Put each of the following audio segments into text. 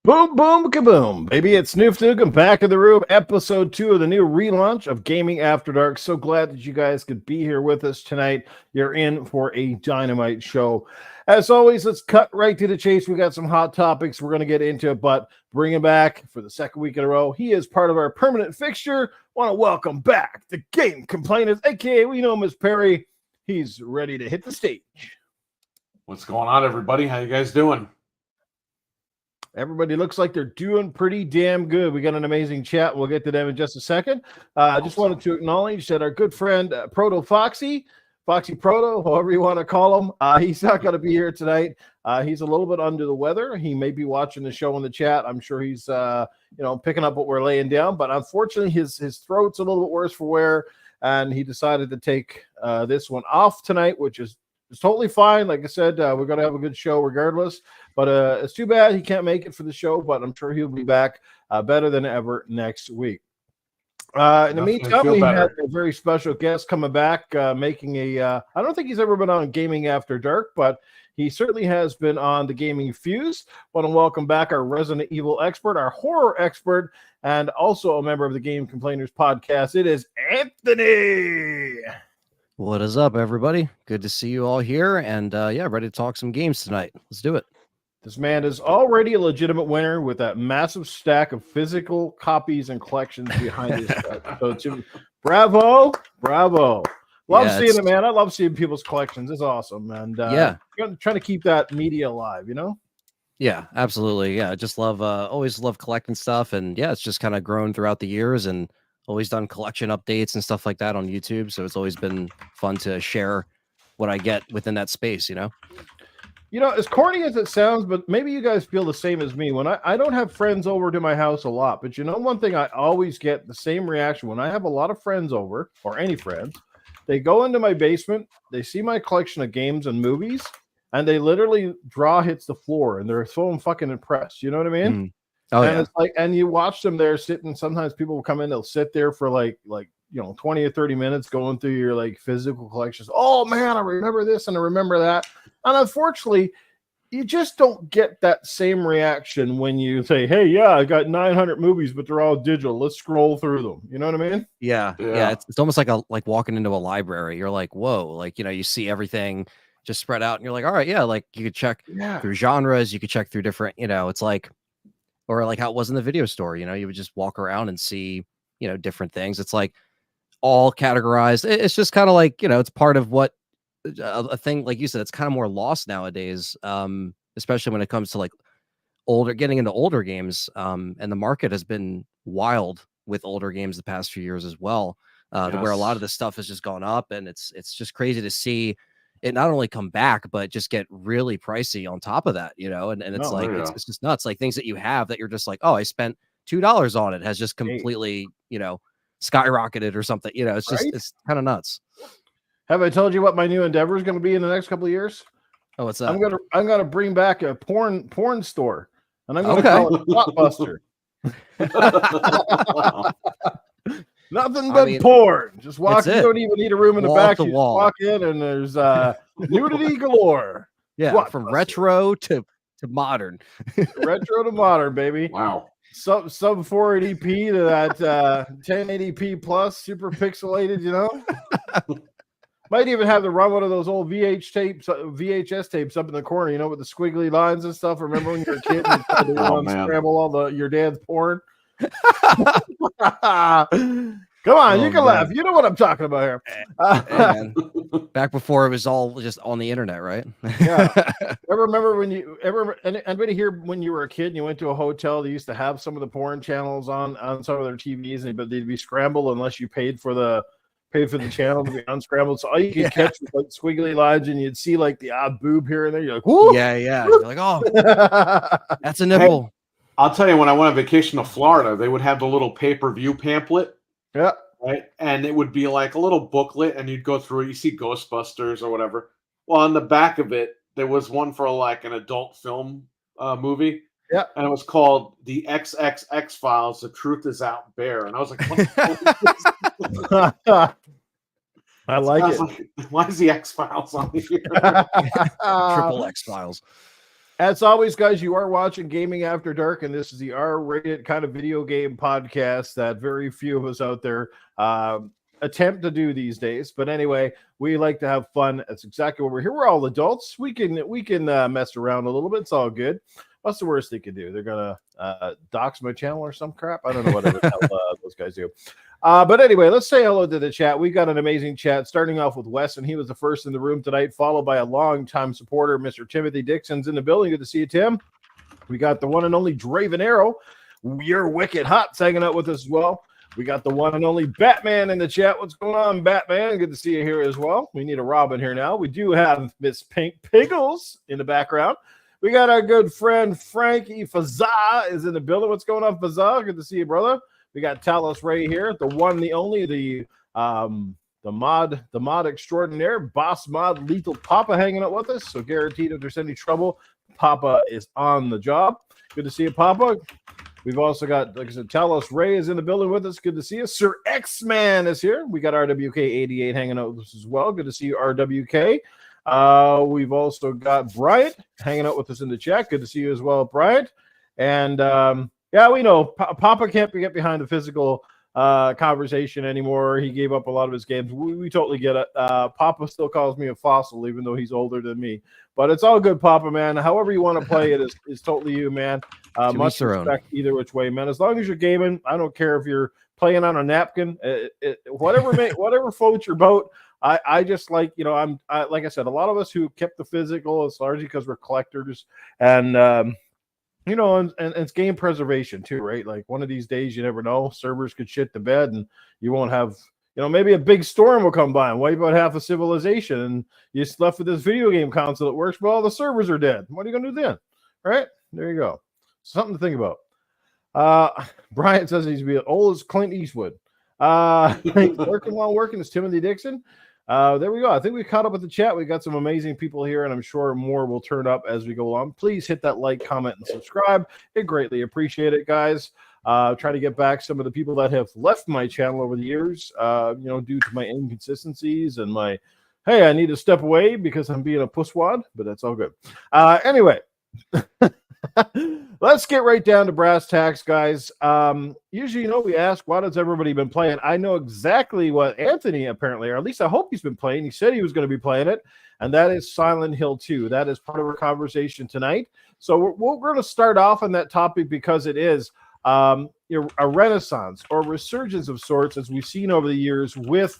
Boom, boom, kaboom, baby. It's Noof Nukem back in the room. Episode 2 of the new relaunch of Gaming After Dark. So glad that you guys could be here with us tonight. You're in for a dynamite show. As always, let's cut right to the chase. We got some hot topics we're going to get into, but bringing back for the second week in a row, he is part of our permanent fixture. Want to welcome back the Game Complainers, aka we know him as Perry. He's ready to hit the stage. What's going on, everybody? How you guys doing? Everybody looks like they're doing pretty damn good. We got an amazing chat. We'll get to them in just a second. I just wanted to acknowledge that our good friend Proto Foxy Proto, however you want to call him, he's not going to be here tonight. He's a little bit under the weather. He may be watching the show in the chat. I'm sure he's picking up what we're laying down. But unfortunately, his throat's a little bit worse for wear, and he decided to take this one off tonight, which is totally fine. Like I said, we're going to have a good show regardless. But it's too bad he can't make it for the show, but I'm sure he'll be back better than ever next week. In the meantime, we had a very special guest coming back, making a I don't think he's ever been on Gaming After Dark, but he certainly has been on the Gaming Fuse. Want to welcome back our Resident Evil expert, our horror expert, and also a member of the Game Complainers podcast. It is Anthony. What is up, everybody? Good to see you all here, and ready to talk some games tonight. Let's do it. This man is already a legitimate winner with that massive stack of physical copies and collections behind his head. So, Jim, bravo. Love seeing it, man. I love seeing people's collections. It's awesome. And trying to keep that media alive, you know? Yeah, absolutely. Yeah, I just love, always love collecting stuff. And yeah, it's just kind of grown throughout the years and always done collection updates and stuff like that on YouTube. So it's always been fun to share what I get within that space, you know? You know, as corny as it sounds, but maybe you guys feel the same as me. When I don't have friends over to my house a lot, but you know, one thing I always get the same reaction when I have a lot of friends over, or any friends, they go into my basement, they see my collection of games and movies, and they literally jaw hits the floor, and they're so fucking impressed. You know what I mean? Mm. Oh, and yeah. It's like, and you watch them there sitting. Sometimes people will come in, they'll sit there for like 20 or 30 minutes going through your like physical collections. Oh man, I remember this and I remember that. And unfortunately, you just don't get that same reaction when you say, hey, yeah, I got 900 movies, but they're all digital. Let's scroll through them. You know what I mean? Yeah. It's almost like walking into a library. You're like, whoa, like, you see everything just spread out and you're like, all right, yeah, like you could check through genres. You could check through different, it's like, or like how it was in the video store, you would just walk around and see, different things. It's like all categorized. It's just kind of like, it's part of what, a thing like you said, it's kind of more lost nowadays, especially when it comes to like getting into older games, and the market has been wild with older games the past few years as well, where a lot of this stuff has just gone up, and it's just crazy to see it not only come back but just get really pricey on top of that, and it's it's just nuts, like things that you have that you're just like, oh, I spent $2 on it, has just completely skyrocketed or something, it's just it's kind of nuts. Have I told you what my new endeavor is going to be in the next couple of years? Oh, what's that? I'm gonna bring back a porn store, and I'm going to call it Blockbuster. Nothing but porn. Just walk. You don't even need a room in the back. You just walk in, and there's nudity galore. Yeah, from retro to modern. Retro to modern, baby. Wow. Sub 480p to that 1080p plus, super pixelated. Might even have to run one of those old VHS tapes up in the corner, with the squiggly lines and stuff. Remember when you were a kid and you had to unscramble all your dad's porn? Come on, you can laugh. You know what I'm talking about here. Back before it was all just on the internet, right? Yeah. Remember anybody here when you were a kid and you went to a hotel, they used to have some of the porn channels on some of their TVs, but they'd be scrambled unless you paid for the channel to be unscrambled. So all you could catch was like squiggly lines, and you'd see like the odd boob here and there. You're like, whoo! Yeah. You're like, oh, that's a nipple. Hey, I'll tell you, when I went on vacation to Florida, they would have the little pay-per-view pamphlet. Yeah. Right. And it would be like a little booklet, and you'd go through it. You see Ghostbusters or whatever. Well, on the back of it, there was one for like an adult film movie. Yeah. And it was called The XXX Files. The Truth Is Out Bare. And I was like, what the fuck? I like it. Like, why is the X Files on here? Triple X Files. As always, guys, you are watching Gaming After Dark, and this is the R-rated kind of video game podcast that very few of us out there attempt to do these days. But anyway, we like to have fun. That's exactly what we're here. We're all adults. We can mess around a little bit. It's all good. What's the worst they could do? They're gonna dox my channel or some crap. I don't know whatever the hell those guys do. But anyway, let's say hello to the chat. We've got an amazing chat, starting off with Wes, and he was the first in the room tonight, followed by a long-time supporter, Mr. Timothy Dixon's in the building. Good to see you, Tim. We got the one and only Draven Arrow. You're wicked hot, hanging out with us as well. We got the one and only Batman in the chat. What's going on, Batman? Good to see you here as well. We need a Robin here now. We do have Miss Pink Piggles in the background. We got our good friend Frankie Fazza is in the building. What's going on, Fazza? Good to see you, brother. We got Talos Ray here, the one, the only, the mod extraordinaire, boss mod, Lethal Papa hanging out with us. So guaranteed, if there's any trouble, Papa is on the job. Good to see you, Papa. We've also got, like I said, Talos Ray is in the building with us. Good to see you. Sir X-Man is here. We got RWK88 hanging out with us as well. Good to see you, RWK. We've also got Bryant hanging out with us in the chat. Good to see you as well, Bryant. And yeah, we know Papa can't get behind the physical conversation anymore. He gave up a lot of his games. We totally get it. Papa still calls me a fossil, even though he's older than me. But it's all good, Papa, man. However you want to play it is totally you, man. Much respect either which way, man. As long as you're gaming, I don't care if you're playing on a napkin. Whatever floats your boat. I just like, you know, like I said, a lot of us who kept the physical, it's largely because we're collectors, and you know, and it's game preservation too, right? Like one of these days, you never know, servers could shit the bed, and you won't have, you know, maybe a big storm will come by and wipe out half a civilization, and you're left with this video game console that works, but all the servers are dead. What are you gonna do then? Right there, you go. Something to think about. Brian says he's be old as Clint Eastwood. He's working while working. Is Timothy Dixon. There we go. I think we caught up with the chat. We got some amazing people here, and I'm sure more will turn up as we go along. Please hit that like, comment, and subscribe. I greatly appreciate it, guys. Try to get back some of the people that have left my channel over the years, you know, due to my inconsistencies and my, hey, I need to step away because I'm being a pusswad, but that's all good. Anyway. Let's get right down to brass tacks, guys. Usually, you know, we ask, what has everybody been playing? I know exactly what Anthony apparently, or at least I hope he's been playing. He said he was going to be playing it, and that is Silent Hill 2. That is part of our conversation tonight. So we're going to start off on that topic because it is a renaissance or resurgence of sorts, as we've seen over the years with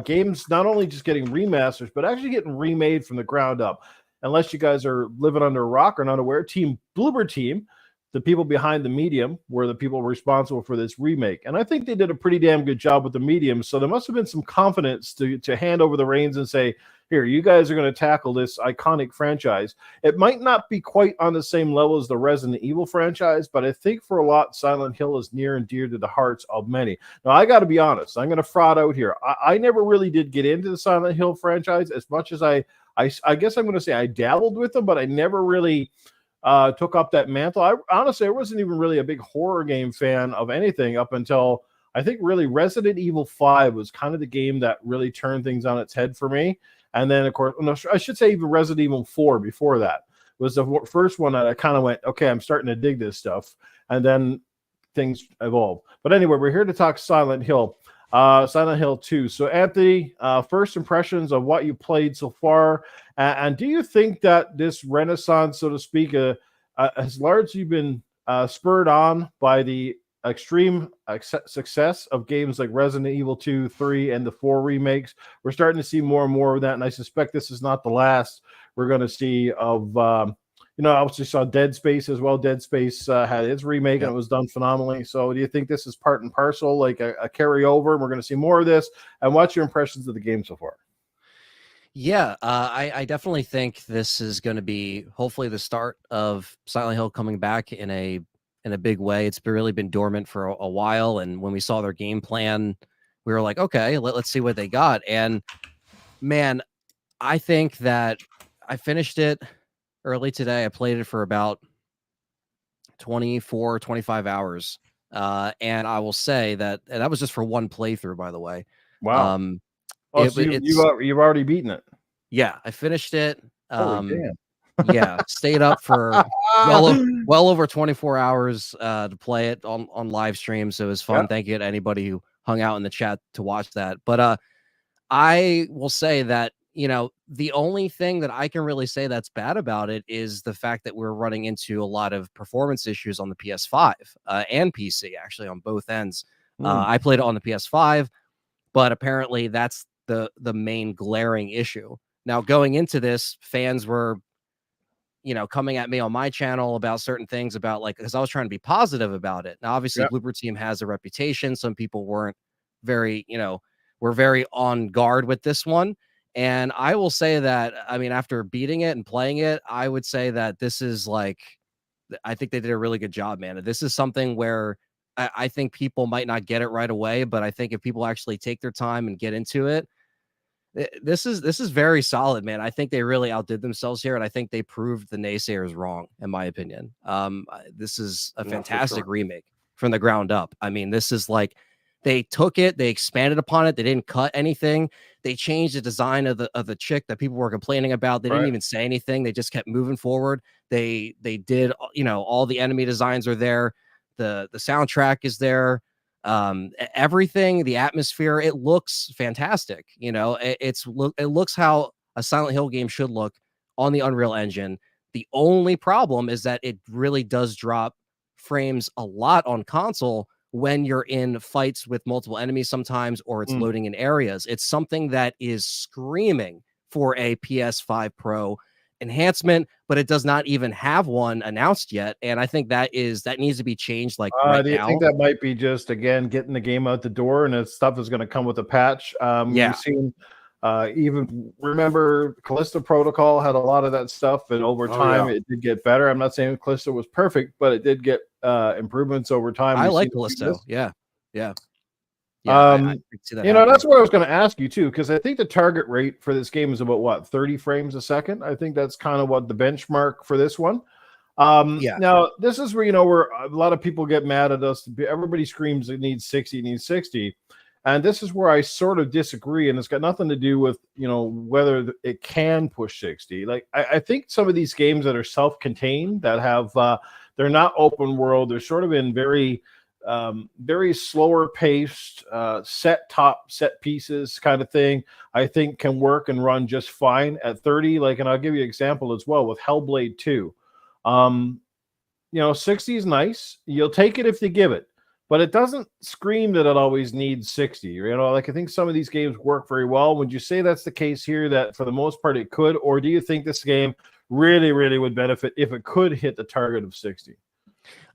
games not only just getting remasters, but actually getting remade from the ground up. Unless you guys are living under a rock or not aware, Team Bloober Team, the people behind the Medium, were the people responsible for this remake. And I think they did a pretty damn good job with the Medium. So there must have been some confidence to hand over the reins and say, here, you guys are going to tackle this iconic franchise. It might not be quite on the same level as the Resident Evil franchise, but I think for a lot, Silent Hill is near and dear to the hearts of many. Now, I got to be honest. I'm going to fraud out here. I never really did get into the Silent Hill franchise as much as I guess I'm going to say I dabbled with them, but I never really took up that mantle. Honestly, I wasn't even really a big horror game fan of anything up until I think really Resident Evil 5 was kind of the game that really turned things on its head for me. And then, of course, I should say even Resident Evil 4 before that was the first one that I kind of went, okay, I'm starting to dig this stuff. And then things evolved. But anyway, we're here to talk Silent Hill. Silent Hill 2. So, Anthony, first impressions of what you played so far, and do you think that this renaissance, so to speak, has largely been spurred on by the extreme success of games like Resident Evil 2, 3, and the 4 remakes? We're starting to see more and more of that, and I suspect this is not the last we're going to see of you know, I obviously saw Dead Space as well. Dead Space had its remake, and it was done phenomenally. So do you think this is part and parcel, like a carryover, and we're going to see more of this? And what's your impressions of the game so far? Yeah, I definitely think this is going to be hopefully the start of Silent Hill coming back in a big way. It's really been dormant for a while, and when we saw their game plan, we were like, okay, let's see what they got. And man, I think that I finished it early today. I played it for about 24, 25 hours. And I will say that, and that was just for one playthrough, by the way. Wow. So you've already beaten it. Yeah, I finished it. Holy damn. Yeah, stayed up for well over 24 hours to play it on live stream. So it was fun. Yeah. Thank you to anybody who hung out in the chat to watch that. But I will say that, the only thing that I can really say that's bad about it is the fact that we're running into a lot of performance issues on the PS5 and PC, actually on both ends. I played it on the PS5, but apparently that's the main glaring issue. Now, going into this, fans were, coming at me on my channel about certain things about because I was trying to be positive about it. Now, obviously, Yeah. Blooper Team has a reputation. Some people weren't very, were very on guard with this one. And I will say that, I mean, after beating it and playing it, I would say that this is I think they did a really good job, man. This is something where I think people might not get it right away, but I think if people actually take their time and get into it, this is very solid, man. I think they really outdid themselves here, and I think they proved the naysayers wrong, in my opinion. This is a Yeah, for fantastic sure. remake from the ground up. I mean, this is they took it, they expanded upon it, they didn't cut anything. They changed the design of the chick that people were complaining about. They didn't Right. even say anything. They just kept moving forward. They did, all the enemy designs are there. The soundtrack is there. Everything, the atmosphere, it looks fantastic. It looks how a Silent Hill game should look on the Unreal Engine. The only problem is that it really does drop frames a lot on console when you're in fights with multiple enemies sometimes, or it's loading in areas. It's something that is screaming for a PS5 Pro enhancement, but it does not even have one announced yet. And I think that needs to be changed right Do you now. think that might be just again getting the game out the door, and it's stuff is going to come with a patch? Yeah. We've seen, even remember Callisto Protocol had a lot of that stuff, and over time it did get better. I'm not saying Callisto was perfect, but it did get improvements over time. I We've like seen Callisto. Yeah. I see that. That's what I was going to ask you too, because I think the target rate for this game is about what, 30 frames a second. I think that's kind of what the benchmark for this one. Yeah. Now this is where where a lot of people get mad at us. Everybody screams it needs 60, it needs 60, and this is where I sort of disagree. And it's got nothing to do with whether it can push 60. Like I think some of these games that are self-contained, that have they're not open world, they're sort of in very slower paced, set pieces kind of thing, I think can work and run just fine at 30. And I'll give you an example as well with Hellblade 2. 60 is nice. You'll take it if you give it, but it doesn't scream that it always needs 60. I think some of these games work very well. Would you say that's the case here, that for the most part it could, or do you think this game really, really would benefit if it could hit the target of 60?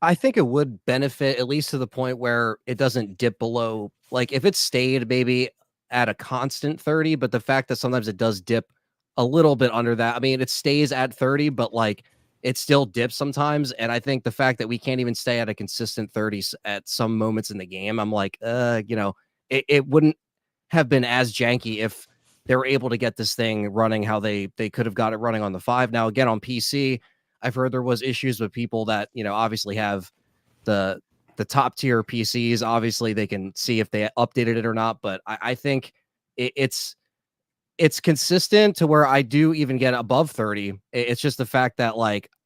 I think it would benefit, at least to the point where it doesn't dip below, if it stayed maybe at a constant 30, but the fact that sometimes it does dip a little bit under that. I mean, it stays at 30, but it still dips sometimes. And I think the fact that we can't even stay at a consistent 30 at some moments in the game, I'm it wouldn't have been as janky if they were able to get this thing running how they could have got it running on the 5. Now, again, on PC, I've heard there was issues with people that, obviously have the top tier PCs. Obviously, they can see if they updated it or not. But I think it's consistent to where I do even get above 30. It's just the fact that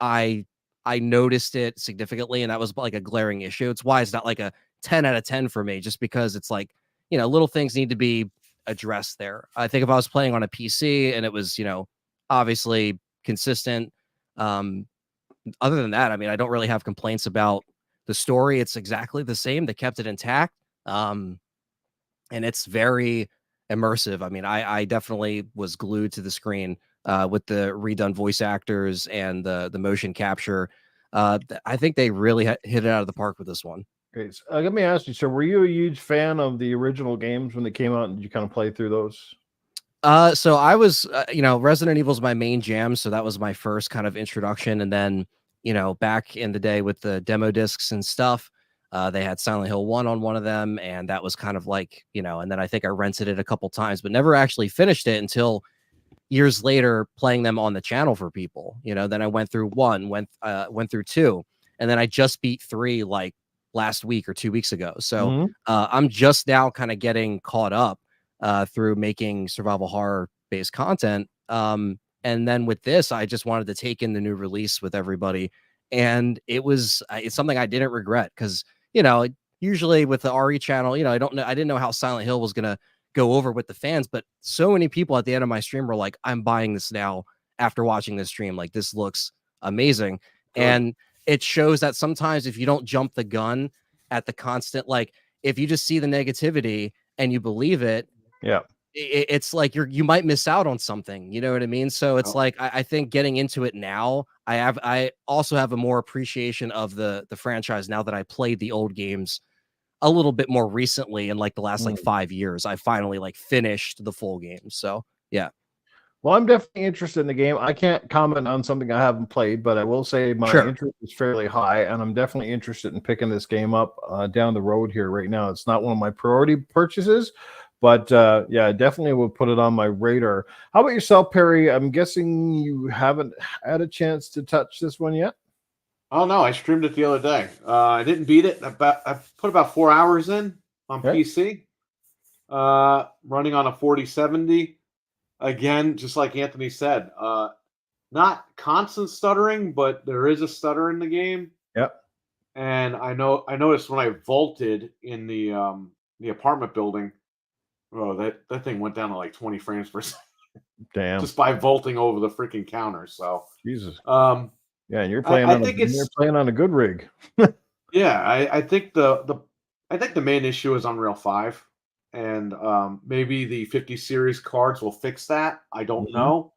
I noticed it significantly, and that was a glaring issue. It's why it's not a 10 out of 10 for me, just because it's little things need to be addressed there. I think if I was playing on a PC and it was, obviously consistent, other than that, I mean, I don't really have complaints about the story. It's exactly the same. They kept it intact. And it's very immersive. I mean, I definitely was glued to the screen with the redone voice actors and the motion capture. I think they really hit it out of the park with this one. Okay, so, let me ask you, so were you a huge fan of the original games when they came out, and did you kind of play through those? So I was, Resident Evil is my main jam. So that was my first kind of introduction. And then, back in the day with the demo discs and stuff, they had Silent Hill 1 on one of them. And that was kind of and then I think I rented it a couple times, but never actually finished it until years later playing them on the channel for people. Then I went through 1, went through 2, and then I just beat 3 last week or 2 weeks ago. So I'm just now kind of getting caught up through making survival horror based content. And then with this, I just wanted to take in the new release with everybody. And it's something I didn't regret because, usually with the RE channel, I didn't know how Silent Hill was going to go over with the fans, but so many people at the end of my stream were like, I'm buying this now after watching this stream. Like, this looks amazing. Good. And it shows that sometimes if you don't jump the gun at the constant, like if you just see the negativity and you believe it, it's like you might miss out on something, you know what I mean? So it's like I think getting into it now, I also have a more appreciation of the franchise now that I played the old games a little bit more recently in like the last like 5 years. I finally like finished the full game. So yeah. Well, I'm definitely interested in the game. I can't comment on something I haven't played, but I will say my interest is fairly high, and I'm definitely interested in picking this game up down the road here right now. It's not one of my priority purchases, but yeah, I definitely will put it on my radar. How about yourself, Perry? I'm guessing you haven't had a chance to touch this one yet? Oh, no, I streamed it the other day. I didn't beat it. I put about 4 hours in on PC, running on a 4070. Again, just like Anthony said, not constant stuttering, but there is a stutter in the game. Yep. And I noticed when I vaulted in the apartment building, that thing went down to like 20 frames per second. Damn. Just by vaulting over the freaking counter. So Jesus. Yeah, and you're playing you're playing on a good rig. Yeah, I think the main issue is Unreal 5. And maybe the 50 series cards will fix that. I don't know.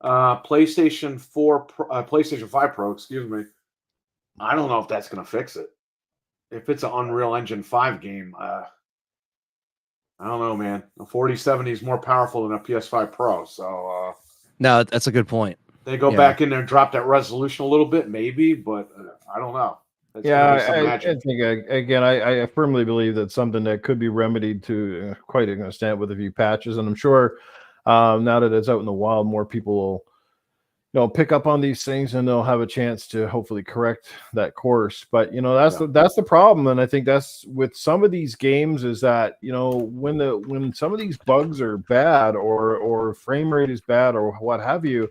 PlayStation 5 Pro, excuse me. I don't know if that's going to fix it. If it's an Unreal Engine 5 game, I don't know, man. The 4070 is more powerful than a PS5 Pro. So no, that's a good point. They go back in there and drop that resolution a little bit, maybe, but I don't know. I think again, I firmly believe that something that could be remedied to quite an extent with a few patches, and I'm sure now that it's out in the wild, more people will, pick up on these things and they'll have a chance to hopefully correct that course. But that's the problem, and I think that's with some of these games is that when some of these bugs are bad or frame rate is bad or what have you.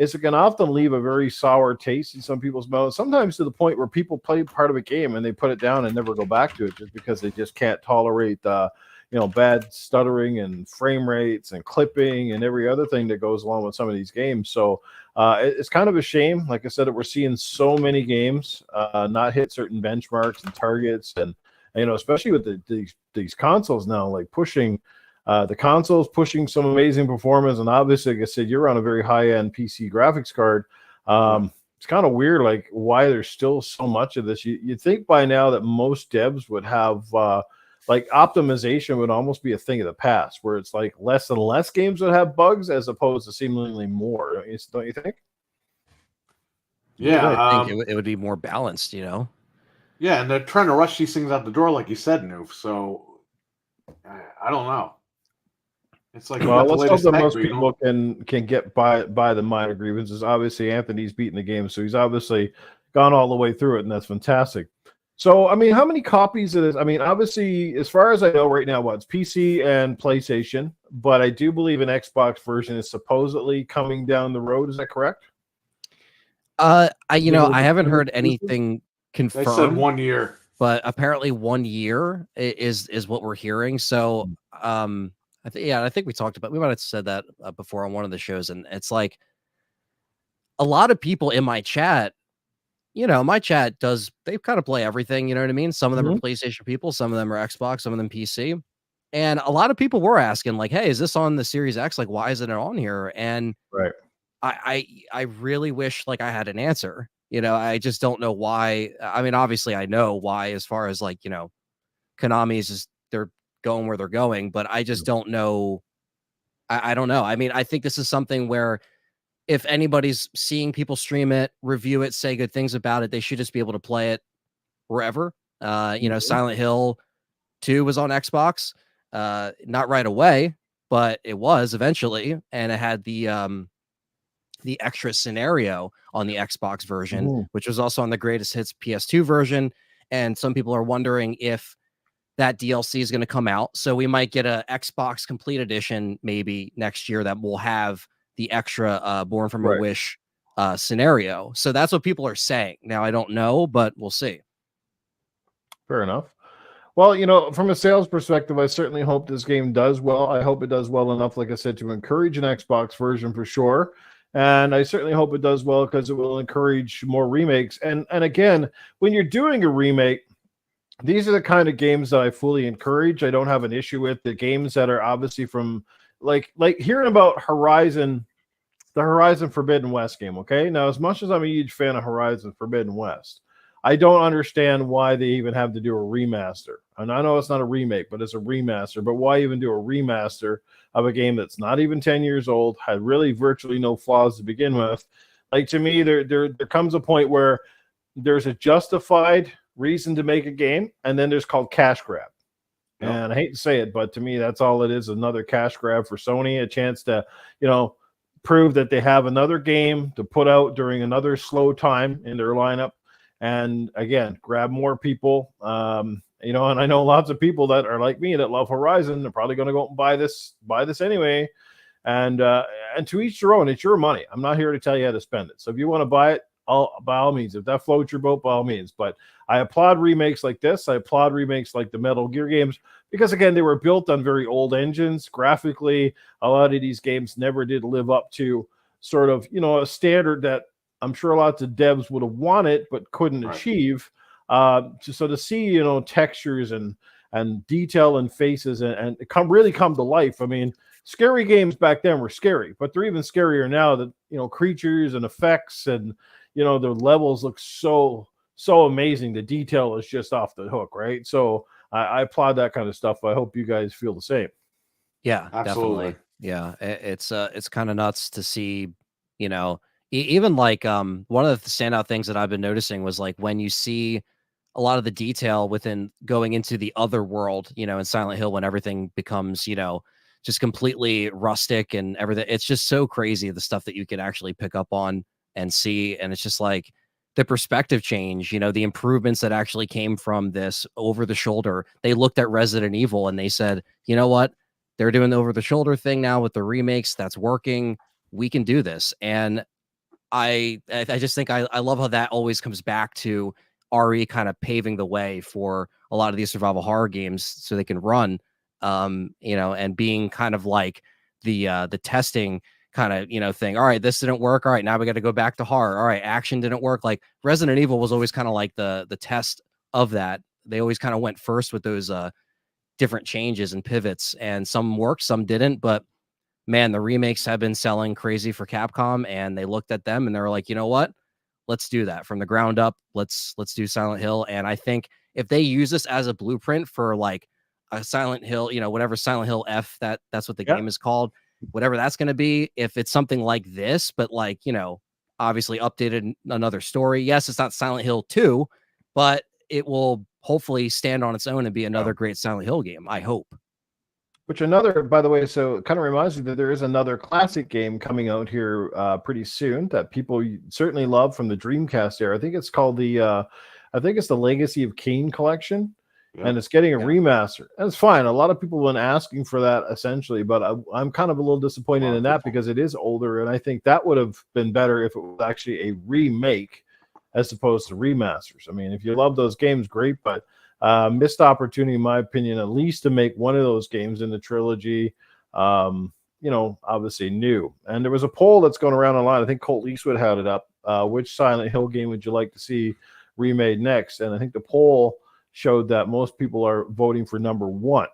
It can often leave a very sour taste in some people's mouths, sometimes to the point where people play part of a game and they put it down and never go back to it just because they just can't tolerate bad stuttering and frame rates and clipping and every other thing that goes along with some of these games. So it's kind of a shame, like I said, that we're seeing so many games not hit certain benchmarks and targets, and especially with these consoles now, like pushing. The console's pushing some amazing performance, and obviously, like I said, you're on a very high-end PC graphics card. It's kind of weird, like why there's still so much of this. You'd think by now that most devs would have, like optimization would almost be a thing of the past, where it's like less and less games would have bugs as opposed to seemingly more. Don't you think? Yeah, I think it would be more balanced, Yeah, and they're trying to rush these things out the door, like you said, Noof. So I don't know. It's like, well, let's hope that most people can get by the minor grievances. Obviously, Anthony's beaten the game, so he's obviously gone all the way through it, and that's fantastic. So, I mean, how many copies of this? I mean, obviously, as far as I know right now, it's PC and PlayStation, but I do believe an Xbox version is supposedly coming down the road. Is that correct? I haven't heard anything confirmed. They said 1 year, but apparently 1 year is what we're hearing. So, I think we might have said that before on one of the shows, and it's like a lot of people in my chat, my chat they kind of play everything, you know what I mean? Some of them are PlayStation people, some of them are Xbox, some of them PC. And a lot of people were asking like, hey, is this on the Series X? Like, why isn't it on here? And right. I really wish like I had an answer. I just don't know why. I mean, obviously I know why, as far as like, Konami's just they're going where they're going, but I just don't know. I don't know. I mean, I think this is something where if anybody's seeing people stream it, review it, say good things about it, they should just be able to play it wherever. Silent Hill 2 was on Xbox, not right away, but it was eventually, and it had the extra scenario on the Xbox version, which was also on the Greatest Hits PS2 version. And some people are wondering if that DLC is going to come out. So we might get a Xbox Complete Edition maybe next year that will have the extra Born from a Right. Wish scenario. So that's what people are saying. Now I don't know, but we'll see. Fair enough. Well, you know, from a sales perspective, I certainly hope this game does well. I hope it does well enough, like I said, to encourage an Xbox version for sure. And I certainly hope it does well because it will encourage more remakes. And again, when you're doing a remake, these are the kind of games that I fully encourage. I don't have an issue with the games that are obviously from like hearing about Horizon, the Horizon Forbidden West game. Okay, now as much as I'm a huge fan of Horizon Forbidden West, I don't understand why they even have to do a remaster. And I know it's not a remake, but it's a remaster. But why even do a remaster of a game that's not even 10 years old, had really virtually no flaws to begin with? Like, to me, there comes a point where there's a justified reason to make a game, and then there's called cash grab. Yep. And I hate to say it, but to me, that's all it is, another cash grab for Sony, a chance to, prove that they have another game to put out during another slow time in their lineup. And again, grab more people. And I know lots of people that are like me that love Horizon. They're probably going to go and buy this anyway. And to each their own. It's your money. I'm not here to tell you how to spend it. So if you want to buy it, by all means. If that floats your boat, by all means. But I applaud remakes like this. I applaud remakes like the Metal Gear games because, again, they were built on very old engines. Graphically, a lot of these games never did live up to sort of, a standard that I'm sure lots of devs would have wanted but couldn't achieve. So to see, textures and detail and faces and really come to life. I mean, scary games back then were scary, but they're even scarier now that, creatures and effects and, the levels look so amazing. The detail is just off the hook, right? So I applaud that kind of stuff. I hope you guys feel the same. Yeah, Absolutely. definitely. Yeah, it's kind of nuts to see, even like one of the standout things that I've been noticing was like when you see a lot of the detail within going into the other world, in Silent Hill when everything becomes, just completely rustic and everything. It's just so crazy the stuff that you can actually pick up on and see. And it's just like the perspective change, the improvements that actually came from this over the shoulder. They looked at Resident Evil and they said, you know what? They're doing the over the shoulder thing now with the remakes. That's working. We can do this. And I just think I love how that always comes back to RE kind of paving the way for a lot of these survival horror games so they can run, and being kind of like the testing kind of, thing. All right, this didn't work. All right, now we got to go back to horror. All right, action didn't work. Like Resident Evil was always kind of like the test of that. They always kind of went first with those different changes and pivots, and some worked, some didn't. But man, the remakes have been selling crazy for Capcom, and they looked at them and they were like, you know what? Let's do that from the ground up. Let's do Silent Hill. And I think if they use this as a blueprint for like a Silent Hill, whatever Silent Hill F, that's what the game is called, whatever that's going to be, if it's something like this, but like, obviously updated another story. Yes, it's not Silent Hill 2, but it will hopefully stand on its own and be another great Silent Hill game. I hope. Which another, by the way, so it kind of reminds me that there is another classic game coming out here pretty soon that people certainly love from the Dreamcast era. I think it's called the Legacy of Kain collection, and it's getting a remaster. And it's fine. A lot of people have been asking for that essentially, but I'm kind of a little disappointed in that because it is older, and I think that would have been better if it was actually a remake as opposed to remasters. I mean, if you love those games, great, but missed opportunity, in my opinion, at least to make one of those games in the trilogy, obviously new. And there was a poll that's going around online. I think Colt Eastwood had it up. Which Silent Hill game would you like to see remade next? And I think the poll showed that most people are voting for number 1.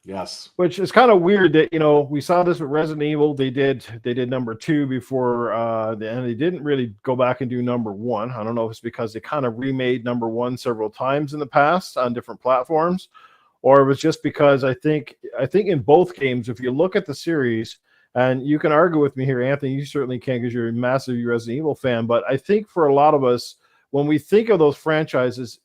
Yes. Which is kind of weird that, we saw this with Resident Evil. They did number 2 before, and they didn't really go back and do number 1. I don't know if it's because they kind of remade number 1 several times in the past on different platforms, or it was just because I think in both games, if you look at the series, and you can argue with me here, Anthony, you certainly can because you're a massive Resident Evil fan, but I think for a lot of us, when we think of those franchises,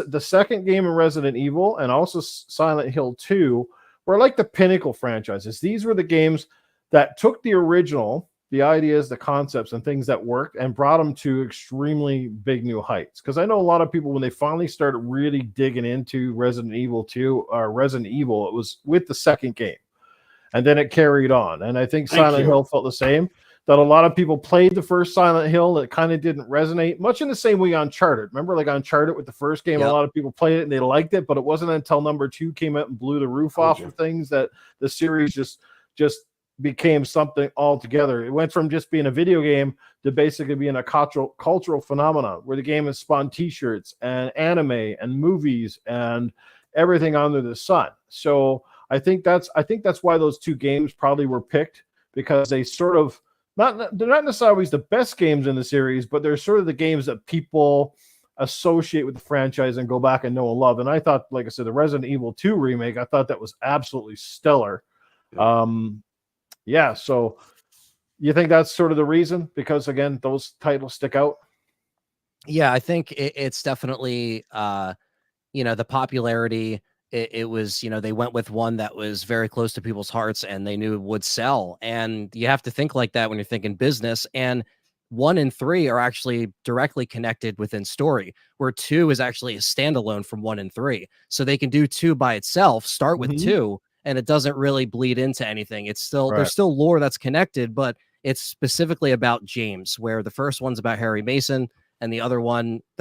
the second game in Resident Evil and also Silent Hill 2 were like the pinnacle franchises. These were the games that took the original, the ideas, the concepts, and things that worked and brought them to extremely big new heights. Because I know a lot of people, when they finally started really digging into Resident Evil 2 or Resident Evil, it was with the second game. and then it carried on. And I think Thank Silent you. Hill felt the same. That a lot of people played the first Silent Hill that kind of didn't resonate, much in the same way Uncharted. Remember, like Uncharted with the first game, a lot of people played it and they liked it, but it wasn't until number 2 came out and blew the roof off of things that the series just became something altogether. It went from just being a video game to basically being a cultural phenomenon where the game has spawned t-shirts and anime and movies and everything under the sun. So I think that's why those 2 games probably were picked, because they sort of they're not necessarily always the best games in the series, but they're sort of the games that people associate with the franchise and go back and know and love. And I thought, like I said, the Resident Evil 2 remake, I thought that was absolutely stellar. Yeah, so you think that's sort of the reason? Because again, those titles stick out. Yeah, I think it's definitely the popularity. It was, they went with one that was very close to people's hearts and they knew it would sell. And you have to think like that when you're thinking business. And 1 and 3 are actually directly connected within story, where 2 is actually a standalone from 1 and 3. So they can do 2 by itself, start with 2, and it doesn't really bleed into anything. It's still, there's still lore that's connected, but it's specifically about James, where the first one's about Harry Mason, and the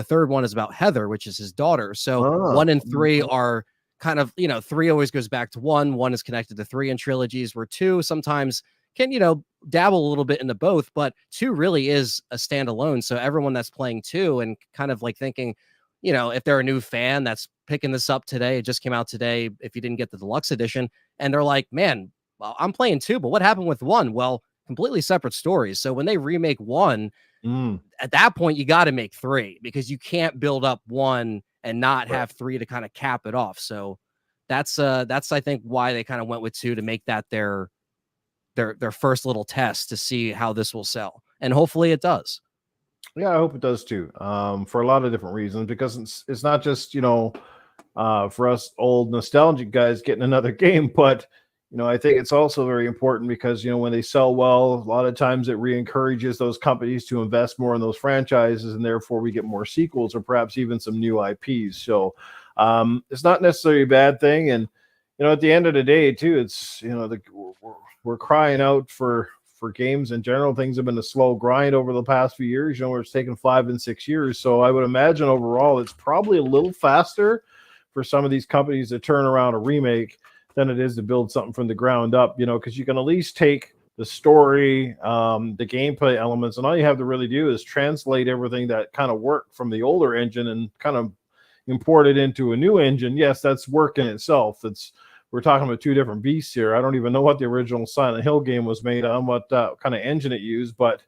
third one is about Heather, which is his daughter. So 1 and 3 are kind of, 3 always goes back to 1. 1 is connected to 3 in trilogies, where 2 sometimes can, dabble a little bit into both, but 2 really is a standalone. So everyone that's playing 2 and kind of like thinking, if they're a new fan that's picking this up today, it just came out today, if you didn't get the deluxe edition, and they're like, man, well, I'm playing 2, but what happened with 1? Well, completely separate stories. So when they remake 1, at that point, you got to make 3, because you can't build up 1 and not have 3 to kind of cap it off. So that's I think why they kind of went with 2, to make that their first little test to see how this will sell, and hopefully it does. Yeah, I hope it does too. For a lot of different reasons, because it's not just for us old nostalgic guys getting another game, but I think it's also very important because when they sell well, a lot of times it re-encourages those companies to invest more in those franchises, and therefore we get more sequels or perhaps even some new IPs. So it's not necessarily a bad thing, and at the end of the day too, it's we're crying out for games in general. Things have been a slow grind over the past few years. Where it's taken 5 and 6 years. So I would imagine overall it's probably a little faster for some of these companies to turn around a remake than it is to build something from the ground up, because you can at least take the story, the gameplay elements, and all you have to really do is translate everything that kind of worked from the older engine and kind of import it into a new engine. Yes, that's work in itself. We're talking about 2 different beasts here. I don't even know what the original Silent Hill game was made on, what kind of engine it used, but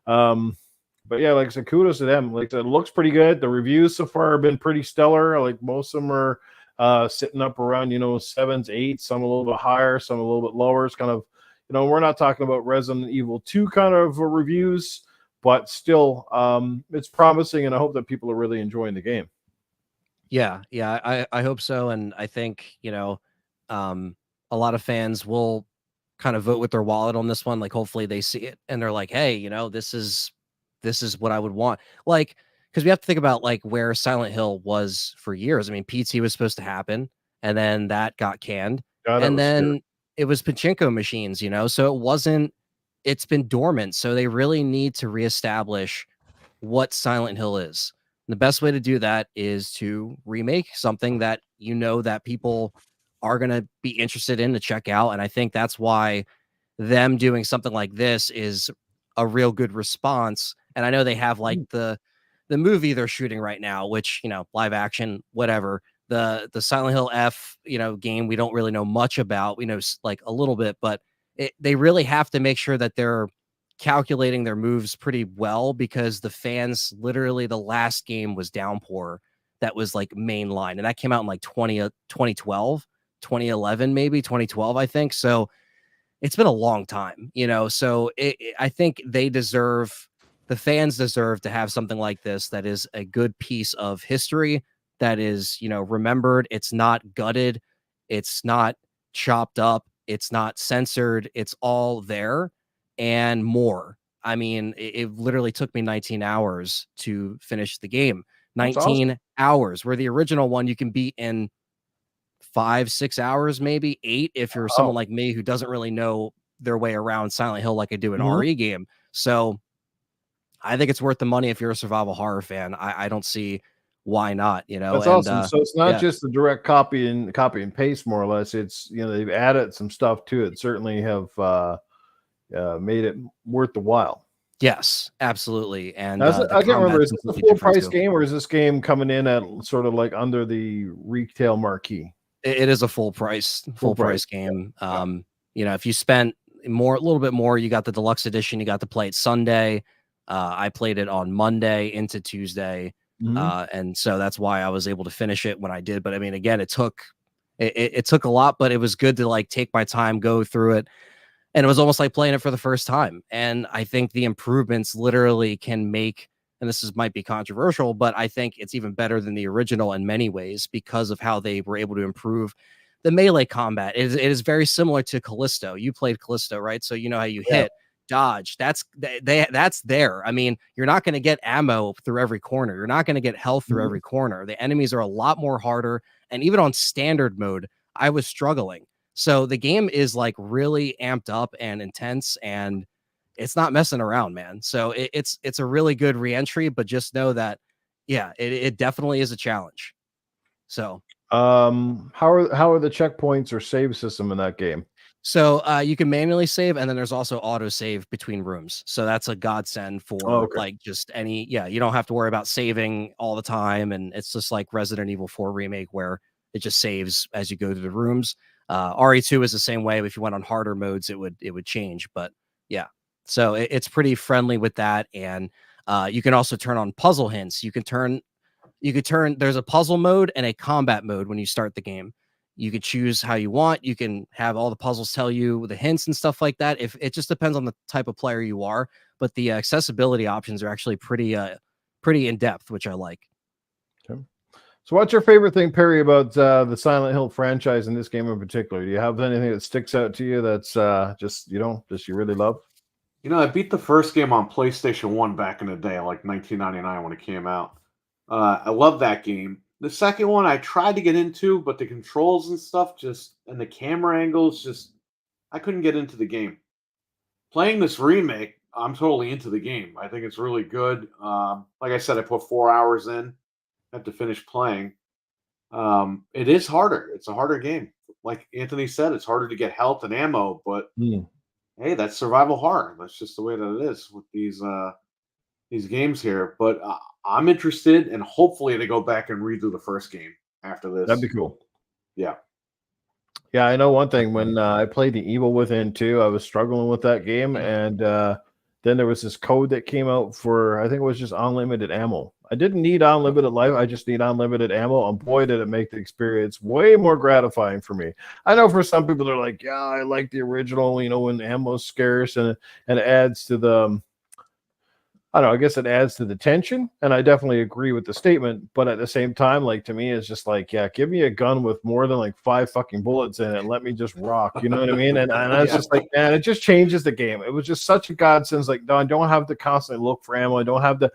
yeah, like I said, kudos to them. Like, it looks pretty good. The reviews so far have been pretty stellar. Like, most of them are sitting up around 7s, 8s, some a little bit higher, some a little bit lower. It's kind of, we're not talking about Resident Evil 2 kind of reviews, but still, it's promising, and I hope that people are really enjoying the game. Yeah, I hope so, and I think a lot of fans will kind of vote with their wallet on this one. Like, hopefully they see it and they're like, hey, this is what I would want. Like, because we have to think about like where Silent Hill was for years. I mean, PT was supposed to happen, and then that got canned, and then it was pachinko machines. So it's been dormant. So they really need to reestablish what Silent Hill is. And the best way to do that is to remake something that that people are going to be interested in to check out. And I think that's why them doing something like this is a real good response. And I know they have like the movie they're shooting right now, which, live action, whatever. The Silent Hill F, game, we don't really know much about. We know like a little bit, but they really have to make sure that they're calculating their moves pretty well, because the fans, literally the last game was Downpour, that was like mainline, and that came out in like 2012, 2011, maybe 2012, I think. So it's been a long time, so I think the fans deserve to have something like this that is a good piece of history, that is, remembered. It's not gutted. It's not chopped up. It's not censored. It's all there and more. I mean, it literally took me 19 hours to finish the game. 19 hours, where the original one you can beat in 5-6 hours, maybe 8 if you're someone like me who doesn't really know their way around Silent Hill like I do an RE game. So I think it's worth the money if you're a survival horror fan. I don't see why not, you know. That's awesome. So it's not just the direct copy and paste, more or less. It's, you know, they've added some stuff to it. Certainly have made it worth the while. Yes, absolutely. And I can't remember, is this a full price game, or is this game coming in at sort of like under the retail marquee? It is a full price game. You know, if you spent a little bit more, you got the deluxe edition, you got to play it Sunday. I played it on Monday into Tuesday. And so that's why I was able to finish it when I did. But I mean, again, it took a lot, but it was good to like take my time, go through it. And it was almost like playing it for the first time. And I think the improvements literally can make, and might be controversial, but I think it's even better than the original in many ways because of how they were able to improve the melee combat. It is very similar to Callisto. You played Callisto, right? So you know how you hit, dodge. That's there. I mean, you're not going to get ammo through every corner. You're not going to get health through every corner. The enemies are a lot more harder. And even on standard mode, I was struggling. So the game is like really amped up and intense, and it's not messing around, man. So it's a really good reentry, but just know that, yeah, it definitely is a challenge. So, how are the checkpoints or save system in that game? So you can manually save, and then there's also auto save between rooms. So that's a godsend for like just any, you don't have to worry about saving all the time. And it's just like Resident Evil 4 Remake, where it just saves as you go through the rooms. RE2 is the same way. If you went on harder modes, it would change. But yeah, so it's pretty friendly with that. And you can also turn on puzzle hints. You could turn, there's a puzzle mode and a combat mode when you start the game. You could choose how you want. You can have all the puzzles tell you the hints and stuff like that. If it just depends on the type of player you are, but the accessibility options are actually pretty in depth, which I like. Okay. So what's your favorite thing, Perry, about the Silent Hill franchise in this game in particular? Do you have anything that sticks out to you that's just you really love? You know, I beat the first game on PlayStation 1 back in the day, like 1999 when it came out. I love that game. The second one I tried to get into, but the controls and stuff and the camera angles I couldn't get into the game. Playing this remake, I'm totally into the game. I think it's really good. Like I said, I put 4 hours in. Have to finish playing. It is harder. It's a harder game. Like Anthony said, it's harder to get health and ammo, but hey, that's survival horror. That's just the way that it is with these games here. But I'm interested, and hopefully they go back and redo the first game after this. That'd be cool. Yeah. Yeah, I know one thing. When I played the Evil Within 2, I was struggling with that game, and then there was this code that came out for, I think it was just unlimited ammo. I didn't need unlimited life. I just need unlimited ammo. And boy, did it make the experience way more gratifying for me. I know for some people, they're like, yeah, I like the original, when ammo's scarce and it adds to the, I don't know, I guess it adds to the tension. And I definitely agree with the statement. But at the same time, like, to me, it's just like, yeah, give me a gun with more than like 5 fucking bullets in it and let me just rock. You know what I mean? And I was just like, man, it just changes the game. It was just such a godsend. Like, no, I don't have to constantly look for ammo. I don't have to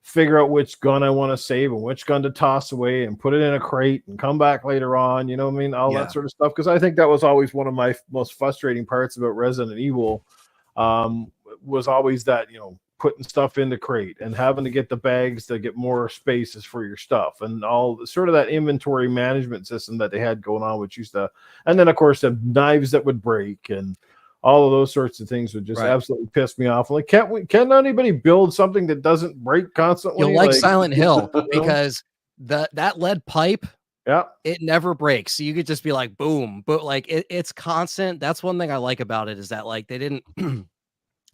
figure out which gun I want to save and which gun to toss away and put it in a crate and come back later on. You know what I mean? All that sort of stuff. Because I think that was always one of my most frustrating parts about Resident Evil, was always that, putting stuff in the crate and having to get the bags to get more spaces for your stuff and all sort of that inventory management system that they had going on, which used to, and then of course the knives that would break and all of those sorts of things would just absolutely piss me off. Like, can anybody build something that doesn't break constantly? You'll like Silent Hill because that lead pipe, it never breaks. So you could just be like, boom, but like it's constant. That's one thing I like about it is that like they didn't,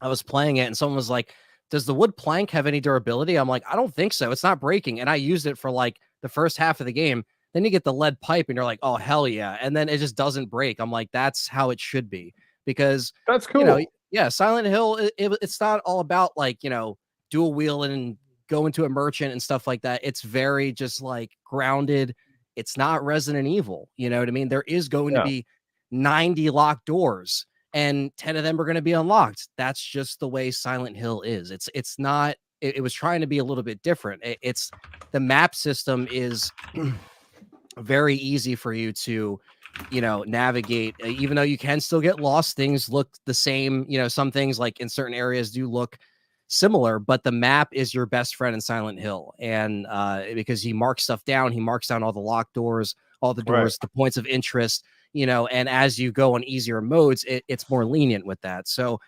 I was playing it and someone was like, does the wood plank have any durability? I'm like, I don't think so. It's not breaking. And I used it for like the first half of the game. Then you get the lead pipe and you're like, oh, hell yeah. And then it just doesn't break. I'm like, that's how it should be. Because that's cool. Silent Hill, it's not all about like, dual wheel and go into a merchant and stuff like that. It's very just like grounded. It's not Resident Evil. You know what I mean? There is going to be 90 locked doors and 10 of them are going to be unlocked. That's just the way Silent Hill is. It's not, it was trying to be a little bit different. It's the map system is very easy for you to, navigate, even though you can still get lost. Things look the same. Some things like in certain areas do look similar, but the map is your best friend in Silent Hill. And because he marks stuff down, he marks down all the locked doors, all the doors, the points of interest, and as you go on easier modes, it's more lenient with that. So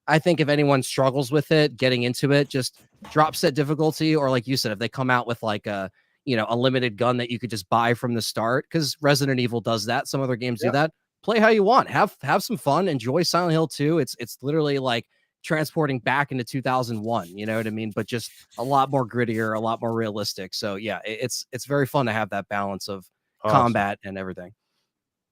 I think if anyone struggles with it, getting into it, just drop set difficulty, or like you said, if they come out with like a limited gun that you could just buy from the start, because Resident Evil does that. Some other games do that. Play how you want. Have some fun. Enjoy Silent Hill 2. It's literally like transporting back into 2001. You know what I mean? But just a lot more grittier, a lot more realistic. So yeah, it's very fun to have that balance of combat and everything.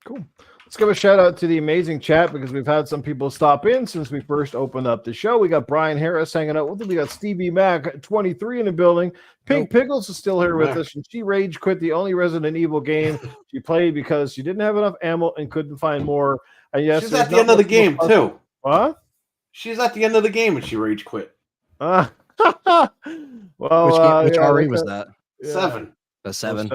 Cool. Let's give a shout out to the amazing chat, because we've had some people stop in since we first opened up the show. We got Brian Harris hanging out with us. We got Stevie Mac 23 in the building. Pink Pickles is still here with us, and she rage quit the only Resident Evil game she played because she didn't have enough ammo and couldn't find more. And yes, she's at the end of the game too. What? She's at the end of the game and she rage quit. Well, which RE was that? 7. The 7.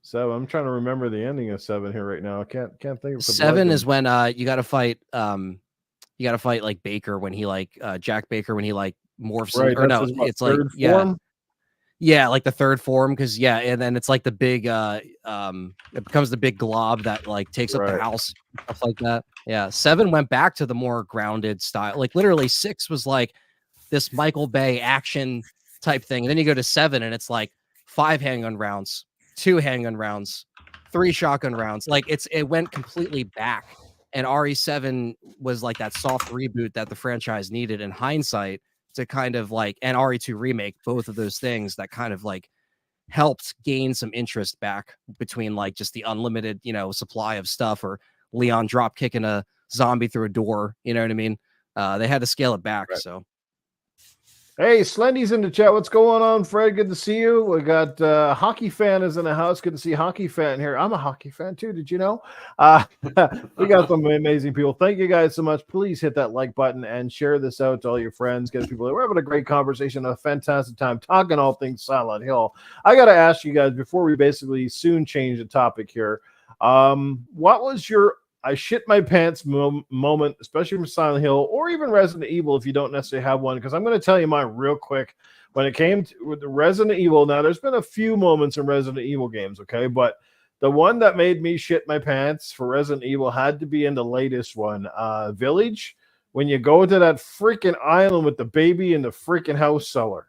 7. I'm trying to remember the ending of 7 here right now. I can't think of 7 is when you got to fight like Baker when he like Jack Baker when he like morphs or no, it's like like the third form, because and then it's like the big it becomes the big glob that like takes up the house, stuff like that. 7 went back to the more grounded style. Like literally 6 was like this Michael Bay action type thing, and then you go to 7 and it's like 5 handgun rounds, 2 handgun rounds, 3 shotgun rounds. Like it went completely back. And RE7 was like that soft reboot that the franchise needed in hindsight to kind of like, and RE2 remake, both of those things that kind of like helped gain some interest back between like just the unlimited, supply of stuff, or Leon drop kicking a zombie through a door. You know what I mean? They had to scale it back. So. Hey, Slendy's in the chat. What's going on, Fred? Good to see you. We got Hockey Fan is in the house. Good to see Hockey Fan here. I'm a hockey fan too. Did you know? We got some amazing people. Thank you guys so much. Please hit that like button and share this out to all your friends. Get people. We're having a great conversation, a fantastic time talking all things Silent Hill. I got to ask you guys before we basically soon change the topic here. What was your I shit my pants moment, especially from Silent Hill or even Resident Evil, if you don't necessarily have one, because I'm going to tell you mine real quick. When it came to with the Resident Evil, now there's been a few moments in Resident Evil games, okay, but the one that made me shit my pants for Resident Evil had to be in the latest one, Village, when you go to that freaking island with the baby in the freaking house cellar.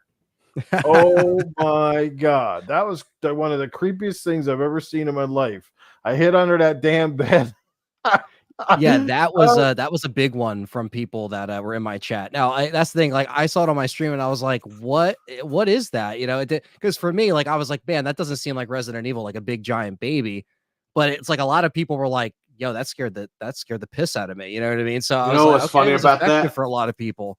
Oh my God, that was one of the creepiest things I've ever seen in my life. I hid under that damn bed. Yeah, that was a big one from people that were in my chat. Now, that's the thing. Like, I saw it on my stream and I was like, "What is that?" Because for me, like, I was like, "Man, that doesn't seem like Resident Evil, like a big giant baby." But it's like a lot of people were like, "Yo, that scared the piss out of me." You know what I mean? So I was like, what's funny about that? For a lot of people,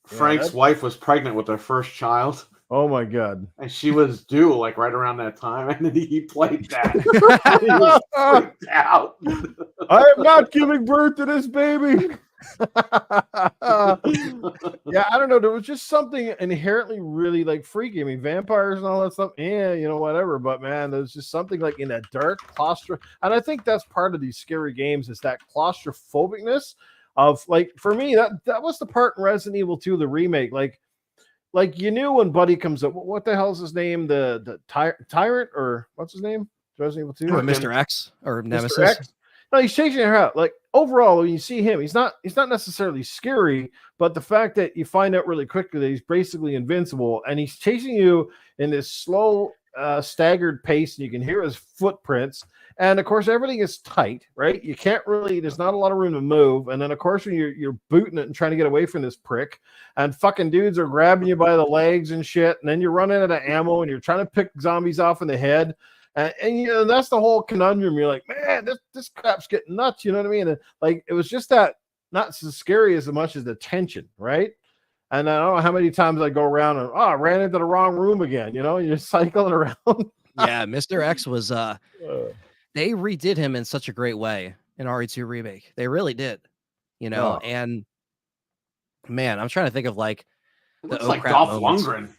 Frank's wife was pregnant with their first child. Oh my God! And she was due like right around that time, and then he played that. He was freaked out. I am not giving birth to this baby. Yeah, I don't know. There was just something inherently really like freaky. I mean, vampires and all that stuff. Yeah, whatever. But man, there's just something like in that dark and I think that's part of these scary games is that claustrophobicness of like for me that was the part in Resident Evil 2, the remake, like you knew when Buddy comes up, what the hell's his name? The tyrant, or what's his name? Resident Evil 2? Mr. X or Nemesis. Mr. X. No, he's changing her out. Like overall, when you see him, he's not necessarily scary, but the fact that you find out really quickly that he's basically invincible, and he's chasing you in this slow, staggered pace, and you can hear his footprints. And of course, everything is tight, right? You can't really, there's not a lot of room to move. And then, of course, when you're booting it and trying to get away from this prick, and fucking dudes are grabbing you by the legs and shit, and then you're running out of ammo and you're trying to pick zombies off in the head. And that's the whole conundrum. You're like, man, this crap's getting nuts. You know what I mean? And like, it was just that not so scary as much as the tension, right? And I don't know how many times I go around and I ran into the wrong room again. You're cycling around. Yeah, Mr. X was they redid him in such a great way in RE2 remake. They really did, and man, I'm trying to think of like it looks like Dolph Lundgren.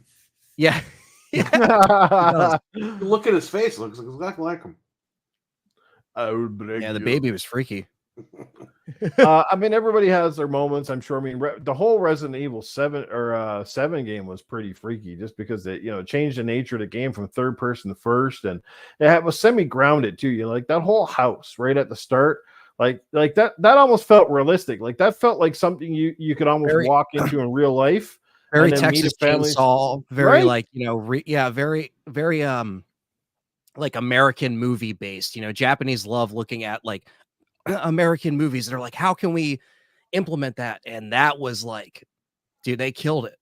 Yeah. Look at his face; looks exactly like him. I would break Yeah, the you. baby was freaky. I mean, everybody has their moments. I'm sure. I mean, the whole Resident Evil 7 game was pretty freaky, just because it changed the nature of the game from third person to first, and it was semi grounded too. Like that whole house right at the start, like that almost felt realistic. Like that felt like something you could almost walk into in real life. Very and then Texas meet a family. Chainsaw, very Right? very very like American movie based. Japanese love looking at like American movies and are like, how can we implement that? And that was like, dude, they killed it.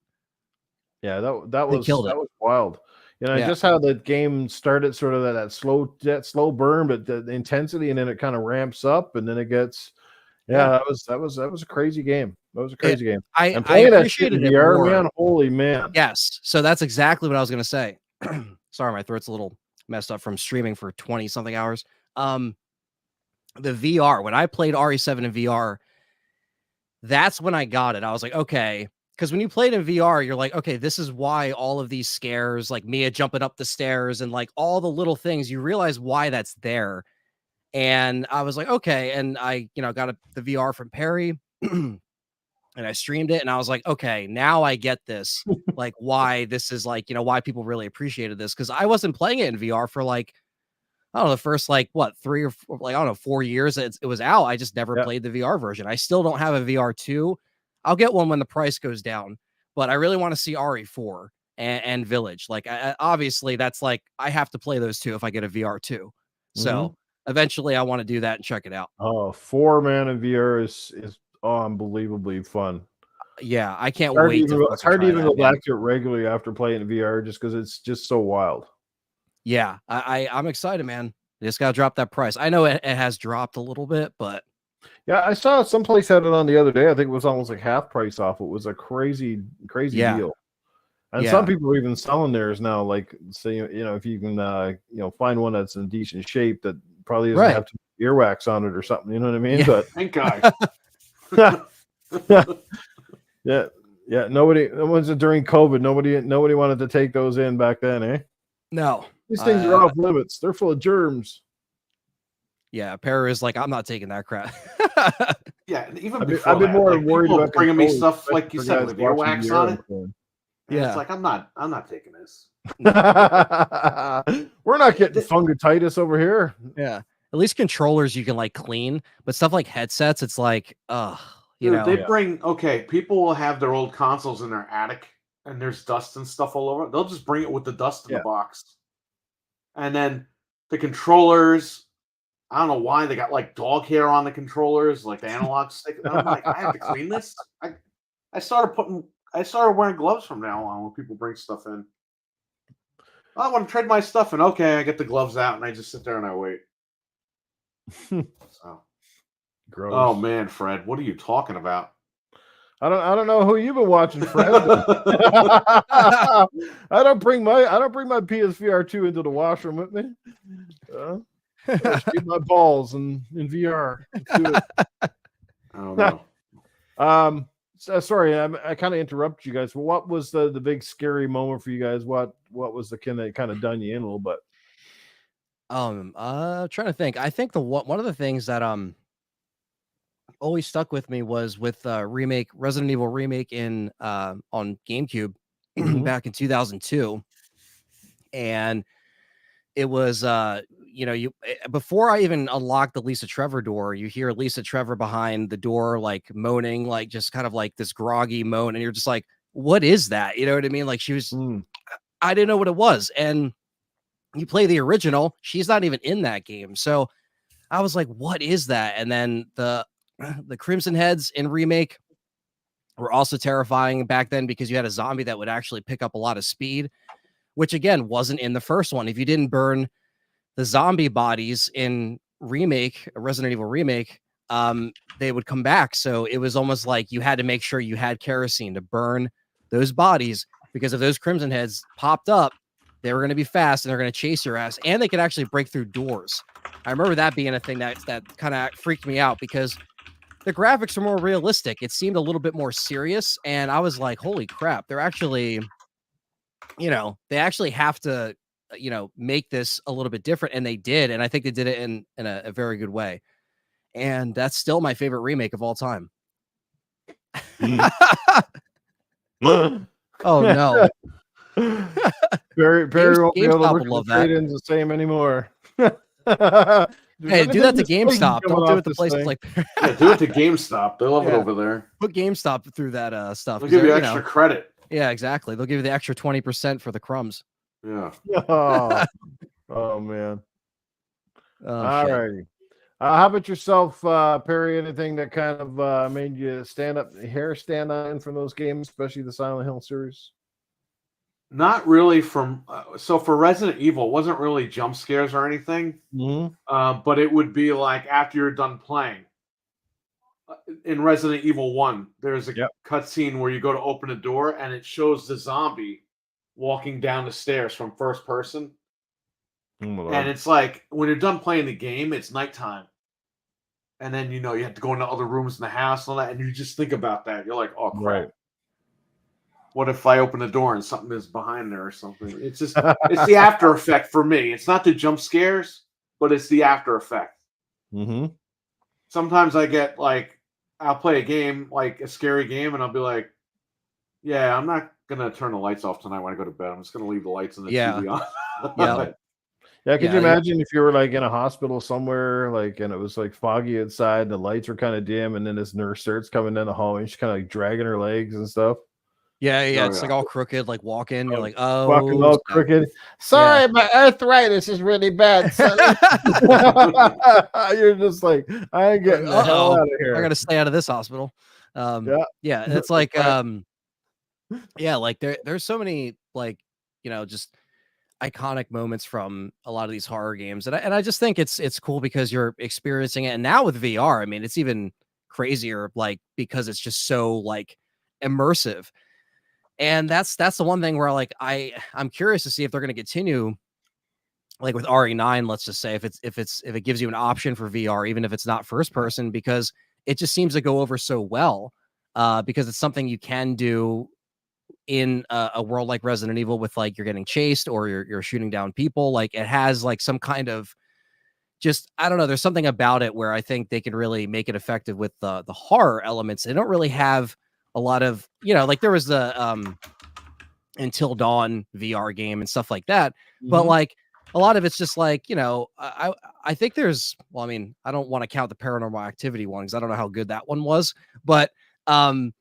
Yeah, that They was killed it. wild. Yeah. Just how the game started, sort of that slow burn, but the intensity, and then it kind of ramps up, and then it gets. Yeah, that was a crazy game. That was a crazy game. And I playing that shit in appreciated it VR, more. man, holy man. Yes. So that's exactly what I was gonna say. Sorry, my throat's a little messed up from streaming for 20 something hours. The VR, when I played RE7 in VR, that's when I got it. I was like, okay, because when you played in VR, you're like, okay, this is why all of these scares, like Mia jumping up the stairs and like all the little things, you realize why that's there. And I was like, okay. And I, got the VR from Perry and I streamed it and I was like, okay, now I get this, like why this is like, why people really appreciated this. Cause I wasn't playing it in VR for like, I don't know, the first like what 3 or 4, like I don't know, 4 years it was out. I just never played the VR version. I still don't have a VR 2. I'll get one when the price goes down, but I really want to see RE4 and Village. Like obviously that's like I have to play those two if I get a VR 2. So eventually I want to do that and check it out. Oh, 4-man in VR is unbelievably fun. Yeah, I can't wait. It's hard to even go back to it regularly after playing VR, just because it's just so wild. Yeah, I'm excited, man. They just gotta drop that price. I know it has dropped a little bit, but yeah, I saw someplace had it on the other day. I think it was almost like half price off. It was a crazy deal. And some people are even selling theirs now. Like, say, if you can, find one that's in decent shape that probably doesn't have earwax on it or something. You know what I mean? Yeah. But thank God. yeah. Nobody. During COVID, nobody wanted to take those in back then, eh? No. These things are off limits. They're full of germs. Yeah, Para is like, I'm not taking that crap. Yeah, even before I've been more worried about bringing me stuff like you said with earwax on it. Yeah, it's like I'm not taking this. We're not getting fungatitis over here. Yeah, at least controllers you can like clean, but stuff like headsets, it's like, They bring people will have their old consoles in their attic, and there's dust and stuff all over. They'll just bring it with the dust in the box. And then the controllers, I don't know why they got like dog hair on the controllers, like the analog stick. And I'm like, I have to clean this. I started wearing gloves from now on when people bring stuff in. I want to trade my stuff, and I get the gloves out, and I just sit there and I wait. So, gross. Oh man, Fred, what are you talking about? I don't know who you've been watching, Fred. I don't bring my PSVR 2 into the washroom with me. Shoot my balls in VR. Oh no. Sorry, I kind of interrupted you guys. What was the big scary moment for you guys? What was the kind of done you in a little bit? Trying to think. I think one of the things that always stuck with me was with Resident Evil Remake on GameCube back in 2002, and it was before I even unlocked the Lisa Trevor door, you hear Lisa Trevor behind the door like moaning, like just kind of like this groggy moan, and you're just like, what is that? You know what I mean? Like she was I didn't know what it was. And you play the original, she's not even in that game. So I was like, what is that? And then the Crimson Heads in Remake were also terrifying back then because you had a zombie that would actually pick up a lot of speed, which again wasn't in the first one. If you didn't burn the zombie bodies in Resident Evil Remake, they would come back. So it was almost like you had to make sure you had kerosene to burn those bodies, because if those Crimson Heads popped up, they were going to be fast and they're going to chase your ass, and they could actually break through doors. I remember that being a thing that kind of freaked me out because the graphics are more realistic. It seemed a little bit more serious, and I was like, holy crap, they're actually, they actually have to make this a little bit different, and they did, and I think they did it in a very good way. And that's still my favorite remake of all time. Oh no. Barry won't be able to GameStop look would at love the that. trade-ins the same anymore. Hey, do that to GameStop. Don't do it to places like yeah, do it to GameStop. They love it over there. Put GameStop through that stuff. They'll give you extra credit. Yeah, exactly. They'll give you the extra 20% for the crumbs. Yeah. Oh man. All righty. How about yourself, Perry? Anything that kind of made you stand up, hair stand on from those games, especially the Silent Hill series? Not really. So for Resident Evil, it wasn't really jump scares or anything. But it would be like after you're done playing. In Resident Evil 1, there's a cutscene where you go to open a door and it shows the zombie walking down the stairs from first person. And it's like when you're done playing the game, it's nighttime. And then you have to go into other rooms in the house and all that, and you just think about that. You're like, oh crap. Right. What if I open the door and something is behind there or something? It's just it's the after effect for me. It's not the jump scares, but it's the after effect. Sometimes I get like I'll play a game, like a scary game, and I'll be like, yeah, I'm not gonna turn the lights off tonight when I go to bed. I'm just gonna leave the lights and the TV on. Yeah, could you imagine if you were like in a hospital somewhere, like, and it was like foggy outside, and the lights were kind of dim, and then this nurse starts coming down the hallway, and she's kind of like dragging her legs and stuff. Yeah, it's like all crooked, like walking. You're like, walking all crooked. Sorry, my arthritis is really bad. You're just like, I ain't getting the hell out of here. I gotta stay out of this hospital. Yeah, it's like, like there's so many like just iconic moments from a lot of these horror games, and I just think it's cool because you're experiencing it, and now with VR, I mean, it's even crazier, like because it's just so like immersive. And that's the one thing where like I'm curious to see if they're going to continue like with RE9, let's just say if it gives you an option for VR, even if it's not first person, because it just seems to go over so well, because it's something you can do in a world like Resident Evil with like you're getting chased or you're shooting down people. Like it has like some kind of just, I don't know, there's something about it where I think they can really make it effective with the horror elements. They don't really have a lot of, like there was the Until Dawn VR game and stuff like that. But like a lot of it's just like, I think there's, well, I mean, I don't want to count the Paranormal Activity one because I don't know how good that one was, but I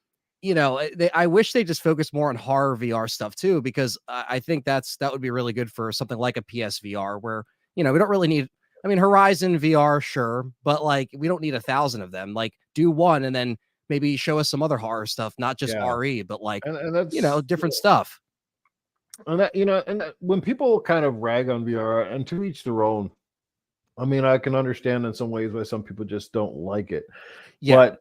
wish they just focused more on horror VR stuff too, because I think that would be really good for something like a PSVR where, we don't really need, I mean, Horizon VR, sure, but like we don't need 1,000 of them. Like do one and then maybe show us some other horror stuff, not just RE, but like, and that's, different stuff. And that, when people kind of rag on VR, and to each their own, I mean, I can understand in some ways why some people just don't like it. Yeah.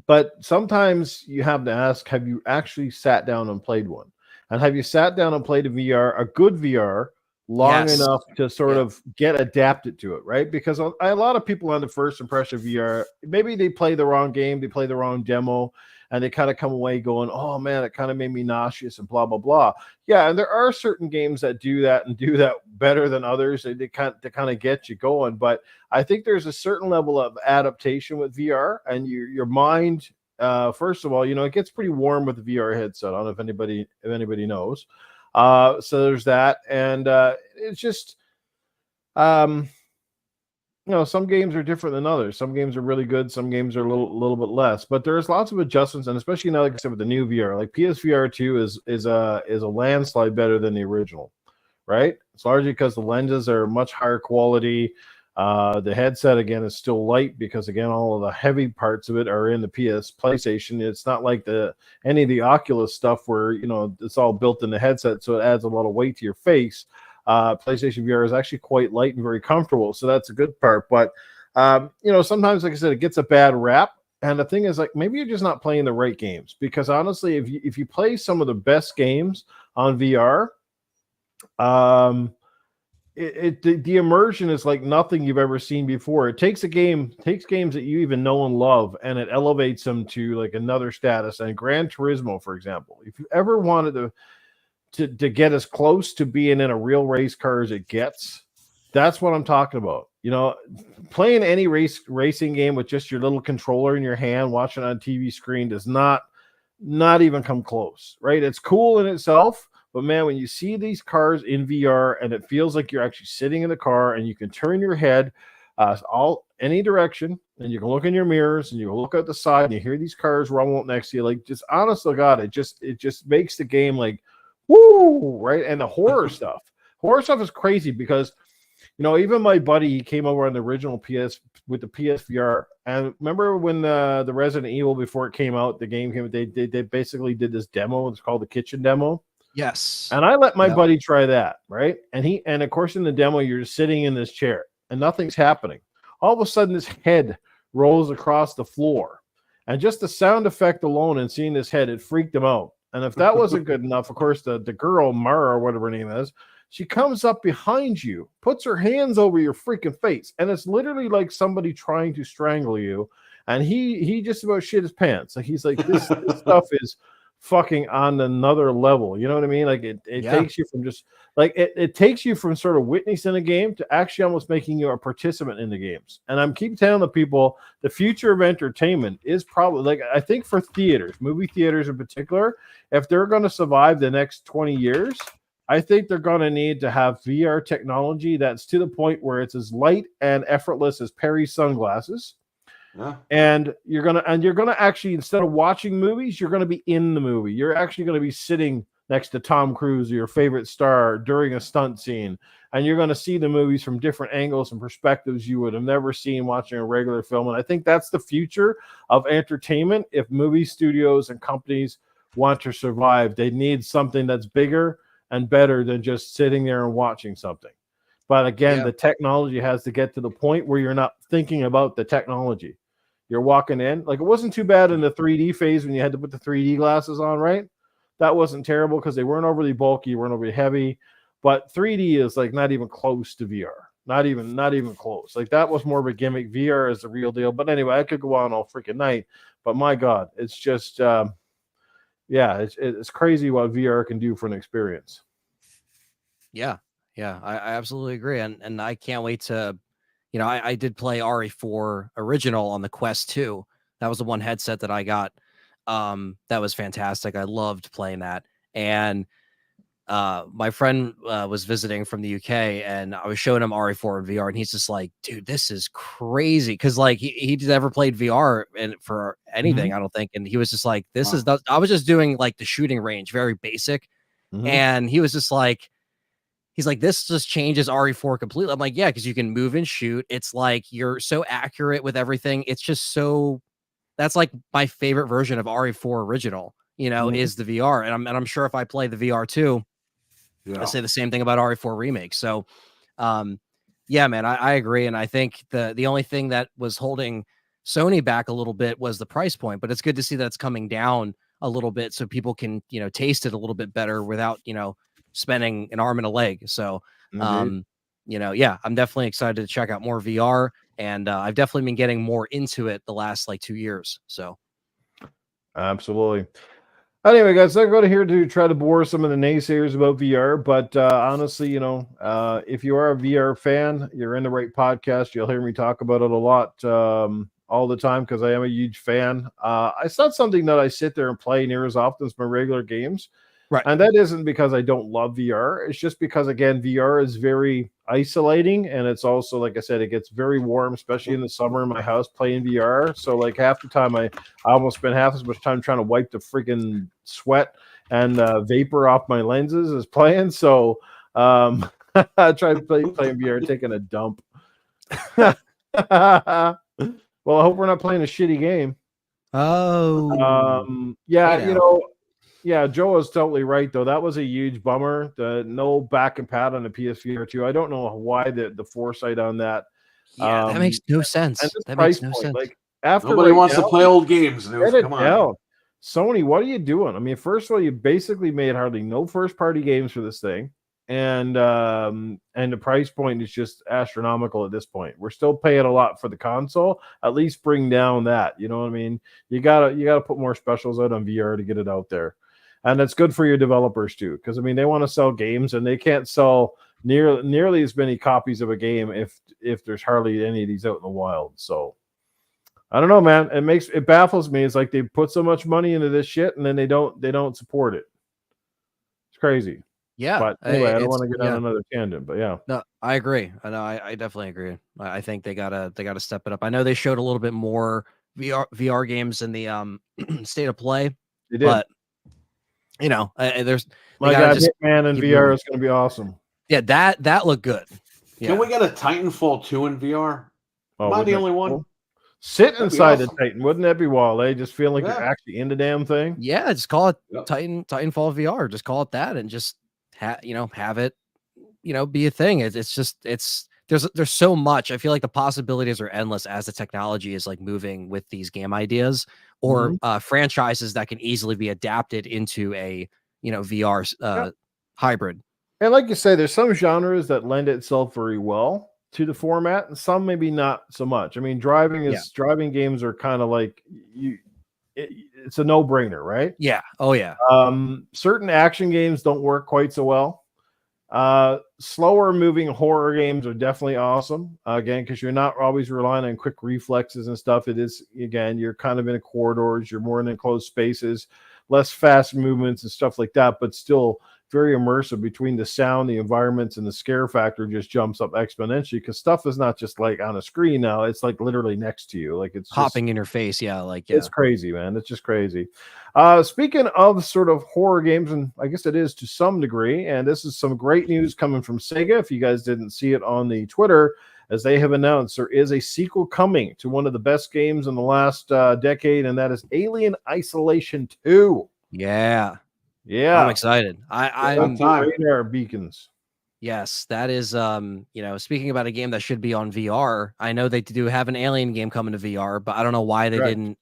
But sometimes you have to ask, have you actually sat down and played one? And have you sat down and played a good VR, long enough to sort of get adapted to it, right? Because a lot of people on the first impression of VR, maybe they play the wrong game, they play the wrong demo, and they kind of come away going, oh man, it kind of made me nauseous and blah, blah, blah. Yeah, and there are certain games that do that and do that better than others. They kind of get you going. But I think there's a certain level of adaptation with VR, and your mind, first of all, it gets pretty warm with the VR headset. I don't know if anybody knows. So there's that, and it's just some games are different than others. Some games are really good, some games are a little bit less, but there's lots of adjustments, and especially now, like I said, with the new VR, like PSVR 2 is a landslide better than the original, right? It's largely because the lenses are much higher quality. The headset again is still light because again all of the heavy parts of it are in the PlayStation. It's not like any of the Oculus stuff where it's all built in the headset, so it adds a lot of weight to your face. PlayStation VR is actually quite light and very comfortable, so that's a good part. But sometimes, like I said, it gets a bad rap. And the thing is, like, maybe you're just not playing the right games, because honestly, if you play some of the best games on VR, the immersion is like nothing you've ever seen before. It takes games that you even know and love, and it elevates them to like another status. And Gran Turismo, for example, if you ever wanted to get as close to being in a real race car as it gets. That's what I'm talking about. You know, playing any racing game with just your little controller in your hand, watching on a TV screen does not even come close, right? It's cool in itself, but man, when you see these cars in VR and it feels like you're actually sitting in the car and you can turn your head any direction and you can look in your mirrors and you look at the side and you hear these cars roll up next to you, like, just honest to God, it just makes the game like, woo, right? And the horror stuff is crazy because, you know, even my buddy, he came over on the original PS with the PSVR. And remember when the Resident Evil, before it came out, the game came, they basically did this demo. It's called the kitchen demo. Yes. And I let my buddy try that, right? And of course in the demo, you're just sitting in this chair and nothing's happening. All of a sudden, this head rolls across the floor. And just the sound effect alone and seeing this head, it freaked him out. And if that wasn't good enough, of course, the girl, Mara, or whatever her name is, she comes up behind you, puts her hands over your freaking face, and it's literally like somebody trying to strangle you. And he just about shit his pants. Like, he's like, this stuff is fucking on another level. You know what I mean? Like, it takes you from just like it takes you from sort of witnessing a game to actually almost making you a participant in the games. And I'm keep telling the people the future of entertainment is probably, like, I think for theaters, movie theaters in particular, if they're going to survive the next 20 years, I think they're going to need to have VR technology that's to the point where it's as light and effortless as Perry's sunglasses. Yeah. And you're gonna actually, instead of watching movies, you're gonna be in the movie. You're actually gonna be sitting next to Tom Cruise or your favorite star during a stunt scene, and you're gonna see the movies from different angles and perspectives you would have never seen watching a regular film. And I think that's the future of entertainment. If movie studios and companies want to survive, they need something that's bigger and better than just sitting there and watching something. But again, the technology has to get to the point where you're not thinking about the technology. You're walking in. Like, it wasn't too bad in the 3D phase when you had to put the 3D glasses on, right? That wasn't terrible because they weren't overly bulky, weren't overly heavy. But 3D is like not even close to VR. Not even close. Like, that was more of a gimmick. VR is the real deal. But anyway, I could go on all freaking night. But my God, it's just it's crazy what VR can do for an experience. Yeah, I absolutely agree, and I can't wait to, you know, I did play RE4 original on the Quest 2. That was the one headset that I got. That was fantastic. I loved playing that, and my friend was visiting from the UK, and I was showing him RE4 in VR, and he's just like, dude, this is crazy. Cause like he'd never played VR and for anything, I don't think. And he was just like, this is, I was just doing like the shooting range, very basic. And he was just like, he's like, this just changes RE4 completely. I'm like, yeah, because you can move and shoot. It's like you're so accurate with everything. It's just so, that's like my favorite version of RE4 original, you know, is the VR. And I'm sure if I play the VR too, I say the same thing about RE4 Remake. So, yeah, man, I agree. And I think the only thing that was holding Sony back a little bit was the price point, but it's good to see that it's coming down a little bit so people can, you know, taste it a little bit better without, you know, spending an arm and a leg. So, you know, yeah, I'm definitely excited to check out more VR, and I've definitely been getting more into it the last like 2 years. So, absolutely. Anyway, guys, I'm going to here to try to bore some of the naysayers about VR, but honestly, you know, if you are a VR fan, you're in the right podcast. You'll hear me talk about it a lot all the time because I am a huge fan. It's not something that I sit there and play near as often as my regular games. Right. And that isn't because I don't love VR. It's just because, again, VR is very isolating. And it's also, like I said, it gets very warm, especially in the summer in my house playing VR. So, like, half the time I almost spend half as much time trying to wipe the freaking sweat and vapor off my lenses as playing. So, I try to playing VR, taking a dump. Well, I hope we're not playing a shitty game. Oh, yeah, you know. Yeah, Joe is totally right, though. That was a huge bummer. The no back and pad on the PSVR 2. I don't know why the foresight on that. Yeah, that makes no sense. That makes no sense. Like, after nobody wants to play old games. Come on, Sony, what are you doing? I mean, first of all, you basically made hardly no first-party games for this thing, and the price point is just astronomical at this point. We're still paying a lot for the console. At least bring down that. You know what I mean? You gotta put more specials out on VR to get it out there. and it's good for your developers too, because I mean they want to sell games and they can't sell nearly as many copies of a game if there's hardly any of these out in the wild. So I don't know, man. It baffles me. It's like they put so much money into this shit and then they don't support it. It's crazy. Yeah. But anyway, I don't want to get on another tangent, but yeah. No, I agree. I definitely agree. I think they gotta step it up. I know they showed a little bit more VR games in the state of play. They did. But you know, there's my God, Hitman in VR is going to be awesome. Yeah, that looked good. Yeah. Can we get a Titanfall 2 in VR? Am I the only one? Sit inside the Titan. Wouldn't that be wild? They just feel like you're actually in the damn thing. Yeah, just call it Titanfall VR. Just call it that, and just have it, be a thing. There's so much. I feel like the possibilities are endless as the technology is like moving with these game ideas or franchises that can easily be adapted into a VR hybrid. And like you say, there's some genres that lend itself very well to the format, and some maybe not so much. I mean, driving games are kind of like it's a no-brainer, right? Yeah. Oh yeah. Certain action games don't work quite so well. Slower moving horror games are definitely awesome. Again, because you're not always relying on quick reflexes and stuff. It is, again, you're kind of in corridors, you're more in enclosed spaces, less fast movements and stuff like that, but still very immersive. Between the sound, the environments, and the scare factor just jumps up exponentially, because stuff is not just like on a screen now, it's like literally next to you, like it's hopping in your face. It's crazy, man. It's just crazy. Speaking of sort of horror games, and I guess it is to some degree, and this is some great news coming from Sega. If you guys didn't see it on the Twitter, as they have announced, there is a sequel coming to one of the best games in the last decade, and that is Alien Isolation 2. Yeah. Yeah, I'm excited. I'm radar beacons. Yes, that is speaking about a game that should be on VR. I know they do have an Alien game coming to VR, but I don't know why they didn't,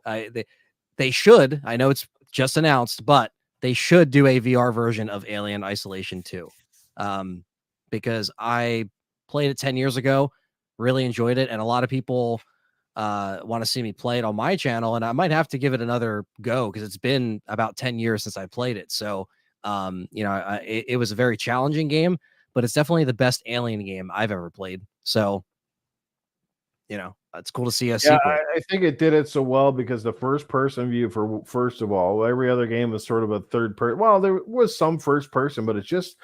they should. I know it's just announced, but they should do a VR version of Alien Isolation 2. Because I played it 10 years ago, really enjoyed it, and a lot of people want to see me play it on my channel, and I might have to give it another go because it's been about 10 years since I played it. So, it was a very challenging game, but it's definitely the best Alien game I've ever played. So, it's cool to see a sequel. I think it did it so well because the first person view, for first of all, every other game was sort of a third person. Well, there was some first person, but it's just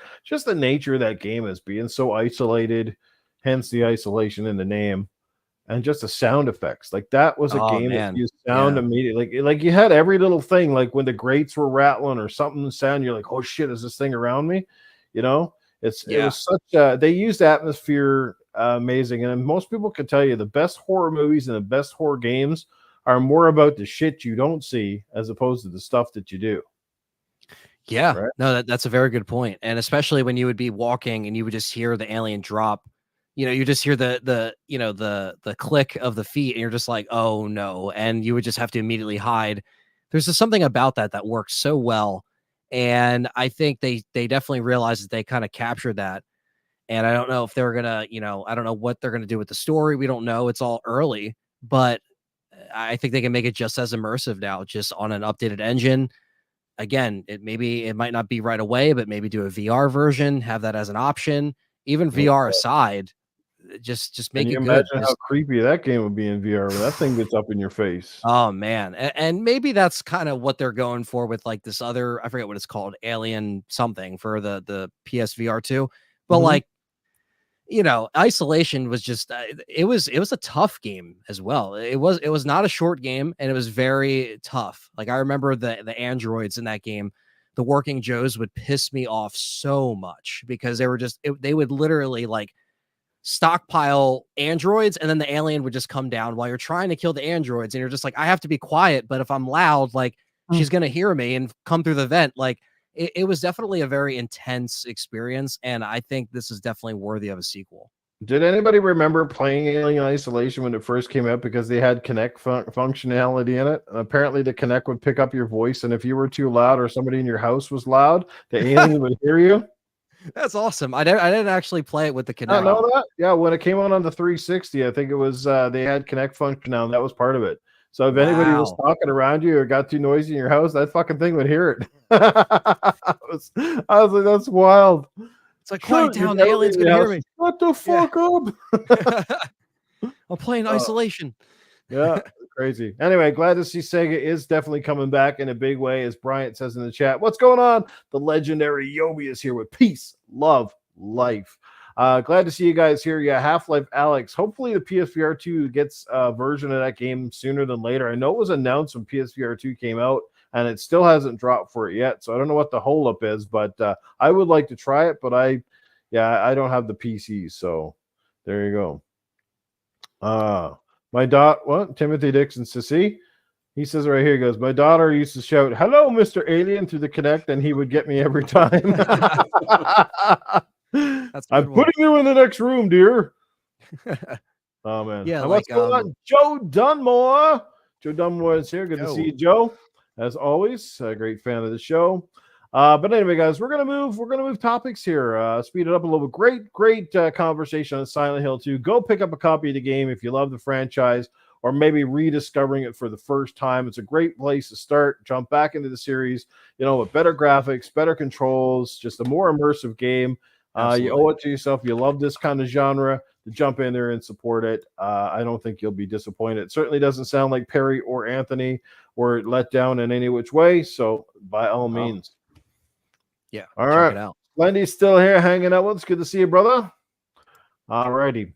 the nature of that game as being so isolated, hence the isolation in the name. And just the sound effects, like that was a game that used sound immediately. Like you had every little thing, like when the grates were rattling or something sound, you're like, oh shit, is this thing around me? It was such they used atmosphere amazing. And most people can tell you the best horror movies and the best horror games are more about the shit you don't see as opposed to the stuff that you do. Yeah, right? No, that's a very good point. And especially when you would be walking and you would just hear the alien drop. You just hear the click of the feet and you're just like, oh no. And you would just have to immediately hide. There's just something about that works so well. And I think they definitely realized that they kind of captured that. And I don't know if they're going to, I don't know what they're going to do with the story. We don't know. It's all early, but I think they can make it just as immersive now, just on an updated engine. Again, it might not be right away, but maybe do a VR version, have that as an option. Even VR aside, just make it good. Imagine how creepy that game would be in VR when that thing gets up in your face. Oh man. And maybe that's kind of what they're going for with like this other, I forget what it's called, Alien something for the PSVR 2. But like, Isolation was just it was a tough game as well. It was not a short game, and it was very tough. Like I remember the androids in that game, the working Joes would piss me off so much because they were they would literally like stockpile androids, and then the alien would just come down while you're trying to kill the androids, and you're just like, I have to be quiet, but if I'm loud, like she's gonna hear me and come through the vent. Like it was definitely a very intense experience, and I think this is definitely worthy of a sequel. Did anybody remember playing Alien Isolation when it first came out because they had Connect functionality in it? And apparently the Connect would pick up your voice, and if you were too loud or somebody in your house was loud, the alien would hear you. That's awesome. I didn't actually play it with the Connect. I know that. Yeah, when it came out on the 360, I think it was they had Connect functionality. That was part of it. So if anybody was Wow. talking around you or got too noisy in your house, that fucking thing would hear it. I was like, that's wild. It's like, quiet You'd down, the never alien's leave gonna hear house. me. Shut the Yeah. fuck up. I'm playing isolation. Yeah, crazy. Anyway, glad to see Sega is definitely coming back in a big way, as Bryant says in the chat. What's going on? The legendary Yobi is here with peace, love, life. Glad to see you guys here. Yeah, Half-Life Alex. Hopefully the PSVR 2 gets a version of that game sooner than later. I know it was announced when PSVR 2 came out, and it still hasn't dropped for it yet. So I don't know what the holdup is, but I would like to try it, but I don't have the PC, so there you go. My what? Timothy Dixon says, see? He says right here, he goes, my daughter used to shout, hello, Mr. Alien, through the Kinect, and he would get me every time. I'm putting you in the next room, dear. Oh, man. Yeah, Now, like, what's going on? Joe Dunmore. Joe Dunmore is here. Good to see you, Joe. As always, a great fan of the show. But anyway, guys, we're gonna move topics here. Speed it up a little bit. Great conversation on Silent Hill 2. Go pick up a copy of the game if you love the franchise, or maybe rediscovering it for the first time. It's a great place to start. Jump back into the series, with better graphics, better controls, just a more immersive game. You owe it to yourself. You love this kind of genre, to jump in there and support it. I don't think you'll be disappointed. It certainly doesn't sound like Perry or Anthony were let down in any which way. So by all means. Yeah. All check right. it out. Lendy's still here hanging out with us. Good to see you, brother. All righty.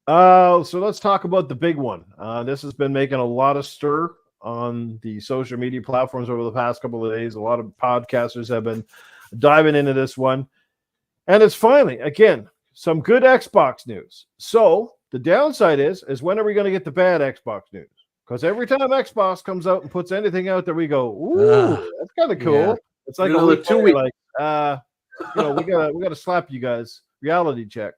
So let's talk about the big one. This has been making a lot of stir on the social media platforms over the past couple of days. A lot of podcasters have been diving into this one. And it's finally, again, some good Xbox news. So the downside is when are we going to get the bad Xbox news? Because every time Xbox comes out and puts anything out there, we go, ooh, that's kind of cool. Yeah. It's like a 2 week. Like, we gotta slap you guys. Reality check.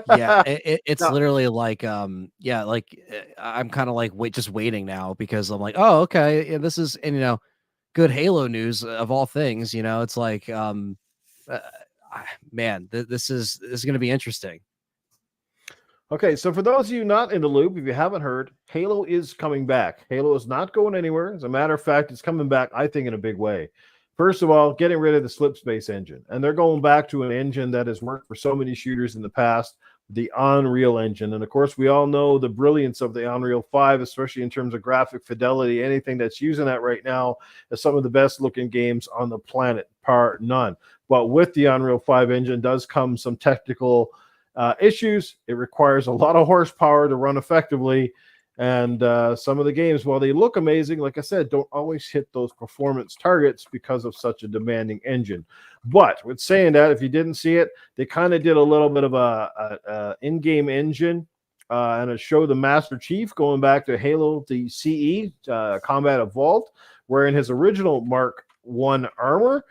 Yeah, it's literally like, I'm kind of like just waiting now, because I'm like, oh, okay, yeah, this is, and good Halo news of all things. It's like, man, this is going to be interesting. Okay, so for those of you not in the loop, if you haven't heard, Halo is coming back. Halo is not going anywhere. As a matter of fact, it's coming back, I think, in a big way. First of all, getting rid of the slipspace engine. And they're going back to an engine that has worked for so many shooters in the past, the Unreal Engine. And of course, we all know the brilliance of the Unreal 5, especially in terms of graphic fidelity. Anything that's using that right now is some of the best looking games on the planet, par none. But with the Unreal 5 engine does come some technical issues. It requires a lot of horsepower to run effectively. And some of the games, while they look amazing, like I said, don't always hit those performance targets because of such a demanding engine. But with saying that, if you didn't see it, they kind of did a little bit of a in-game engine, and it showed the Master Chief going back to Halo the CE, Combat Evolved, wearing his original Mark I armor.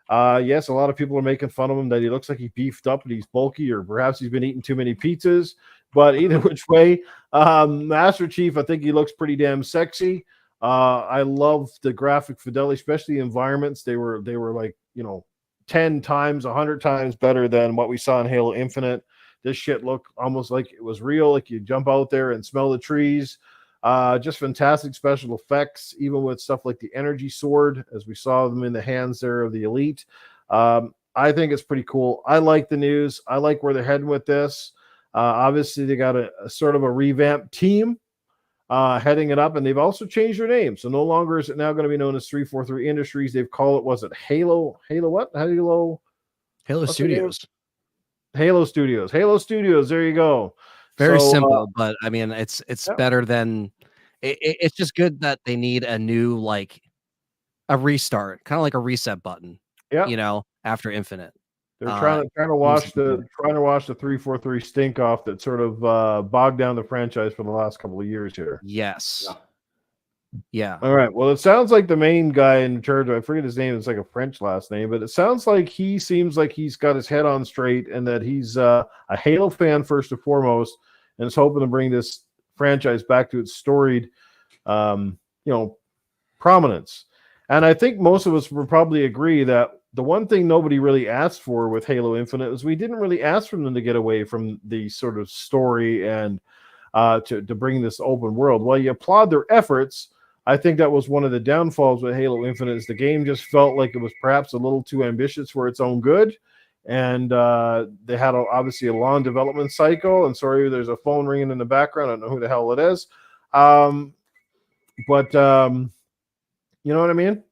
Yes, a lot of people are making fun of him that he looks like he beefed up and he's bulky, or perhaps he's been eating too many pizzas. But either which way, Master Chief, I think he looks pretty damn sexy. I love the graphic fidelity, especially the environments. They were like 10 times, 100 times better than what we saw in Halo Infinite. This shit looked almost like it was real. Like you jump out there and smell the trees. Just fantastic special effects, even with stuff like the energy sword, as we saw them in the hands there of the elite. I think it's pretty cool. I like the news. I like where they're heading with this. Obviously, they got a sort of a revamped team heading it up, and they've also changed their name. So no longer is it now going to be known as 343 Industries. They've called it, was it Halo what? Halo Studios. Halo Studios. Halo Studios. There you go. Very simple, but I mean, it's better than it's just good that they need a new, like a restart, kind of like a reset button. Yeah. After Infinite. They're trying to wash the 343 stink off that sort of bogged down the franchise for the last couple of years here. Yes. Yeah. All right. Well, it sounds like the main guy in charge of, I forget his name, it's like a French last name, but it sounds like he seems like he's got his head on straight, and that he's a Halo fan first and foremost, and is hoping to bring this franchise back to its storied prominence. And I think most of us would probably agree that the one thing nobody really asked for with Halo Infinite is we didn't really ask for them to get away from the sort of story and to bring this open world. While you applaud their efforts, I think that was one of the downfalls with Halo Infinite. Is the game just felt like it was perhaps a little too ambitious for its own good, and they had obviously a long development cycle. And sorry, there's a phone ringing in the background. I don't know who the hell it is, but you know what I mean.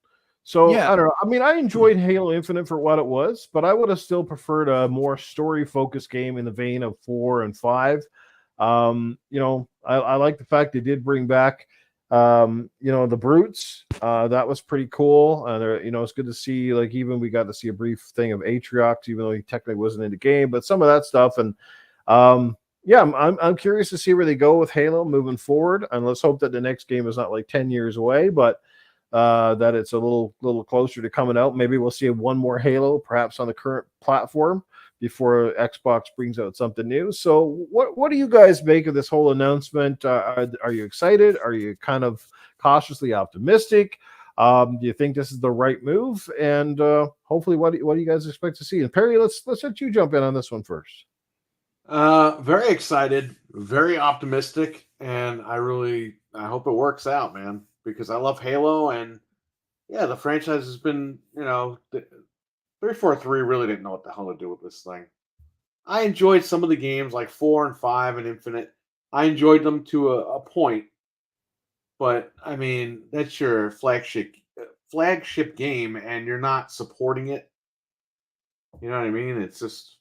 So Yeah. I don't know. I mean, I enjoyed Halo Infinite for what it was, but I would have still preferred a more story-focused game in the vein of 4 and 5. You know, I like the fact they did bring back, you know, the brutes. That was pretty cool. You know, it's good to see. Like, even we got to see a brief thing of Atriox, even though he technically wasn't in the game, but some of that stuff. And yeah, I'm curious to see where they go with Halo moving forward. And let's hope that the next game is not like 10 years away, but that it's a little closer to coming out. Maybe we'll see one more Halo, perhaps on the current platform, before Xbox brings out something new. So what do you guys make of this whole announcement? Are you excited? Are you kind of cautiously optimistic? Do you think this is the right move? And hopefully, what do you guys expect to see? And Perry, let's let you jump in on this one first. Very excited, very optimistic, and I hope it works out, man, because I love Halo, and yeah, the franchise has been, 343 really didn't know what the hell to do with this thing. I enjoyed some of the games like 4 and 5 and Infinite. I enjoyed them to a point, but I mean, that's your flagship game, and you're not supporting it. You know what I mean? It's just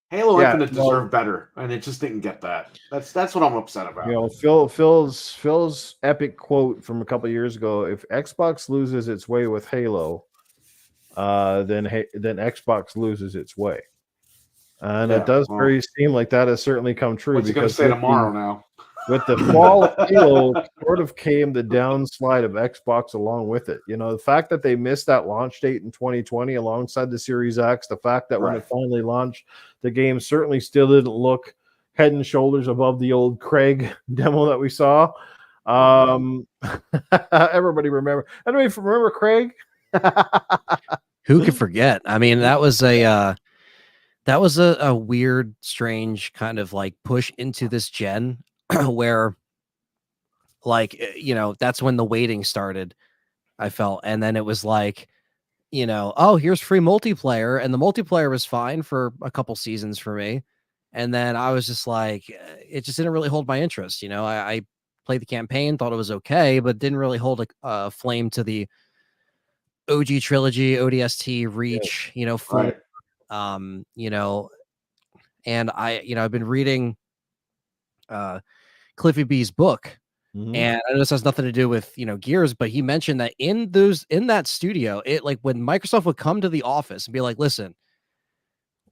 Halo Infinite deserved better, and it just didn't get that. That's what I'm upset about. You know, Phil's epic quote from a couple of years ago: "If Xbox loses its way with Halo, then Xbox loses its way." And it does very seem like that has certainly come true. What's he going to say tomorrow now? With the fall of Halo, sort of came the downslide of Xbox along with it. You know, the fact that they missed that launch date in 2020 alongside the Series X, the fact that when it finally launched, the game certainly still didn't look head and shoulders above the old Craig demo that we saw. Everybody remember Craig? Who could forget? I mean, that was a weird, strange kind of like push into this gen where, like, you know, that's when the waiting started, I felt. And then it was like, you know, oh, here's free multiplayer. And the multiplayer was fine for a couple seasons for me. And then I was just like, it just didn't really hold my interest. You know, I played the campaign, thought it was okay, but didn't really hold a flame to the OG trilogy, ODST, Reach, you know, full, you know, and I've been reading Cliffy B's book, and I know this has nothing to do with, you know, Gears, but he mentioned that in that studio, it, like, when Microsoft would come to the office and be like, listen,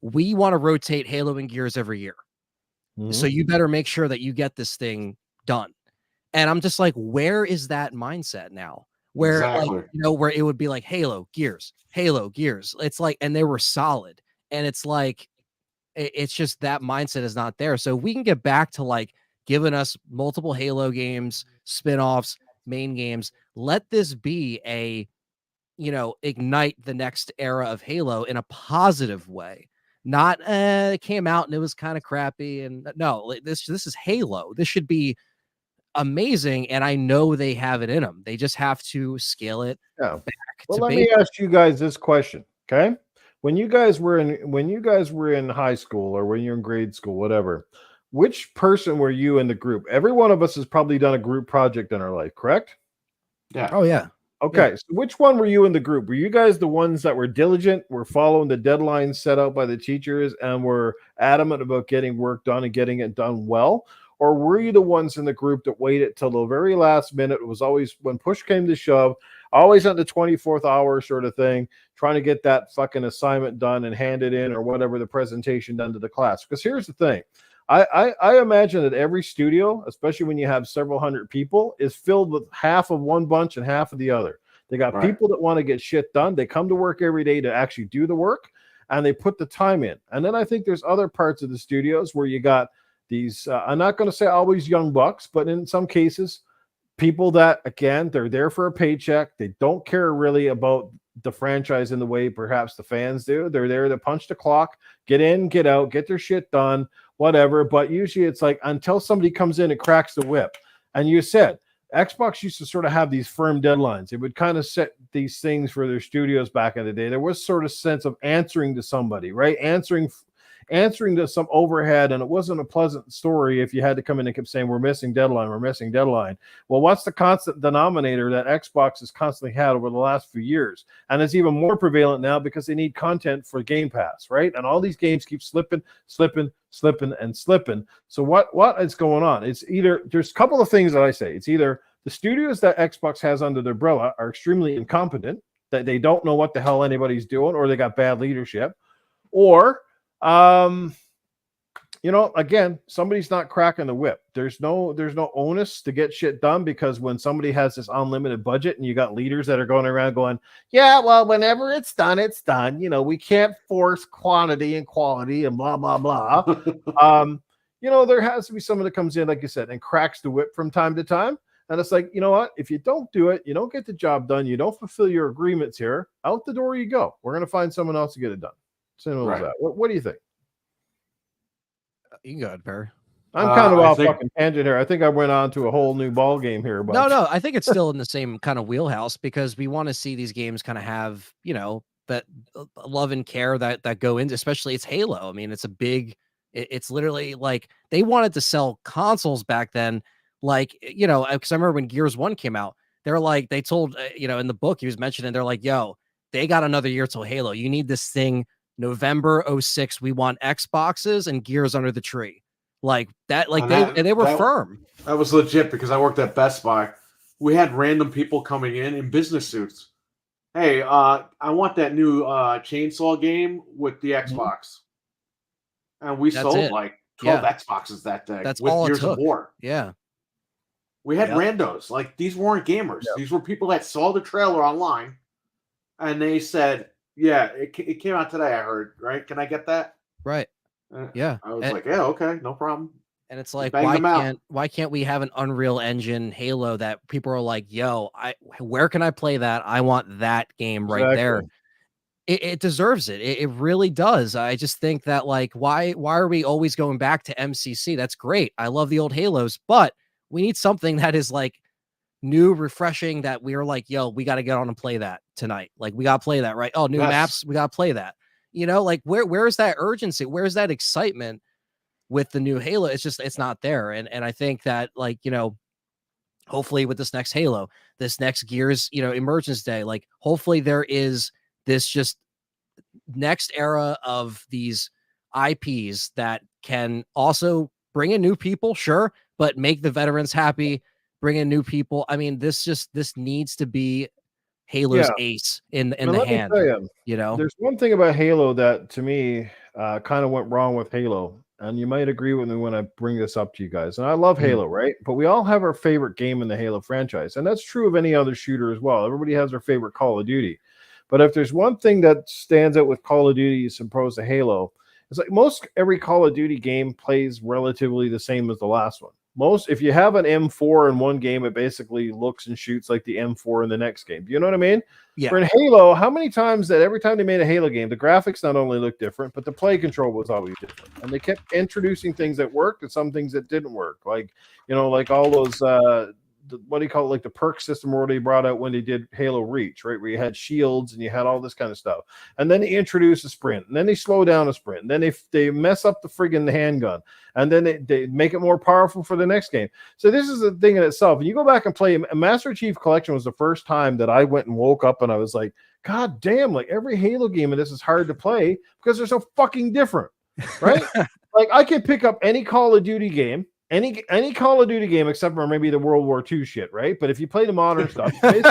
we want to rotate Halo and Gears every year. So you better make sure that you get this thing done. And I'm just like, where is that mindset now? Where, like, you know, where it would be like Halo, Gears. It's like, and they were solid. And it's like, it's just that mindset is not there. So we can get back to like giving us multiple Halo games, spin-offs, main games. Let this be a, you know, ignite the next era of Halo in a positive way. Not it came out and it was kind of crappy. And no, this is Halo. This should be amazing, and I know they have it in them. They just have to scale it back. Well, let me ask you guys this question, okay? When you guys were in high school, or when you're in grade school, whatever, which person were you in the group? Every one of us has probably done a group project in our life, correct? Yeah. Oh yeah. Okay, so which one were you in the group? Were you guys the ones that were diligent, were following the deadlines set out by the teachers, and were adamant about getting work done and getting it done well? Or were you the ones in the group that waited till the very last minute? It was always, when push came to shove, always on the 24th hour sort of thing, trying to get that fucking assignment done and hand it in, or whatever, the presentation done to the class. Because here's the thing. I imagine that every studio, especially when you have several hundred people, is filled with half of one bunch and half of the other. They got people that want to get shit done. They come to work every day to actually do the work, and they put the time in. And then I think there's other parts of the studios where you got these, I'm not going to say always young bucks, but in some cases, people that, again, they're there for a paycheck. They don't care really about the franchise in the way perhaps the fans do. They're there to punch the clock, get in, get out, get their shit done, whatever. But usually it's like until somebody comes in and cracks the whip. And you said Xbox used to sort of have these firm deadlines. It would kind of set these things for their studios back in the day. There was sort of sense of answering to somebody, right? Answering to some overhead, and it wasn't a pleasant story if you had to come in and keep saying, we're missing deadline, we're missing deadline. Well, what's the constant denominator that Xbox has constantly had over the last few years? And it's even more prevalent now because they need content for Game Pass, right? And all these games keep slipping. So what is going on? It's either, there's a couple of things that I say. It's either the studios that Xbox has under their umbrella are extremely incompetent, that they don't know what the hell anybody's doing, or they got bad leadership, or again, somebody's not cracking the whip. There's no onus to get shit done, because when somebody has this unlimited budget and you got leaders that are going around going, yeah, well, whenever it's done, it's done. We can't force quantity and quality and blah, blah, blah. There has to be someone that comes in, like you said, and cracks the whip from time to time. And it's like, you know what? If you don't do it, you don't get the job done, you don't fulfill your agreements here, out the door you go. We're going to find someone else to get it done. Simple as that. What do you think? You can go ahead, Perry. I'm kind of off fucking tangent here. I think I went on to a whole new ball game here. But no, I think it's still in the same kind of wheelhouse, because we want to see these games kind of have, that love and care that go into, especially it's Halo. I mean, it's a big, it's literally like they wanted to sell consoles back then. Like, because I remember when Gears 1 came out, they're like, they told, in the book he was mentioning, they're like, yo, they got another year till Halo. You need this thing November 06. We want Xboxes and Gears under the tree. Like that, like they were firm. That was legit, because I worked at Best Buy. We had random people coming in business suits. Hey, I want that new chainsaw game with the Xbox. And we sold like 12 Xboxes that day. That's with all Gears it took. of War. Yeah. We had randos. Like, these weren't gamers. Yep. These were people that saw the trailer online, and they said, yeah, it came out today, I heard, right? Can I get that? Right. Yeah. I was like, yeah, okay, no problem. And it's like, why can't we have an Unreal Engine Halo that people are like, yo, where can I play that? I want that game right there. It deserves it. It really does. I just think that, like, why are we always going back to MCC? That's great. I love the old Halos, but we need something that is like new, refreshing, that we're like, yo, we got to get on and play that tonight. Like, we got to play that, right? Oh, new maps. We got to play that. Like, where is that urgency? Where's that excitement with the new Halo? It's not there. And I think that, like, hopefully with this next Halo, this next Gears, Emergence Day, like, hopefully there is this just next era of these IPs that can also bring in new people, sure, but make the veterans happy, bring in new people. I mean, this needs to be Halo's ace in the hand. There's one thing about Halo that to me kind of went wrong with Halo, and you might agree with me when I bring this up to you guys. And I love Halo, right? But we all have our favorite game in the Halo franchise, and that's true of any other shooter as well. Everybody has their favorite Call of Duty. But if there's one thing that stands out with Call of Duty as opposed to Halo, it's like every Call of Duty game plays relatively the same as the last one. If you have an M4 in one game, it basically looks and shoots like the M4 in the next game. Do you know what I mean? Yeah. For in Halo, how many times that every time they made a Halo game, the graphics not only looked different, but the play control was always different. And they kept introducing things that worked and some things that didn't work. Like, like all those what do you call it, like the perk system where they brought out when they did Halo Reach, right, where you had shields and you had all this kind of stuff. And then they introduce a sprint, and then they slow down a sprint, and then they mess up the friggin' handgun, and then they make it more powerful for the next game. So this is a thing in itself. And you go back and play Master Chief Collection was the first time that I went and woke up and I was like, God damn, like every Halo game in this is hard to play because they're so fucking different, right? Like I can pick up any Call of Duty game, any Call of Duty game except for maybe the World War II shit, right? But if you play the modern stuff, and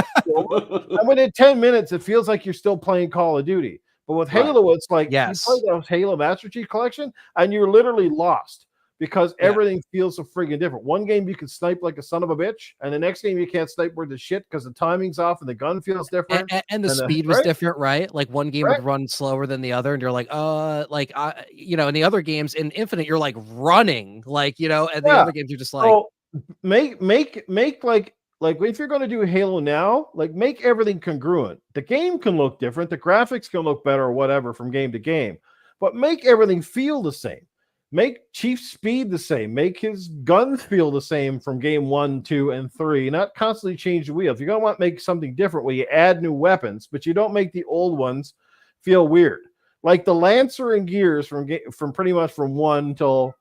within 10 minutes, it feels like you're still playing Call of Duty. But with Halo, it's like you play the Halo Master Chief Collection, and you're literally lost because everything feels so friggin' different. One game you can snipe like a son of a bitch, and the next game you can't snipe worth the shit because the timing's off and the gun feels different. And the speed was different, right? Like one game would run slower than the other, and you're like, in the other games in Infinite, you're like running, like, and the other games you're just like, make like if you're going to do Halo now, like make everything congruent. The game can look different, the graphics can look better or whatever from game to game, but make everything feel the same. Make Chief's speed the same. Make his guns feel the same from game 1, 2, and 3. Not constantly change the wheel. If you're going to want to make something different where you add new weapons, but you don't make the old ones feel weird. Like the Lancer and Gears from pretty much from 1 till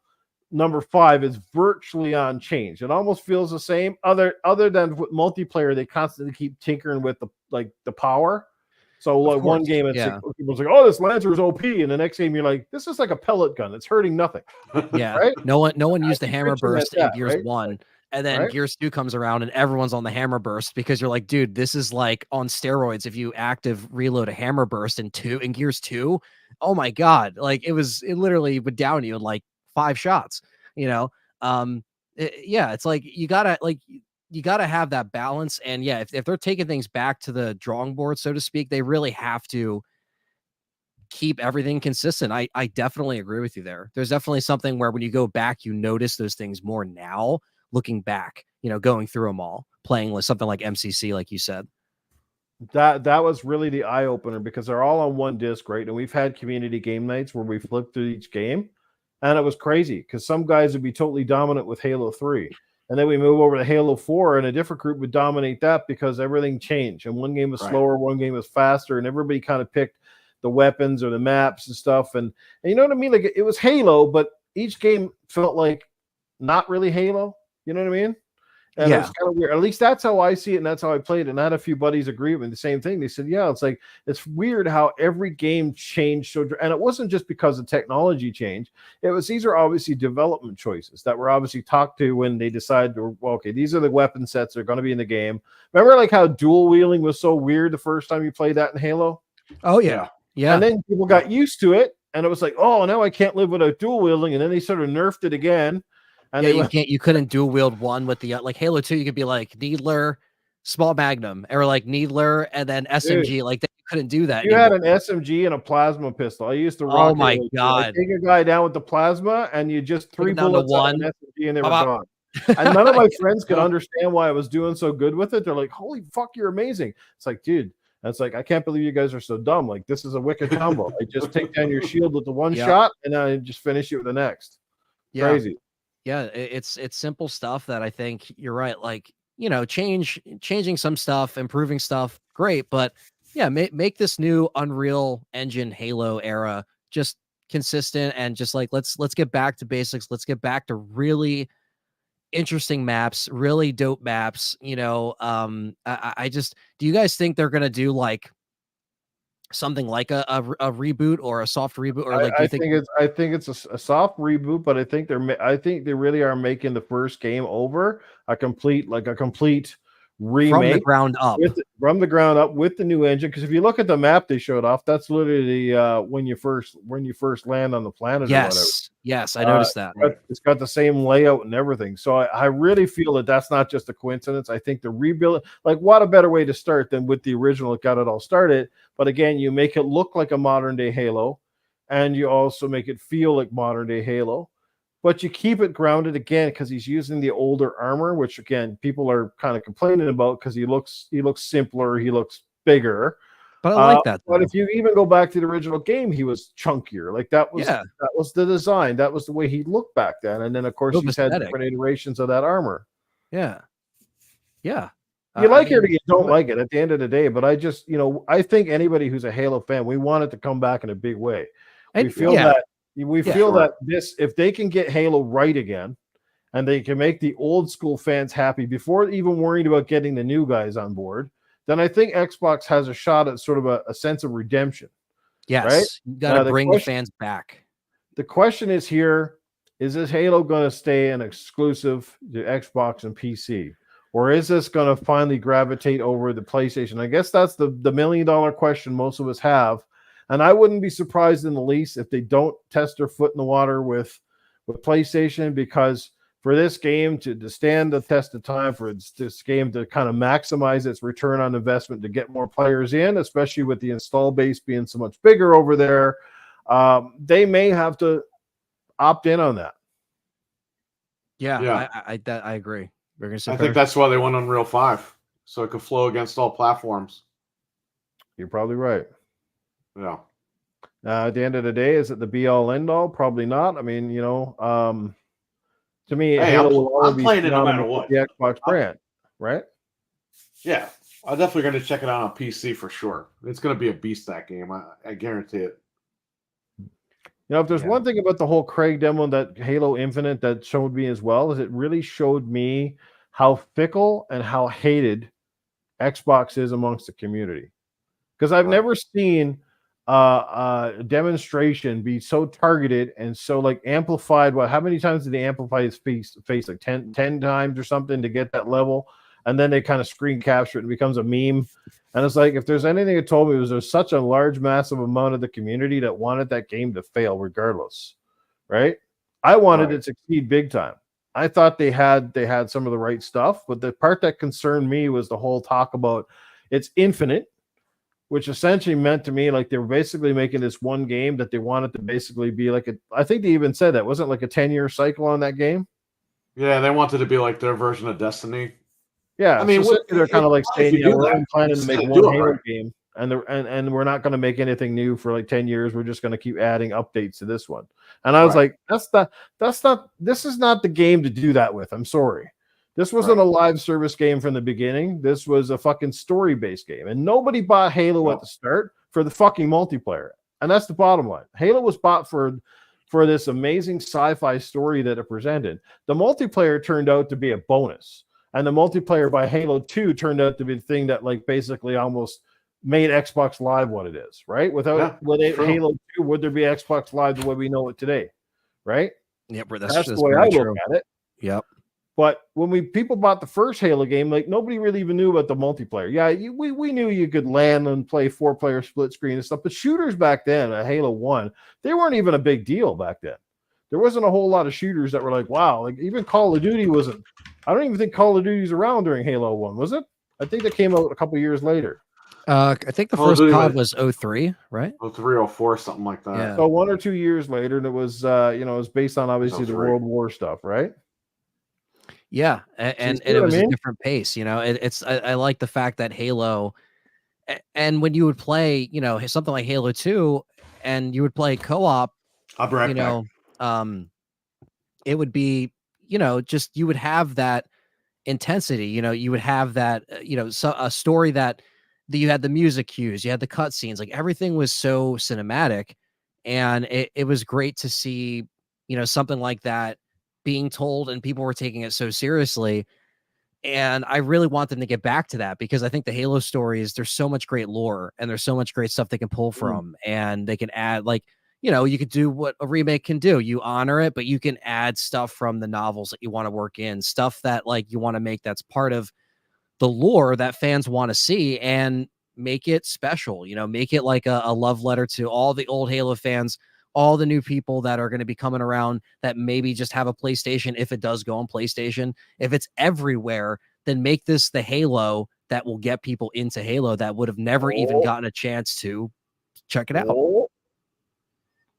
number 5 is virtually unchanged. It almost feels the same. Other than with multiplayer, they constantly keep tinkering with the power. So like one game, it's like, people's like, "Oh, this Lancer is OP," and the next game, you're like, "This is like a pellet gun. It's hurting nothing." Yeah, right? no one used the hammer burst in Gears right? 1, and then Gears 2 comes around, and everyone's on the hammer burst because you're like, dude, this is like on steroids. If you active reload a hammer burst in Gears 2, oh my god, like it literally would down you in like 5 shots. You know, it's like you gotta have that balance. And yeah, if they're taking things back to the drawing board, so to speak, they really have to keep everything consistent. I definitely agree with you there. There's definitely something where when you go back, you notice those things more now, looking back, going through them all, playing with something like MCC, like you said. That was really the eye opener because they're all on one disc, right? And we've had community game nights where we flipped through each game, and it was crazy because some guys would be totally dominant with Halo 3. And then we move over to Halo 4, and a different group would dominate that because everything changed. And one game was slower, one game was faster, and everybody kind of picked the weapons or the maps and stuff. And you know what I mean? Like it was Halo, but each game felt like not really Halo. You know what I mean? And it was kind of weird. At least that's how I see it, and that's how I played it. And I had a few buddies agree with me the same thing. They said, yeah, it's like it's weird how every game changed so, and it wasn't just because of technology changed. It was these are obviously development choices that were obviously talked to when they decided, well, okay, these are the weapon sets that are going to be in the game. Remember like how dual wielding was so weird the first time you played that in Halo? Oh yeah. Yeah. And then people got used to it, and it was like, oh, now I can't live without dual wielding. And then they sort of nerfed it again. And you couldn't dual wield one with the like Halo 2. You could be like Needler, small magnum, or like Needler and then SMG. Dude, like you couldn't do that. You had an SMG and a plasma pistol. I used to rock. Oh my god! Take a guy down with the plasma, and you just 3 bullets on an SMG, and they were gone. And none of my friends could understand why I was doing so good with it. They're like, "Holy fuck, you're amazing!" It's like, dude. That's like, I can't believe you guys are so dumb. Like, this is a wicked combo. I just take down your shield with the one shot, and then I just finish it with the next. Crazy. Yeah, it's simple stuff that I think you're right. Like, changing some stuff, improving stuff, great. But yeah, make this new Unreal Engine Halo era just consistent and just like let's get back to basics. Let's get back to really interesting maps, really dope maps. I just, do you guys think they're gonna do like something like a reboot or a soft reboot, or like I think it's a soft reboot, but I think they really are making the first game over a complete remake from the ground up with the new engine. Because if you look at the map they showed off, that's literally when you first land on the planet. Yes, I noticed that. It's got the same layout and everything. So I really feel that that's not just a coincidence. I think the rebuild, like, what a better way to start than with the original that got it all started. But again, you make it look like a modern day Halo, and you also make it feel like modern day Halo. But you keep it grounded again because he's using the older armor, which again people are kind of complaining about because he looks simpler, he looks bigger. But I like that. But if you even go back to the original game, he was chunkier. Like that was the design. That was the way he looked back then. And then of course he's had different iterations of that armor. Yeah. Yeah. You like it or you don't like it at the end of the day. But I just, I think anybody who's a Halo fan, we want it to come back in a big way. We feel that this, if they can get Halo right again, and they can make the old school fans happy before even worrying about getting the new guys on board, then I think Xbox has a shot at sort of a sense of redemption. Yes, right? You got to bring the fans back. The question is here, is this Halo going to stay an exclusive to Xbox and PC? Or is this going to finally gravitate over the PlayStation? I guess that's the $1 million question most of us have. And I wouldn't be surprised in the least if they don't test their foot in the water with PlayStation, because for this game to stand the test of time, for this game to kind of maximize its return on investment, to get more players in, especially with the install base being so much bigger over there, they may have to opt in on that. Yeah. I agree. I think that's why they went Unreal 5, so it could flow against all platforms. You're probably right. Yeah. At the end of the day, is it the be all end all? Probably not. I mean, to me, Hey, Halo will always I'm be playing it no matter synonymous with what. the Xbox brand, right? Yeah, I'm definitely going to check it out on PC for sure. It's going to be a beast, that game. I guarantee it. If there's one thing about the whole Craig demo that Halo Infinite that showed me as well, is it really showed me how fickle and how hated Xbox is amongst the community. Because I've never seen a demonstration be so targeted and so like amplified. How many times did they amplify his face like 10 times or something to get that level? And then they kind of screen capture it and it becomes a meme. And it's like, if there's anything that told me, it was there's such a large, massive amount of the community that wanted that game to fail regardless, right? I wanted it to succeed big time. I thought they had some of the right stuff, but the part that concerned me was the whole talk about it's infinite, which essentially meant to me like they were basically making this one game that they wanted to basically be like I think they even said that wasn't like a 10-year cycle on that game. Yeah, they wanted to be like their version of Destiny. Yeah, I mean, so they're kind of like saying, yeah, we're only planning to make one Halo game, and we're not going to make anything new for like 10 years. We're just going to keep adding updates to this one. And I was like, this is not the game to do that with. I'm sorry. This wasn't a live service game from the beginning. This was a fucking story-based game. And nobody bought Halo at the start for the fucking multiplayer. And that's the bottom line. Halo was bought for this amazing sci-fi story that it presented. The multiplayer turned out to be a bonus. And the multiplayer by Halo 2 turned out to be the thing that like basically almost made Xbox Live what it is, right? Without Halo 2, would there be Xbox Live the way we know it today? Right? Yep, that's the way I look at it. Yep. But when people bought the first Halo game, like nobody really even knew about the multiplayer. Yeah, we knew you could land and play 4-player split screen and stuff, but shooters back then, at Halo 1, they weren't even a big deal back then. There wasn't a whole lot of shooters that were like, wow, like even Call of Duty wasn't. I don't even think Call of Duty's around during Halo 1, was it? I think that came out a couple years later. I think the first COD was 03, right? 03, 04, something like that. Yeah. So 1 or 2 years later, and it was it was based on obviously the World War stuff, right? Yeah, and it was a different pace. I like the fact that Halo, and when you would play, something like Halo 2, and you would play co-op, I'll be right back. It would be, just you would have that intensity. You would have that, a story that you had the music cues, you had the cutscenes, like everything was so cinematic, and it was great to see, something like that being told and people were taking it so seriously. And I really want them to get back to that, because I think the Halo stories, there's so much great lore and there's so much great stuff they can pull from, and they can add, like, you could do what a remake can do. You honor it, but you can add stuff from the novels that you want to work in, stuff that like you want to make that's part of the lore that fans want to see, and make it special, make it like a love letter to all the old Halo fans, all the new people that are going to be coming around that maybe just have a PlayStation. If it does go on PlayStation, if it's everywhere, then make this the Halo that will get people into Halo that would have never even gotten a chance to check it out.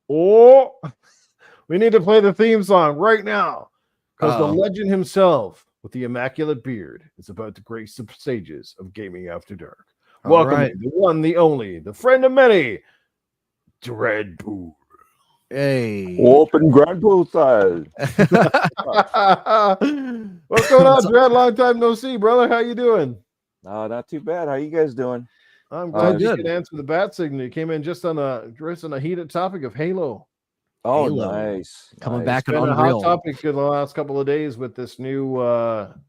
We need to play the theme song right now, because the legend himself with the immaculate beard is about to grace the stages of Gaming After Dark. Welcome, the one, the only, the friend of many, Dreadpool. Hey, open grand poolside. What's going on, Dread? Long time no see, brother. How you doing? Not too bad. How you guys doing? I'm glad you could answer the bat signal. You came in just on a heated topic of Halo. Oh, Halo. nice. Coming back It's been on a Unreal. hot topic in the last couple of days with this new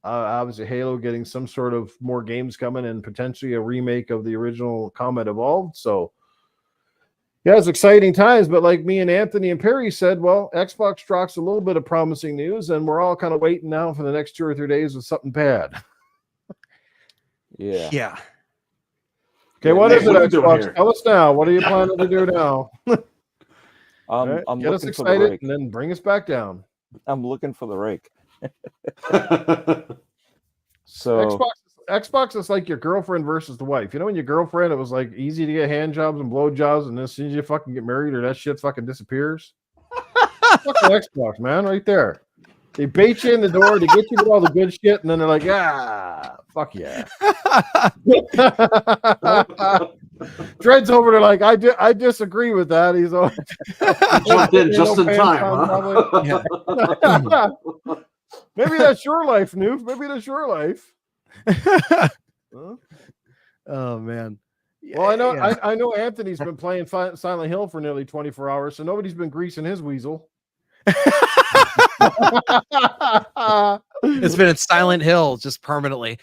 obviously Halo getting some sort of more games coming and potentially a remake of the original Combat Evolved. So yeah, it's exciting times, but like me and Anthony and Perry said, well, Xbox drops a little bit of promising news, and we're all kind of waiting now for the next 2 or 3 days with something bad. Yeah. Okay, what is it, Xbox? Tell us now. What are you planning to do now? I'm get us excited and then bring us back down. I'm looking for the rake. So Xbox is like your girlfriend versus the wife. When your girlfriend, it was like easy to get hand jobs and blow jobs, and as soon as you fucking get married or that shit fucking disappears. Fucking Xbox, man, right there. They bait you in the door to get you with all the good shit, and then they're like, Fuck yeah. Dread's over there like, I disagree with that. He's all, Jumped in just in pants time, on, huh? Maybe that's your life, Noof. Maybe that's your life. Huh? Oh man. Well, Yeah. I know Anthony's been playing Silent Hill for nearly 24 hours, so nobody's been greasing his weasel. It's been in Silent Hill just permanently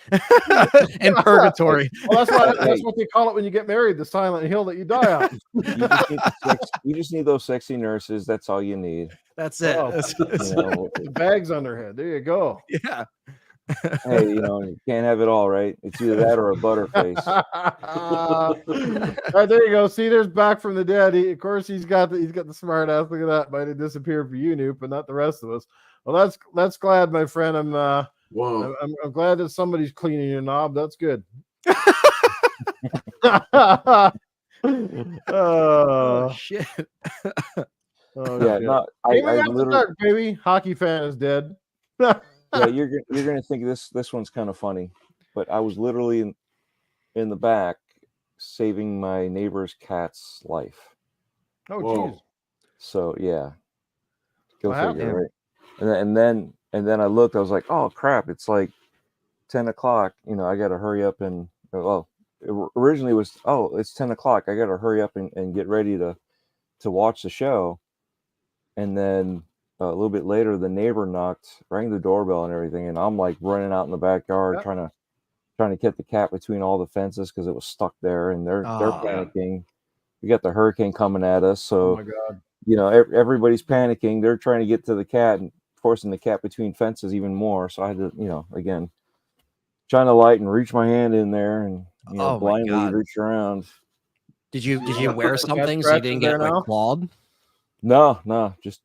in purgatory. Well, that's what they call it when you get married, the Silent Hill that you die on. You just need those sexy nurses. That's all you need. That's it. Oh. That's- You know, Bags on their head. There you go. yeah. hey, you can't have it all, right? It's either that or a butterface. All right, there you go. See, there's back from the dead. Of course, he's got the smart ass. Look at that. Might have disappeared for you, Noop, but not the rest of us. Well, that's glad, my friend. I'm glad that somebody's cleaning your knob. That's good. Oh shit. Yeah, no, I literally, dark, baby. Hockey fan is dead. yeah, you're gonna think this one's kind of funny, but I was literally in the back saving my neighbor's cat's life. Oh, jeez. So yeah, go What figure, happened? right? And then I looked. I was like, oh crap! It's like 10 o'clock. I got to hurry up and originally it was it's 10 o'clock. I got to hurry up and get ready to watch the show, and then. A little bit later, the neighbor rang the doorbell and everything, and I'm like running out in the backyard trying to get the cat between all the fences because it was stuck there, and they're panicking. We got the hurricane coming at us, so Oh my God. Everybody's panicking. They're trying to get to the cat and forcing the cat between fences even more. So I had to, again, shine a light and reach my hand in there and blindly reach around. Did you wear something so you didn't get like clawed? No, just.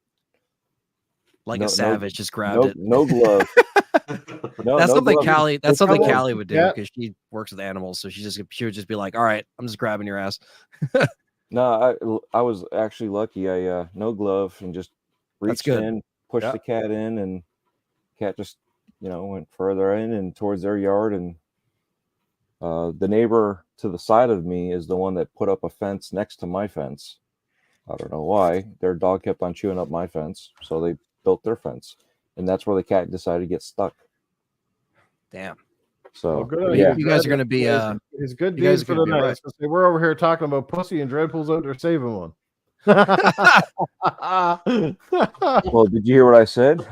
Like a savage, just grabbed it. No glove. That's something glove. Callie. That's something Callie would do Yeah. because she works with animals. So she would just be like, "All right, I'm just grabbing your ass." No, I was actually lucky. I no glove and just reached in, pushed the cat in, and cat just went further in and towards their yard. And the neighbor to the side of me is the one that put up a fence next to my fence. I don't know why. Their dog kept on chewing up my fence, so they built their fence, and that's where the cat decided to get stuck. Damn. So you guys are going to be his good deeds for the night. Right. So we're over here talking about pussy, and Dreadpool's out there saving one. Well, did you hear what I said?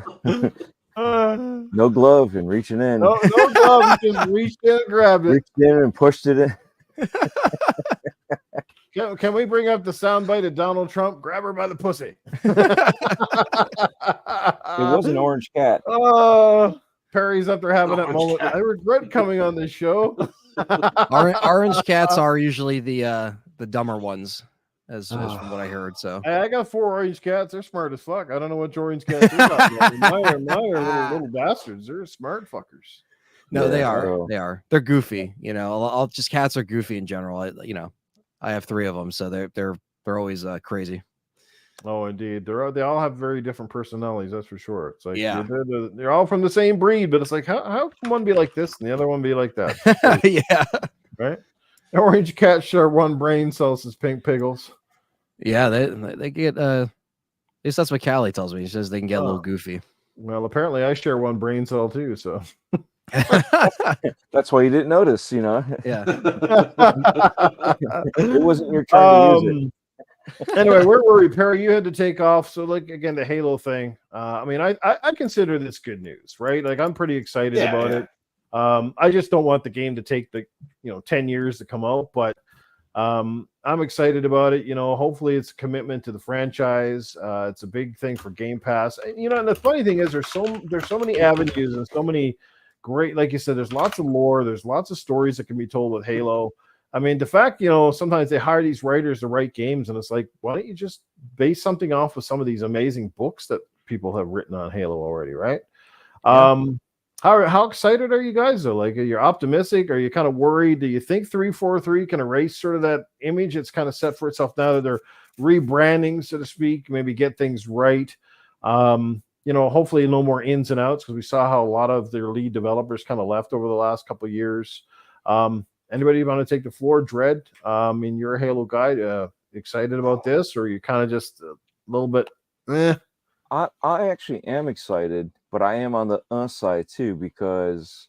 No glove and reaching in. No glove. You just reached in and grabbed it. Reached in and pushed it in. Can we bring up the soundbite of Donald Trump? Grab her by the pussy. It was an orange cat. Oh, Perry's up there having that moment. I regret coming on this show. Orange cats are usually the dumber ones, as from what I heard. So I got 4 orange cats. They're smart as fuck. I don't know what orange cats are. Mine are little bastards. They're smart fuckers. No, they are. They are. They're goofy. Just cats are goofy in general. I have 3 of them, so they're always crazy. Oh, indeed. They all have very different personalities. That's for sure. It's like they're all from the same breed, but it's like how can one be like this and the other one be like that? Yeah, right. Orange cats share one brain cell, says Pink Piggles. Yeah, they get. At least that's what Callie tells me. She says they can get a little goofy. Well, apparently I share one brain cell too. So. That's why you didn't notice, Yeah. It wasn't your turn to use it. Anyway, where were we, Perry? You had to take off. So, again, the Halo thing. I consider this good news, right? Like, I'm pretty excited about it. I just don't want the game to take 10 years to come out, but I'm excited about it. Hopefully it's a commitment to the franchise. It's a big thing for Game Pass. And the funny thing is there's so many avenues and so many great, like you said, there's lots of lore, there's lots of stories that can be told with Halo. I mean, the fact, sometimes they hire these writers to write games, and it's like, why don't you just base something off of some of these amazing books that people have written on Halo already, right? Yeah. How excited are you guys though? Like, are you optimistic? Are you kind of worried? Do you think 343 can erase sort of that image it's kind of set for itself now that they're rebranding, so to speak, maybe get things right? hopefully no more ins and outs, because we saw how a lot of their lead developers kind of left over the last couple of years. Anybody want to take the floor? Dread, you're a Halo guy. Excited about this, or you kind of just a little bit? I actually am excited, but I am on the side too, because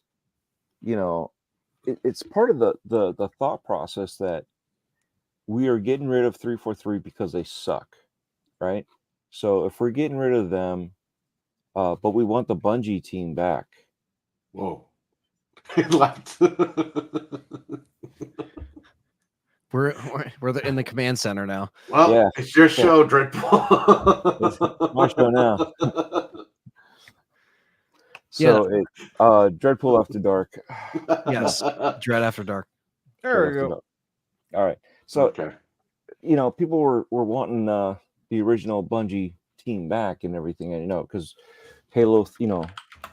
it's part of the thought process that we are getting rid of 343 because they suck, right? So if we're getting rid of them, but we want the Bungie team back. Whoa. He left. We're in the command center now. Well, Yeah. it's your show, Dreadpool. It's my show now. So Dreadpool After Dark. Yes, Dread After Dark. There we go. All right. So Okay. people were wanting the original Bungie team back and everything, and because Halo,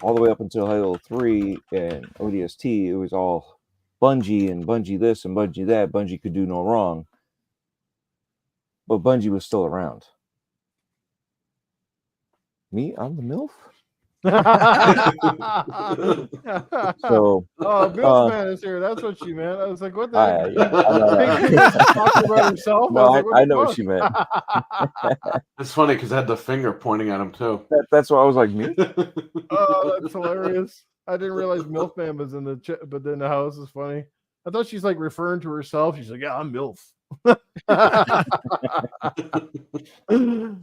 all the way up until Halo 3 and ODST, it was all Bungie and Bungie this and Bungie that. Bungie could do no wrong. But Bungie was still around. Me? I'm the MILF? So Milkman is here. That's what she meant. I was like, what the heck? Talking about herself. No, I know what she meant. It's funny because I had the finger pointing at him too. That's why I was like, me? Oh, that's hilarious. I didn't realize Milkman was in the but then the house is funny. I thought she's like referring to herself. She's like, yeah, I'm MILF.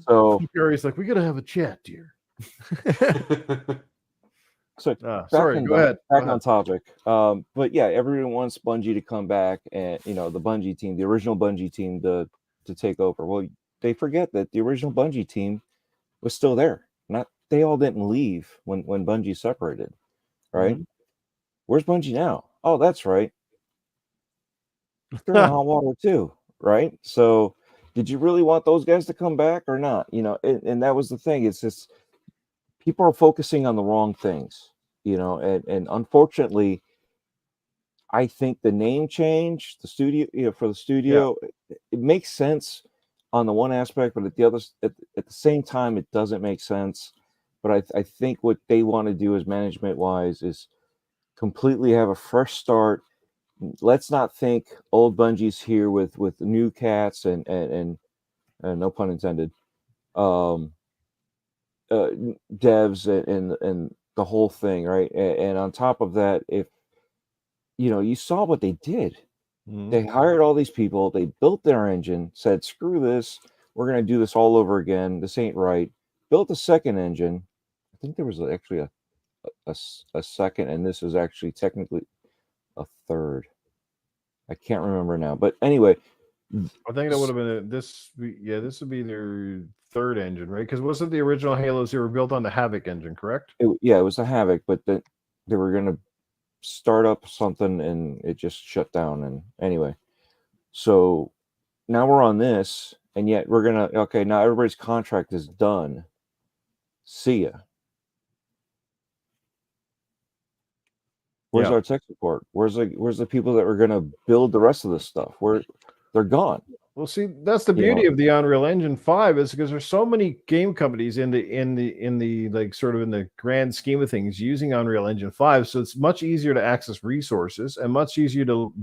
So Gary's like, we gotta have a chat, dear. So sorry, go ahead. Back on topic. But yeah, everyone wants Bungie to come back, and the Bungie team, the original Bungie team, to take over. Well, they forget that the original Bungie team was still there. They all didn't leave when Bungie separated, right? Mm-hmm. Where's Bungie now? Oh, that's right. They're in hot water too, right? So, did you really want those guys to come back or not? And that was the thing. It's just people are focusing on the wrong things, and unfortunately, I think the name change, the studio, for the studio, it makes sense on the one aspect, but at the same time, it doesn't make sense. But I think what they want to do as management wise is completely have a fresh start. Let's not think old Bungie's here with new cats and no pun intended, devs and the whole thing, right? And on top of that, if you saw what they did, they hired all these people, they built their engine, said screw this, we're going to do this all over again, this ain't right, built a second engine. I think there was actually a second, and this was actually technically a third. I can't remember now, but anyway, I think that would have been this would be their third engine, right? Because wasn't the original Halos, they were built on the Havoc engine, correct? It was the Havoc, but they were going to start up something and it just shut down. And anyway, so now we're on this, and yet we're gonna now everybody's contract is done. See ya. Where's our tech support? Where's the people that were gonna build the rest of this stuff? They're gone. Well, see, that's the beauty of the Unreal Engine 5 is because there's so many game companies in the like sort of in the grand scheme of things using Unreal Engine 5, so it's much easier to access resources and much easier to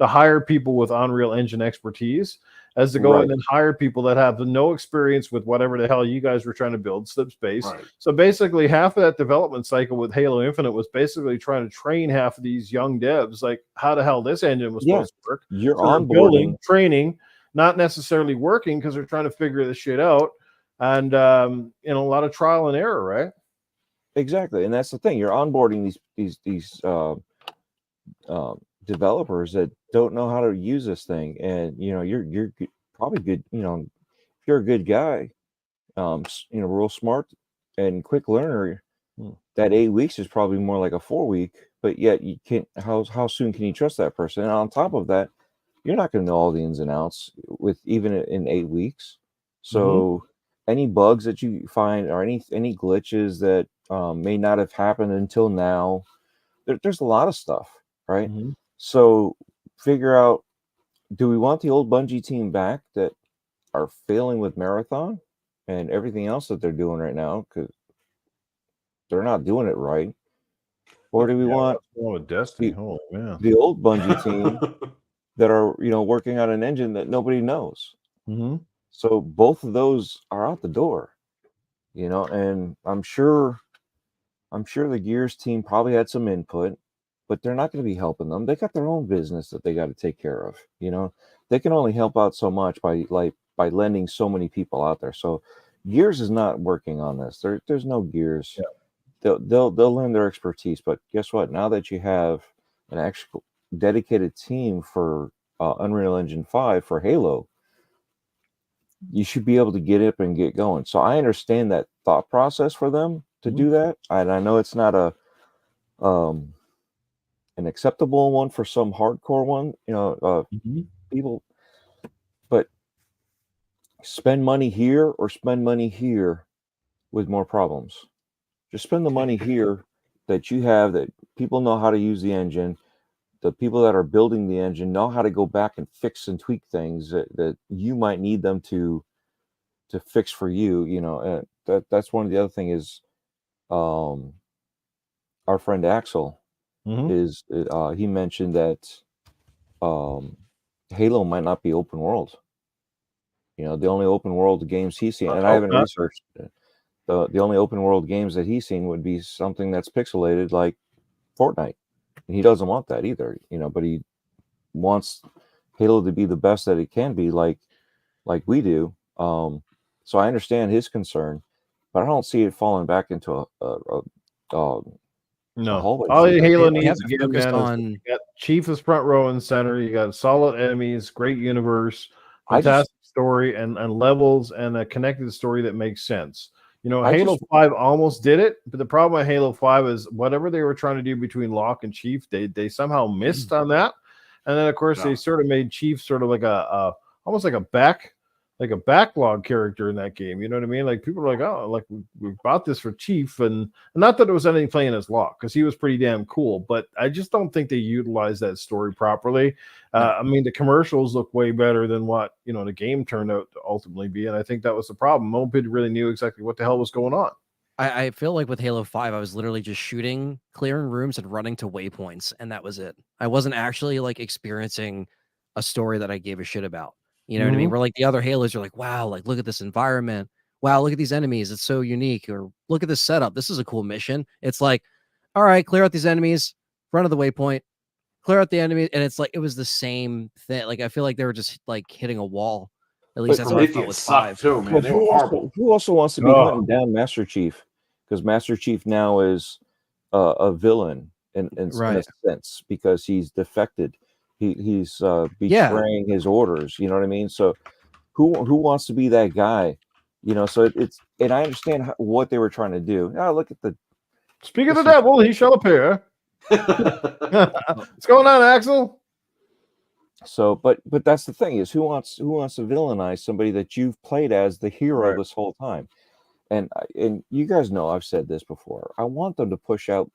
hire people with Unreal Engine expertise as to go in and hire people that have no experience with whatever the hell you guys were trying to build, Slipspace. Right. So basically, half of that development cycle with Halo Infinite was basically trying to train half of these young devs, like how the hell this engine was supposed to work. You're onboarding, building, training, not necessarily working because they're trying to figure this shit out, and a lot of trial and error, right? Exactly, and that's the thing. You're onboarding these developers that don't know how to use this thing, and you're probably good. If you're a good guy, real smart and quick learner, that 8 weeks is probably more like a 4 week. But yet you can't. How soon can you trust that person? And on top of that, you're not going to know all the ins and outs with even in 8 weeks. So any bugs that you find or any glitches that may not have happened until now, there's a lot of stuff, right? So figure out, do we want the old Bungie team back that are failing with Marathon and everything else that they're doing right now? Because they're not doing it right. Or do we want what's wrong with Destiny? Holy man. the old Bungie team that are, working on an engine that nobody knows? Mm-hmm. So both of those are out the door, and I'm sure the Gears team probably had some input, but they're not going to be helping them. They got their own business that they got to take care of. They can only help out so much by lending so many people out there. So Gears is not working on this. There's no Gears. Yeah. They'll lend their expertise, but guess what? Now that you have an actual dedicated team for Unreal Engine 5 for Halo, you should be able to get up and get going. So I understand that thought process for them to do that. And I know it's not an acceptable one for some hardcore one, people, but spend money here or spend money here with more problems. Just spend the money here that you have, that people know how to use the engine. The people that are building the engine know how to go back and fix and tweak things that you might need them to fix for you. That's one of the other thing is, our friend Axel is he mentioned that Halo might not be open world. The only open world games he's seen, and I haven't researched it, the only open world games that he's seen would be something that's pixelated like Fortnite. And he doesn't want that either, but he wants Halo to be the best that it can be, like we do. So I understand his concern, but I don't see it falling back into a no. hallway. All Halo They have needs to again, focus man, on- is you got Chief is front row and center. You got solid enemies, great universe, fantastic story, and levels, and a connected story that makes sense. Halo 5 almost did it, but the problem with Halo 5 is whatever they were trying to do between Locke and Chief, they somehow missed on that. And then of course they sort of made Chief sort of like a almost like a backlog character in that game. You know what I mean? Like people are like, oh, like we bought this for Chief, and not that it was anything playing as Locke, because he was pretty damn cool, but I just don't think they utilized that story properly. I mean, the commercials look way better than what the game turned out to ultimately be, and I think that was the problem. Nobody really knew exactly what the hell was going on. I feel like with Halo 5, I was literally just shooting, clearing rooms, and running to waypoints, and that was it. I wasn't actually like experiencing a story that I gave a shit about. You know what I mean? Where like the other Halos are like, wow, like look at this environment. Wow, look at these enemies. It's so unique. Or look at this setup. This is a cool mission. It's like, all right, clear out these enemies, front of the waypoint, clear out the enemy. And it's like, it was the same thing. Like, I feel like they were just like hitting a wall. At least that's what I felt with 5. Too, man. They were horrible. Who also wants to be hunting down Master Chief? Because Master Chief now is a villain in a sense, because he's defected. He's betraying his orders. You know what I mean? So who wants to be that guy? So it's, and I understand what they were trying to do. Now look at the. Speak of the devil, he shall appear. What's going on, Axel? So, but that's the thing, is who wants to villainize somebody that you've played as the hero this whole time? And you guys know I've said this before. I want them to push out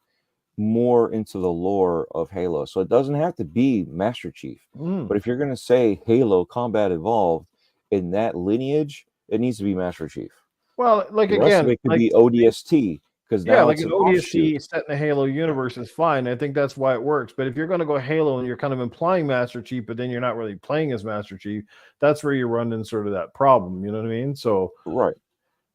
more into the lore of Halo, so it doesn't have to be Master Chief. But if you're going to say Halo Combat Evolved in that lineage, it needs to be Master Chief. Well, like the again, rest of it could be ODST, because now like it's an an ODST set in the Halo universe is fine. I think that's why it works. But if you're going to go Halo and you're kind of implying Master Chief, but then you're not really playing as Master Chief, that's where you run into sort of that problem. You know what I mean? So right.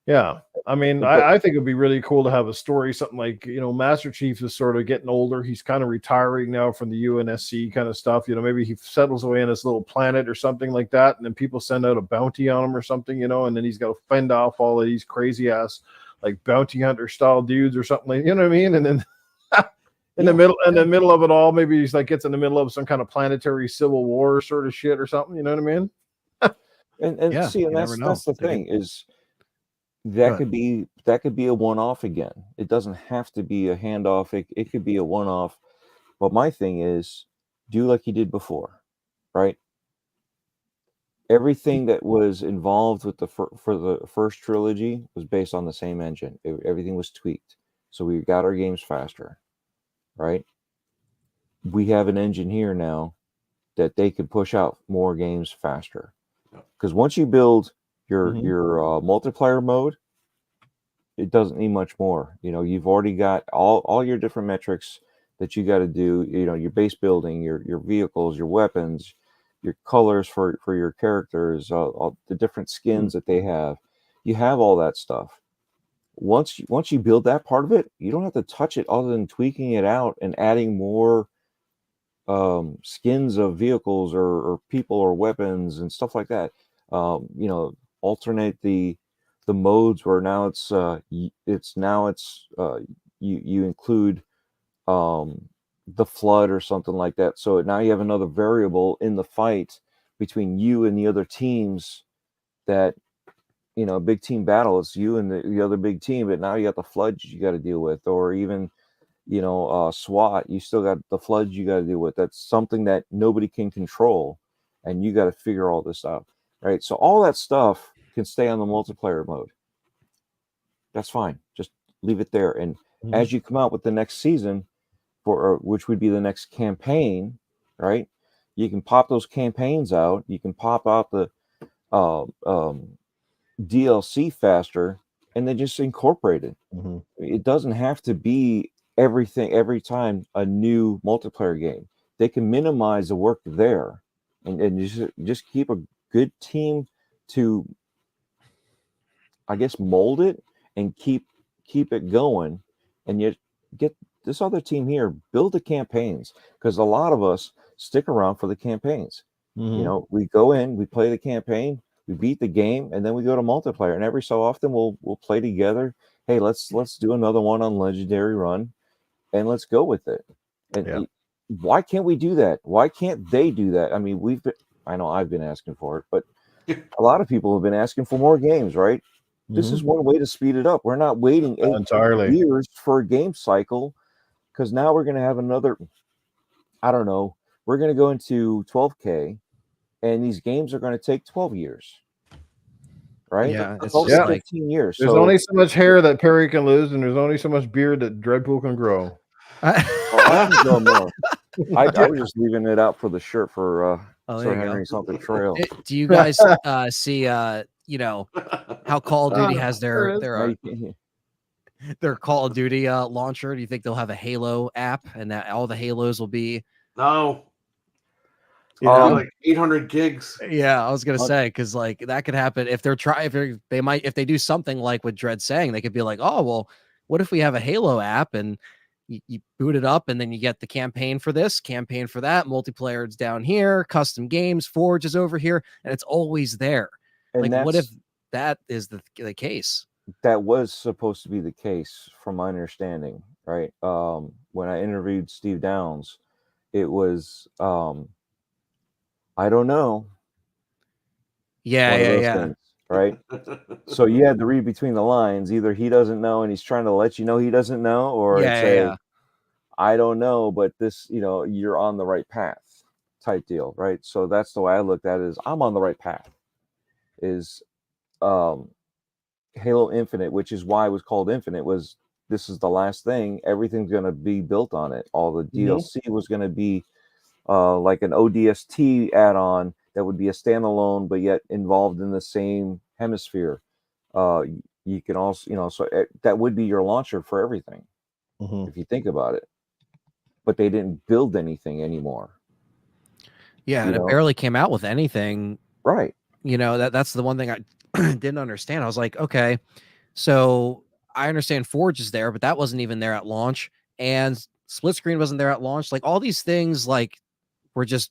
Yeah. I mean, I think it'd be really cool to have a story, something like, Master Chief is sort of getting older. He's kind of retiring now from the UNSC kind of stuff. Maybe he settles away on this little planet or something like that. And then people send out a bounty on him or something, and then he's got to fend off all of these crazy ass, like bounty hunter style dudes or something like, you know what I mean? And then in the middle of it all, maybe he's like gets in the middle of some kind of planetary civil war sort of shit or something. You know what I mean? and see, and that's the thing is, that could be a one-off again. It doesn't have to be a handoff. It could be a one-off. But my thing is, do like you did before, right? Everything that was involved with for the first trilogy was based on the same engine. Everything was tweaked, so we got our games faster, right? We have an engine here now that they could push out more games faster. Because once you build your multiplayer mode, it doesn't need much more. You know, you've already got all your different metrics that you got to do. You know, your base building, your vehicles, your weapons, your colors for your characters, all the different skins that they have. You have all that stuff. Once you build that part of it, you don't have to touch it other than tweaking it out and adding more skins of vehicles or people or weapons and stuff like that. You know, alternate the modes where now it's you include the flood or something like that. So now you have another variable in the fight between you and the other teams. That, you know, big team battle, it's you and the other big team, but now you got the floods you got to deal with, or even, you know, SWAT, you still got the floods you got to deal with. That's something that nobody can control, and you got to figure all this out, right? So all that stuff can stay on the multiplayer mode. That's fine. Just leave it there. And as you come out with the next season, which would be the next campaign, right? You can pop those campaigns out. You can pop out the DLC faster, and then just incorporate it. It doesn't have to be everything every time a new multiplayer game. They can minimize the work there, and just keep a good team to, I guess, mold it and keep it going, and you get this other team here, build the campaigns, because a lot of us stick around for the campaigns. You know, we go in, we play the campaign, we beat the game, and then we go to multiplayer, and every so often we'll play together. Hey, let's do another one on Legendary Run, and let's go with it. And why can't we do that? Why can't they do that? I mean, I know I've been asking for it, but a lot of people have been asking for more games, right? This is one way to speed it up. We're not waiting 8 years for a game cycle, because now we're going to have another, I don't know, we're going to go into 12K, and these games are going to take 12 years, right? Yeah, it's 12 just to like 15 years. There's only so much hair that Perry can lose, and there's only so much beard that Dreadpool can grow. I can grow more. I was just leaving it out for the shirt for Sir Henry's Haunted Trail. Do you guys see you know, how Call of Duty has their Call of Duty launcher? Do you think they'll have a Halo app, and that all the Halos will be like 800 gigs? Yeah, I was gonna say, because like that could happen if if they do something like what Dread's saying, they could be like, oh well, what if we have a Halo app and you boot it up, and then you get the campaign for this, campaign for that, multiplayer is down here, custom games, Forge is over here, and it's always there. And like, what if that is the case? That was supposed to be the case, from my understanding, right? When I interviewed Steve Downs, it was I don't know. Yeah. Things, right? So you had to read between the lines. Either he doesn't know and he's trying to let you know he doesn't know, or I don't know, but this, you know, you're on the right path type deal, right? So that's the way I looked at it, is I'm on the right path. Is Halo Infinite, which is why it was called Infinite, was this is the last thing. Everything's going to be built on it. All the DLC was going to be like an ODST add-on that would be a standalone, but yet involved in the same hemisphere. You can also, you know, so that would be your launcher for everything, if you think about it. But they didn't build anything anymore. Yeah, and it barely came out with anything. Right. You know, that's the one thing I didn't understand. I was like, okay, so I understand Forge is there, but that wasn't even there at launch, and split screen wasn't there at launch. Like all these things, like were just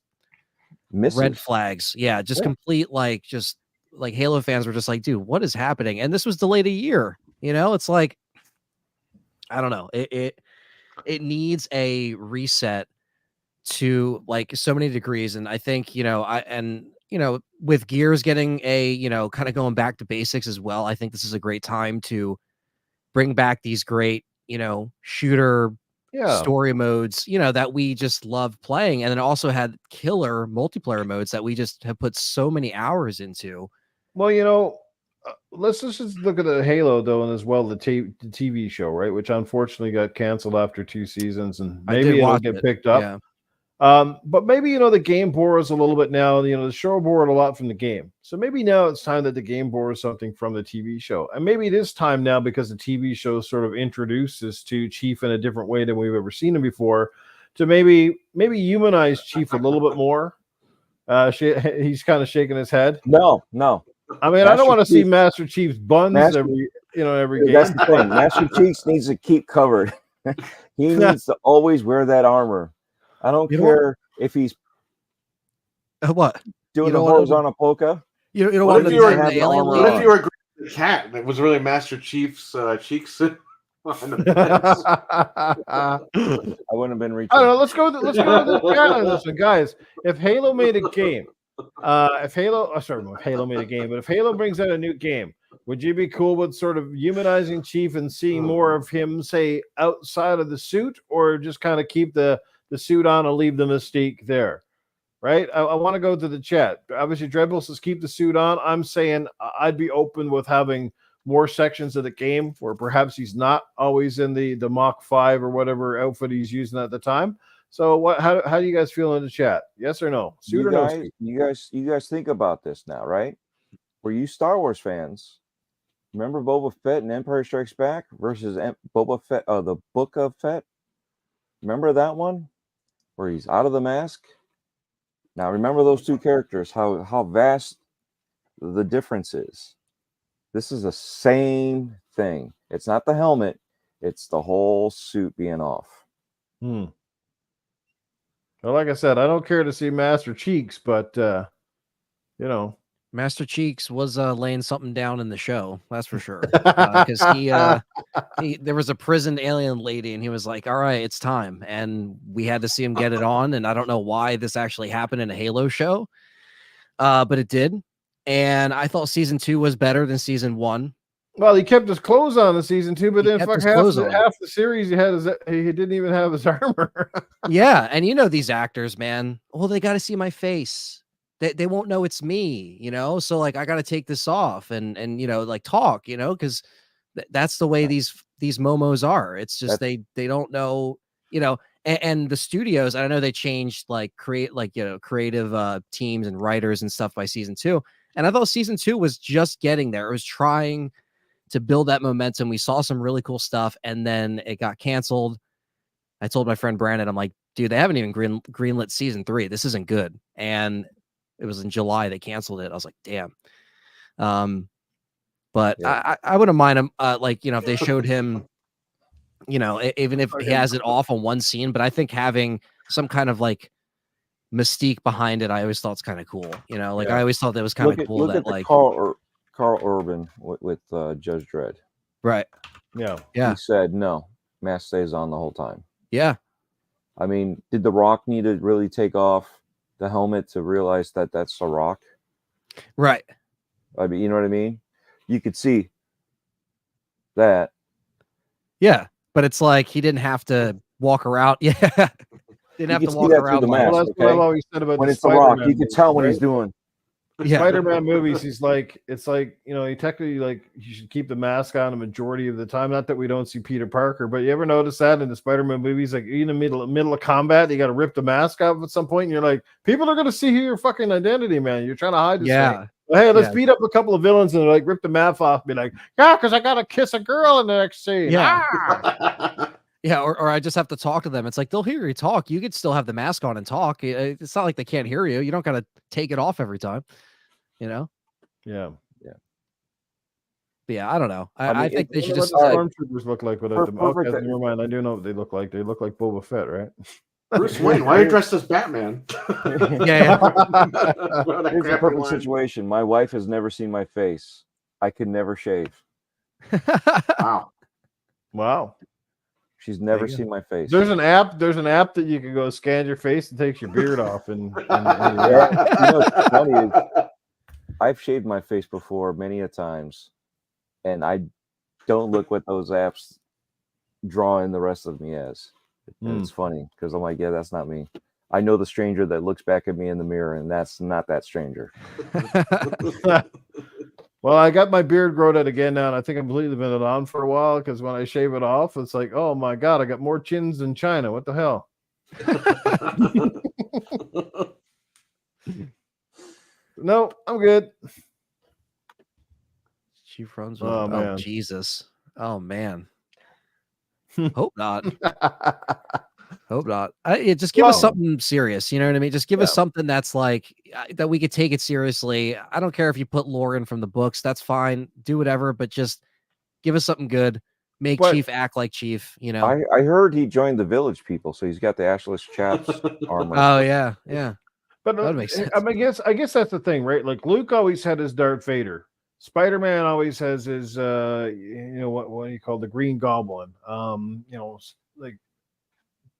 red flags. Yeah, just complete, like just like Halo fans were just like, dude, what is happening? And this was delayed a year. You know, it's like, I don't know. It needs a reset to like so many degrees, and I think, you know, with Gears getting a, you know, kind of going back to basics as well, I think this is a great time to bring back these great, you know, shooter story modes, you know, that we just love playing, and then also had killer multiplayer modes that we just have put so many hours into. Well, you know, let's just look at the Halo though, and as well the TV show, right, which unfortunately got canceled after 2 seasons, and maybe it'll get picked up. But maybe, the game borrows a little bit now. The show borrowed a lot from the game. So maybe now it's time that the game borrows something from the TV show. And maybe it is time now because the TV show sort of introduces to Chief in a different way than we've ever seen him before, to maybe humanize Chief a little bit more. He's kind of shaking his head. No. I mean, I don't want to see Master Chief's buns every game. That's the thing. Master Chief needs to keep covered. He needs to always wear that armor. I don't care if he's what doing a horizontal polka. You know what? If you were the cat, that was really Master Chief's cheeks. I wouldn't have been reaching. I don't know. Let's go to the chat on this one, guys. If Halo made a game, if Halo made a game, but if Halo brings out a new game, would you be cool with sort of humanizing Chief and seeing more of him, say, outside of the suit, or just kind of keep the suit on and leave the mystique there? Right? I want to go to the chat. Obviously, Dreadbull says keep the suit on. I'm saying I'd be open with having more sections of the game where perhaps he's not always in the Mach 5 or whatever outfit he's using at the time. So how do you guys feel in the chat? Yes or no? Suit or no suit? You guys think about this now, right? Were you Star Wars fans? Remember Boba Fett and Empire Strikes Back versus Boba Fett, the Book of Fett? Remember that one where he's out of the mask? Now remember those two characters, how vast the difference is. This is the same thing. It's not the helmet, it's the whole suit being off. Well, like I said, I don't care to see Master Cheeks, but Master Cheeks was laying something down in the show, that's for sure. Because there was a prisoned alien lady, and he was like, "All right, it's time," and we had to see him get it on. And I don't know why this actually happened in a Halo show, but it did. And I thought season 2 was better than season 1. Well, he kept his clothes on in season 2, but then half the series he didn't even have his armor. Yeah, and these actors, man. Well, they got to see my face. They won't know it's me, So like I got to take this off and like talk, because that's the way these momos are. It's just they don't know, and the studios. I know they changed creative teams and writers and stuff by season 2. And I thought season 2 was just getting there. It was trying to build that momentum. We saw some really cool stuff, and then it got canceled. I told my friend Brandon, I'm like, dude, they haven't even greenlit season 3. This isn't good. And it was in July they canceled it. I was like, damn. But yeah. I wouldn't mind him, if they showed him, even if he has it off on one scene. But I think having some kind of mystique behind it, I always thought it's kind of cool. I always thought that was kind of cool. Look at Carl Urban with Judge Dredd. Right. Yeah. He said no, mask stays on the whole time. Yeah. I mean, did The Rock need to really take off the helmet to realize that that's The Rock? Right. I mean, you know what I mean? You could see that. Yeah, but it's like he didn't have to walk around. Yeah. Didn't have to walk around. Mask, that's what I've always said about when it's The Rock. You can tell what he's doing. Spider-Man movies, it's like he technically you should keep the mask on a majority of the time. Not that we don't see Peter Parker, but you ever notice that in the Spider-Man movies, in the middle of combat, you got to rip the mask off at some point, and you're like, people are going to see your fucking identity, man. You're trying to hide this thing. Well, hey, let's beat up a couple of villains and rip the mask off, and be like, yeah, because I got to kiss a girl in the next scene. Yeah. Yeah, or I just have to talk to them. It's like they'll hear you talk. You could still have the mask on and talk. It's not like they can't hear you. You don't got to take it off every time. Yeah. But yeah, I don't know. I think they should just. What do stormtroopers look like without them? Okay, never mind. I do know what they look like. They look like Boba Fett, right? Bruce Wayne, why are you dressed as Batman? Yeah. Here's a perfect situation. My wife has never seen my face. I could never shave. Wow. She's never seen my face. There's an app that you can go scan your face and takes your beard off. And what's funny is I've shaved my face before many a times, and I don't look what those apps draw in the rest of me as. It's funny because I'm like, yeah, that's not me. I know the stranger that looks back at me in the mirror, and that's not that stranger. Well, I got my beard grown out again now, and I think I'm leaving it on for a while because when I shave it off, it's like, oh my god, I got more chins than China. What the hell? No, I'm good. Chief runs. Oh, man. Jesus. Oh man. Hope not. Hope not. Just give us Well, something serious. You know what I mean? Just give us yeah. something that's like that we could take it seriously. I don't care if you put lore in from the books. That's fine. Do whatever, but just give us something good. Make But- Chief act like Chief. You know. I heard he joined the Village People, so he's got the Ashless Chaps armor. Oh yeah, yeah. But That makes sense. I mean, I guess that's the thing, right? Like Luke always had his Darth Vader. Spider-Man always has his you know, what do you call the Green Goblin? You know, like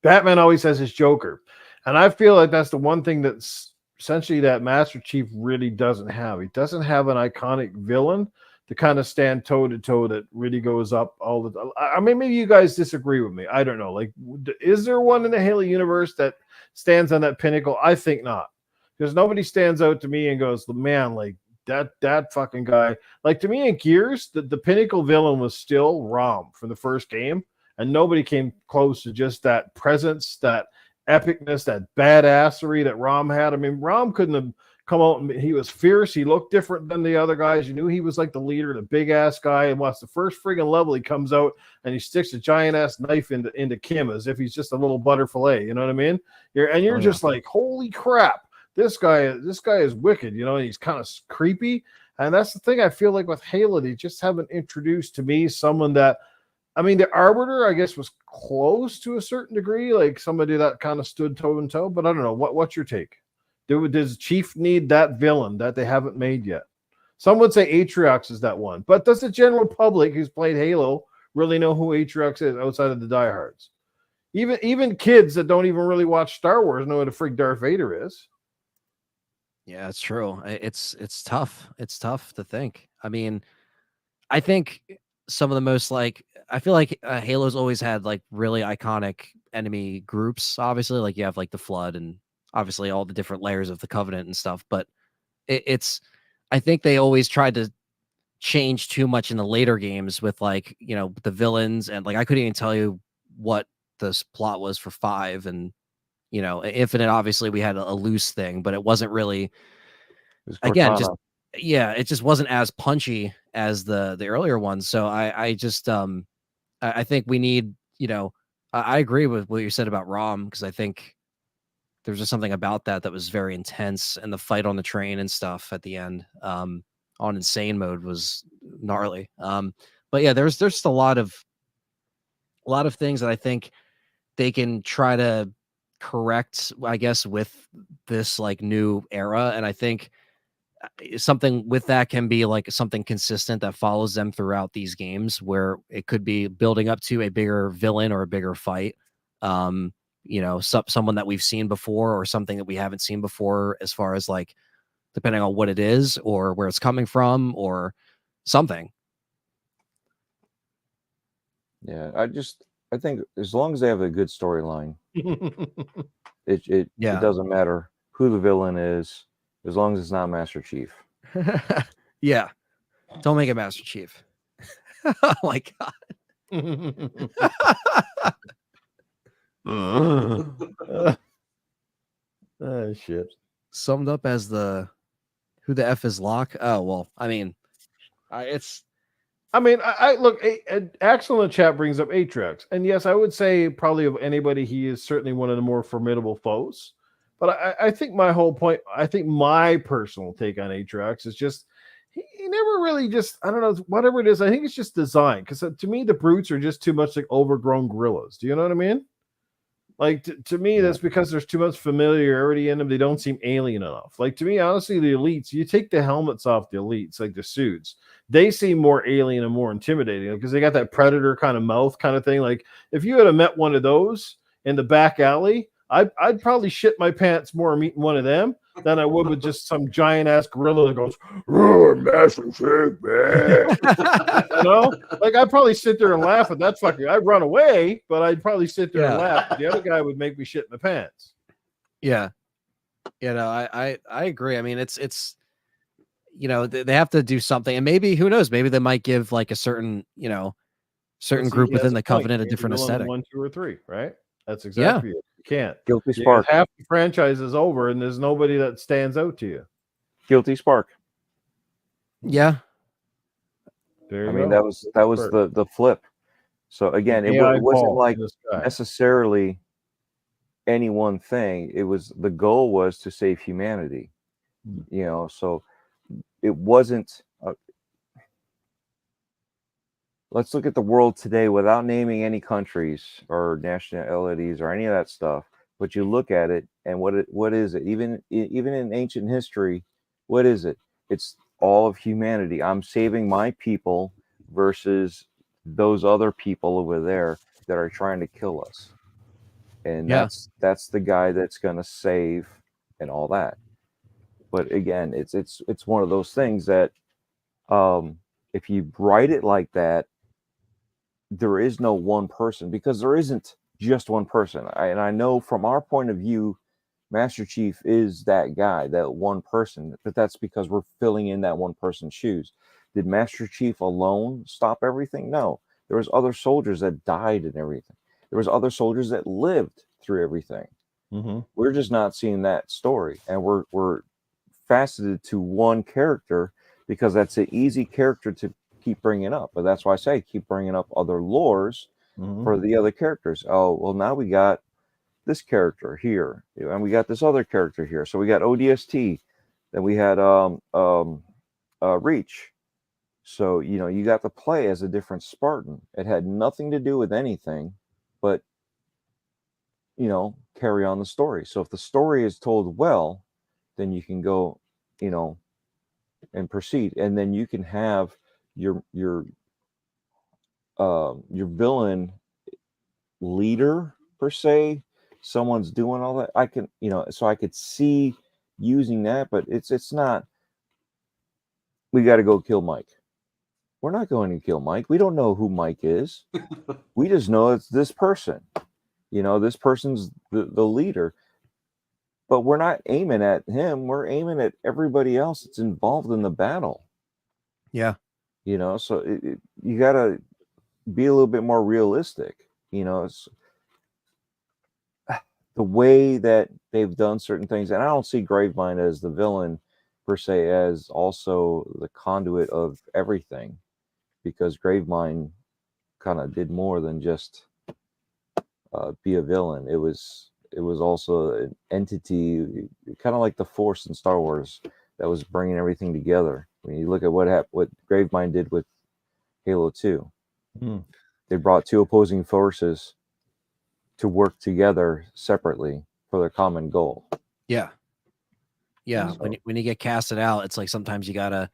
Batman always has his Joker. And I feel like that's the one thing that's essentially that Master Chief really doesn't have. He doesn't have an iconic villain to kind of stand toe to toe that really goes up all the time. I mean, maybe you guys disagree with me. I don't know. Like, is there one in the Halo universe that stands on that pinnacle? I think not, because nobody stands out to me and goes, man, like that fucking guy. Like, to me in Gears, the pinnacle villain was still Rom from the first game, and nobody came close to just that presence, that epicness, that badassery that Rom had. I mean, Rom couldn't have come out and he was fierce. He looked different than the other guys. You knew he was like the leader, the big ass guy. And what's the first friggin' level, he comes out and he sticks a giant ass knife into Kim as if he's just a little butter fillet. You know what I mean? You're just like, holy crap, this guy is wicked. You know, and he's kind of creepy. And that's the thing I feel like with Halo, they just haven't introduced to me someone that, I mean, the Arbiter, I guess, was close to a certain degree, like somebody that kind of stood toe and toe. But I don't know. What's your take? Does Chief need that villain that they haven't made yet? Some would say Atriox is that one. But does the general public who's played Halo really know who Atriox is outside of the diehards? Even kids that don't even really watch Star Wars know what a freak Darth Vader is. Yeah, it's true. It's tough. It's tough to think. I mean, I think some of the most I feel like Halo's always had like really iconic enemy groups. Obviously, like you have like the Flood and obviously all the different layers of the Covenant and stuff. But I think they always tried to change too much in the later games with like, you know, the villains, and like I couldn't even tell you what this plot was for 5, and you know, Infinite, obviously we had a loose thing, but it wasn't really, again, just, yeah, it just wasn't as punchy as the earlier ones. So I just, I think we need, you know, I agree with what you said about Rom, because I think there's just something about that was very intense, and the fight on the train and stuff at the end, on insane mode was gnarly. But yeah, there's just a lot of things that I think they can try to correct, I guess, with this like new era. And I think something with that can be like something consistent that follows them throughout these games, where it could be building up to a bigger villain or a bigger fight. You know, someone that we've seen before or something that we haven't seen before, as far as like, depending on what it is or where it's coming from or something. Yeah, I think as long as they have a good storyline, it doesn't matter who the villain is, as long as it's not Master Chief. Yeah, don't make it Master Chief. Oh my god. Oh shit. Summed up as who the F is Locke. Oh well, I mean, I look. Axel in the chat brings up Atriox, and yes, I would say probably of anybody, he is certainly one of the more formidable foes. But I think my whole point, I think my personal take on Atriox is just he never really just, I don't know, whatever it is. I think it's just design, because to me the brutes are just too much like overgrown gorillas. Do you know what I mean? Like to me, that's because there's too much familiarity in them. They don't seem alien enough. Like to me, honestly, the elites, you take the helmets off the elites, like the suits, they seem more alien and more intimidating because they got that predator kind of mouth kind of thing. Like if you had met one of those in the back alley, I'd probably shit my pants more meeting one of them than I would with just some giant ass gorilla that goes, "Oh, massive shit, man." You know, like I'd probably sit there and laugh at that fucking. I'd run away, but I'd probably sit there and laugh. The other guy would make me shit my pants. Yeah, you know, I agree. I mean, it's you know, they have to do something, and maybe, who knows, maybe they might give like a certain, you know, group within the Covenant a different aesthetic. 1, 2, or 3, right? That's exactly it. You can't. Guilty You Spark. got half the franchise is over, and there's nobody that stands out to you. Guilty Spark. Yeah. There you I mean, go. that was the flip. So again, it AI wasn't ball like in the sky. necessarily any one thing. It was the goal was to save humanity. You know, so it wasn't. Let's look at the world today without naming any countries or nationalities or any of that stuff. But you look at it, and what is it? Even in ancient history, what is it? It's all of humanity. I'm saving my people versus those other people over there that are trying to kill us. And Yeah. that's the guy that's gonna save and all that. But again, it's one of those things that if you write it like that, there is no one person, because there isn't just one person. And I know from our point of view, Master Chief is that guy, that one person, but that's because we're filling in that one person's shoes. Did Master Chief alone stop everything? No. There was other soldiers that died and everything. There was other soldiers that lived through everything. Mm-hmm. We're just not seeing that story, and we're faceted to one character because that's an easy character to keep bringing up. But that's why I say keep bringing up other lores for the other characters. Oh, well, now we got this character here, and we got this other character here. So we got ODST, then we had Reach. So you got to play as a different Spartan. It had nothing to do with anything, but carry on the story. So if the story is told well, then you can go, and proceed, and then you can have your villain leader per se. Someone's doing all that. I can, so I could see using that, but it's not. We got to go kill Mike. We're not going to kill Mike. We don't know who Mike is. We just know it's this person. This person's the leader. But we're not aiming at him. We're aiming at everybody else that's involved in the battle. Yeah. So you got to be a little bit more realistic. It's the way that they've done certain things. And I don't see Gravemind as the villain per se, as also the conduit of everything, because Gravemind kind of did more than just be a villain. It was also an entity, kind of like the Force in Star Wars, that was bringing everything together. When you look at what Gravemind did with Halo 2, they brought two opposing forces to work together separately for their common goal. Yeah. Yeah. So, When you get casted out, it's like sometimes you gotta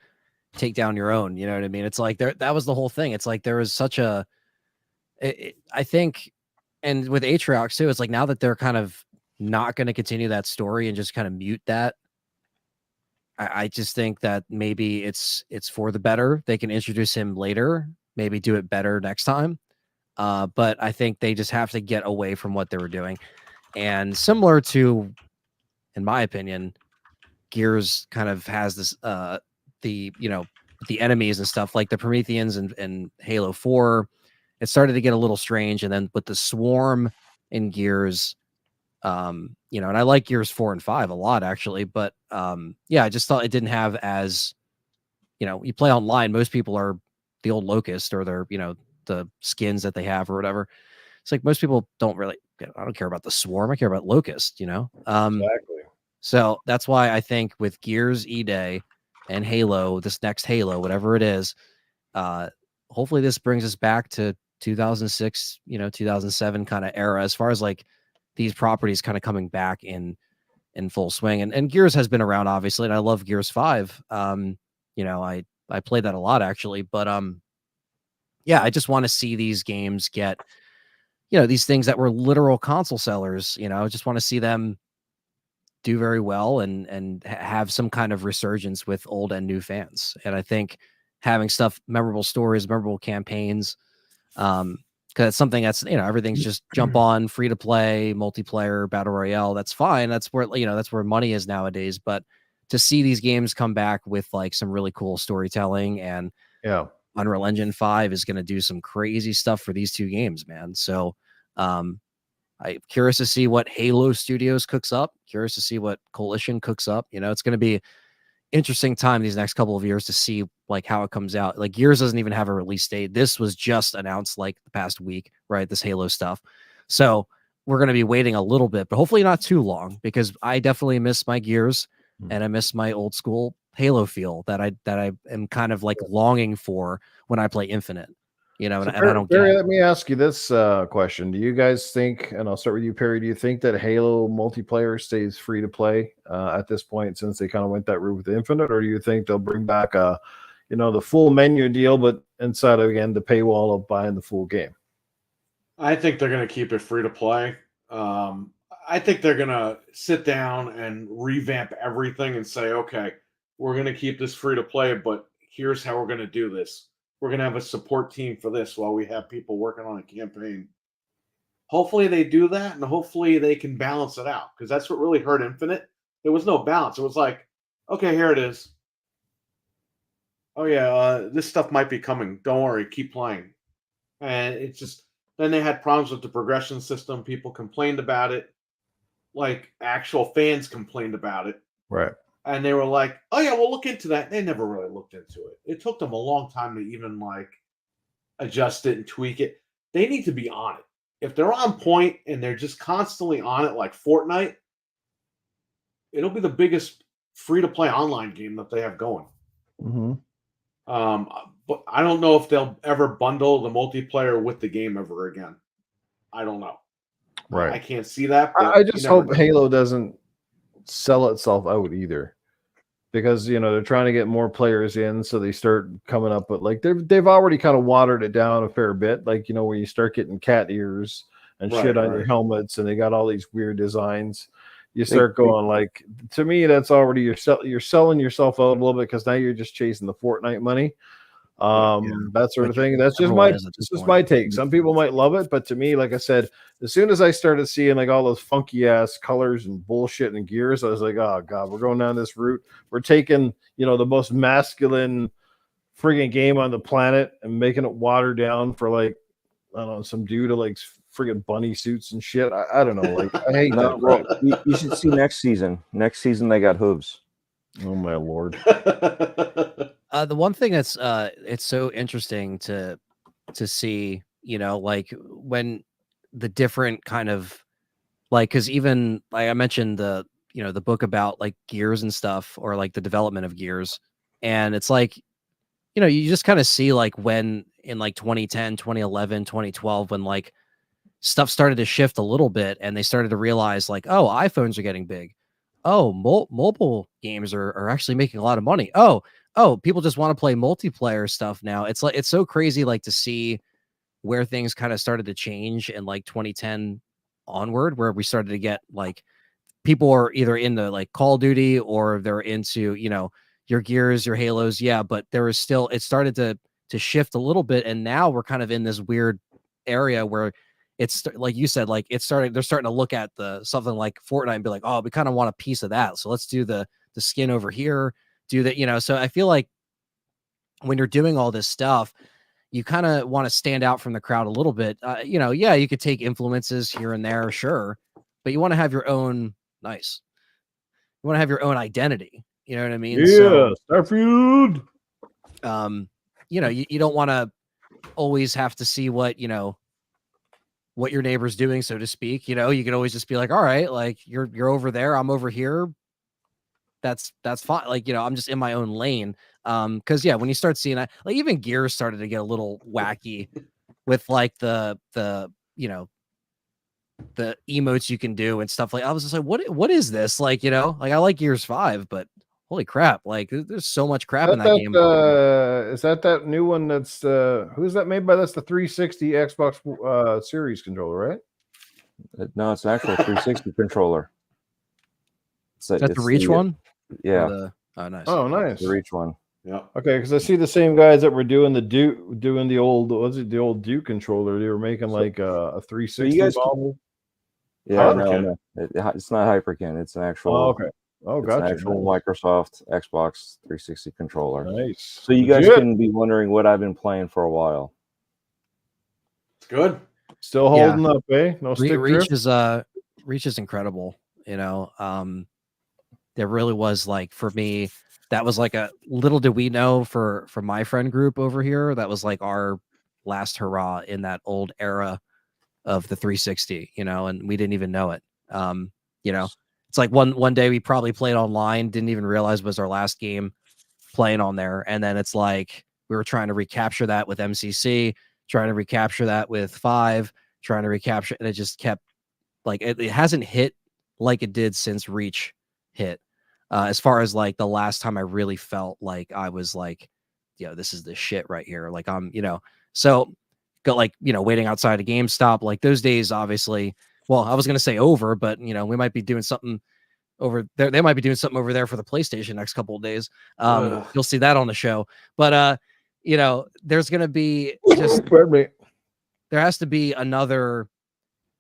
take down your own. You know what I mean? It's like that was the whole thing. It's like there was such a, I think, and with Atriox too, it's like now that they're kind of not going to continue that story and just kind of mute that, I just think that maybe it's for the better. They can introduce him later, maybe do it better next time. But I think they just have to get away from what they were doing. And similar to, in my opinion, Gears kind of has this the enemies and stuff like the Prometheans and Halo 4. It started to get a little strange, and then with the Swarm in Gears, and I like Gears 4 and 5 a lot actually, but I just thought it didn't have as, you play online, most people are the old Locust, or they're the skins that they have or whatever. It's like most people don't really, I don't care about the Swarm, I care about Locust. Exactly. So that's why I think with Gears E-Day and Halo, this next Halo, whatever it is, hopefully this brings us back to 2006, 2007 kind of era, as far as like these properties kind of coming back in full swing. And Gears has been around, obviously, and I love Gears 5. I played that a lot actually, but I just want to see these games get, these things that were literal console sellers, I just want to see them do very well and have some kind of resurgence with old and new fans. And I think having stuff, memorable stories, memorable campaigns, because it's something that's, everything's just jump on, free to play, multiplayer, battle royale. That's fine. That's where, that's where money is nowadays. But to see these games come back with like some really cool storytelling, and Unreal Engine 5 is going to do some crazy stuff for these two games, man. So I'm curious to see what Halo Studios cooks up. Curious to see what Coalition cooks up. You know, it's going to be interesting time these next couple of years to see like how it comes out. Like Gears doesn't even have a release date. This was just announced like the past week, right? This Halo stuff. So we're going to be waiting a little bit, but hopefully not too long, because I definitely miss my Gears and I miss my old school Halo feel that I am kind of like longing for when I play Infinite. You know, So and I don't Barry, get. let me ask you this question. Do you guys think, and I'll start with you, Perry, do you think that Halo multiplayer stays free to play at this point, since they kind of went that route with Infinite, or do you think they'll bring back the full menu deal, but inside of, again, the paywall of buying the full game? I think they're going to keep it free to play. I think they're going to sit down and revamp everything and say, okay, we're going to keep this free to play, but here's how we're going to do this. We're going to have a support team for this while we have people working on a campaign. Hopefully they do that, and hopefully they can balance it out, because that's what really hurt Infinite. There was no balance. It was like, okay, here it is. Oh, yeah, this stuff might be coming. Don't worry, keep playing. And it's just, then they had problems with the progression system. People complained about it. Like, actual fans complained about it. Right. And they were like, oh, yeah, we'll look into that. They never really looked into it. It took them a long time to even, like, adjust it and tweak it. They need to be on it. If they're on point and they're just constantly on it like Fortnite, it'll be the biggest free-to-play online game that they have going. Mm-hmm. But I don't know if they'll ever bundle the multiplayer with the game ever again. I don't know. Right. I can't see that. I just hope Halo doesn't sell itself out either, because they're trying to get more players in, so they start coming up with, like, they've already kind of watered it down a fair bit, like where you start getting cat ears and shit on your helmets, and they got all these weird designs. You start going, like, to me, that's already you're selling yourself out a little bit, because now you're just chasing the Fortnite money. That sort of thing. That's just my take. Some people might love it, but to me, like I said, as soon as I started seeing like all those funky ass colors and bullshit and gears, I was like, oh god, we're going down this route. We're taking the most masculine friggin' game on the planet and making it watered down for, like, I don't know, some dude to like friggin' bunny suits and shit. I don't know. Like, I hate that. Well, you should see next season. Next season they got hooves. Oh my lord. The one thing that's it's so interesting to see, like when the different kind of, like, because even like I mentioned the the book about like Gears and stuff, or like the development of Gears, and it's like you just kind of see like when in like 2010, 2011, 2012, when like stuff started to shift a little bit and they started to realize like, oh, iPhones are getting big. Oh, mobile games are actually making a lot of money. Oh, people just want to play multiplayer stuff now. It's like, it's so crazy, like, to see where things kind of started to change in like 2010 onward, where we started to get like people are either into like Call of Duty or they're into, your Gears, your Halos. Yeah. But there was still, it started to shift a little bit. And now we're kind of in this weird area where it's like you said, like they're starting to look at something like Fortnite and be like, oh, we kind of want a piece of that. So let's do the skin over here, do that, so I feel like when you're doing all this stuff, you kind of want to stand out from the crowd a little bit. Yeah, you could take influences here and there, sure, but you want to have your own you want to have your own identity. You know what I mean? Yeah, so, Starfield. You don't want to always have to see what what your neighbor's doing, so to speak. You can always just be like, all right, like you're over there, I'm over here. That's fine. Like, I'm just in my own lane. Because when you start seeing that, like even Gears started to get a little wacky with like the emotes you can do and stuff. Like, I was just like, what is this? Like, like I like Gears 5, but holy crap, like there's so much crap in that game. Is that new one that's who's that made by? That's the 360 Xbox Series controller, right? No, it's an actual 360 controller. Is that the Reach one? Yeah. Oh, nice. Oh, nice. The Reach one. Yeah. Okay, because I see the same guys that were doing the old, was it the old Duke controller? They were making like a 360 model. Yeah, no. It's not Hyperkin. It's an actual. Oh, okay. Oh, gotcha. An actual Microsoft Xbox 360 controller. Nice. So you guys can be wondering what I've been playing for a while. It's good. Still holding up, eh? No stick Reach drift. Reach is incredible. You know, there really was, like, for me, that was like a little did we know for my friend group over here, that was like our last hurrah in that old era of the 360, you know, and we didn't even know it. You know, it's like one day we probably played online, didn't even realize it was our last game playing on there. And then it's like we were trying to recapture that with MCC, trying to recapture that with 5, trying to recapture, and it just kept like it hasn't hit like it did since Reach hit. As far as like the last time I really felt like I was like, this is the shit right here. Like so go like, waiting outside a GameStop, like those days, obviously, well, I was going to say over, but we might be doing something over there. They might be doing something over there for the PlayStation next couple of days. You'll see that on the show, but there's going to be just, there has to be another,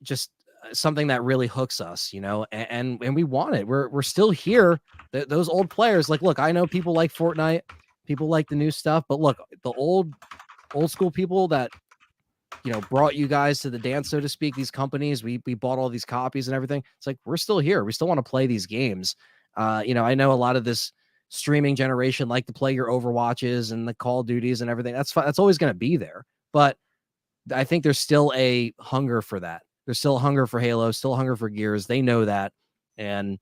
just something that really hooks us, and we want it. We're still here. Those old players, like, look, I know people like Fortnite, people like the new stuff, but look, the old school people that brought you guys to the dance, so to speak, these companies, we bought all these copies and everything. It's like, we're still here. We still want to play these games. I know a lot of this streaming generation like to play your Overwatches and the Call of Duties and everything. That's fine. That's always going to be there. But I think there's still a hunger for that. There's still a hunger for Halo, still a hunger for Gears. They know that. And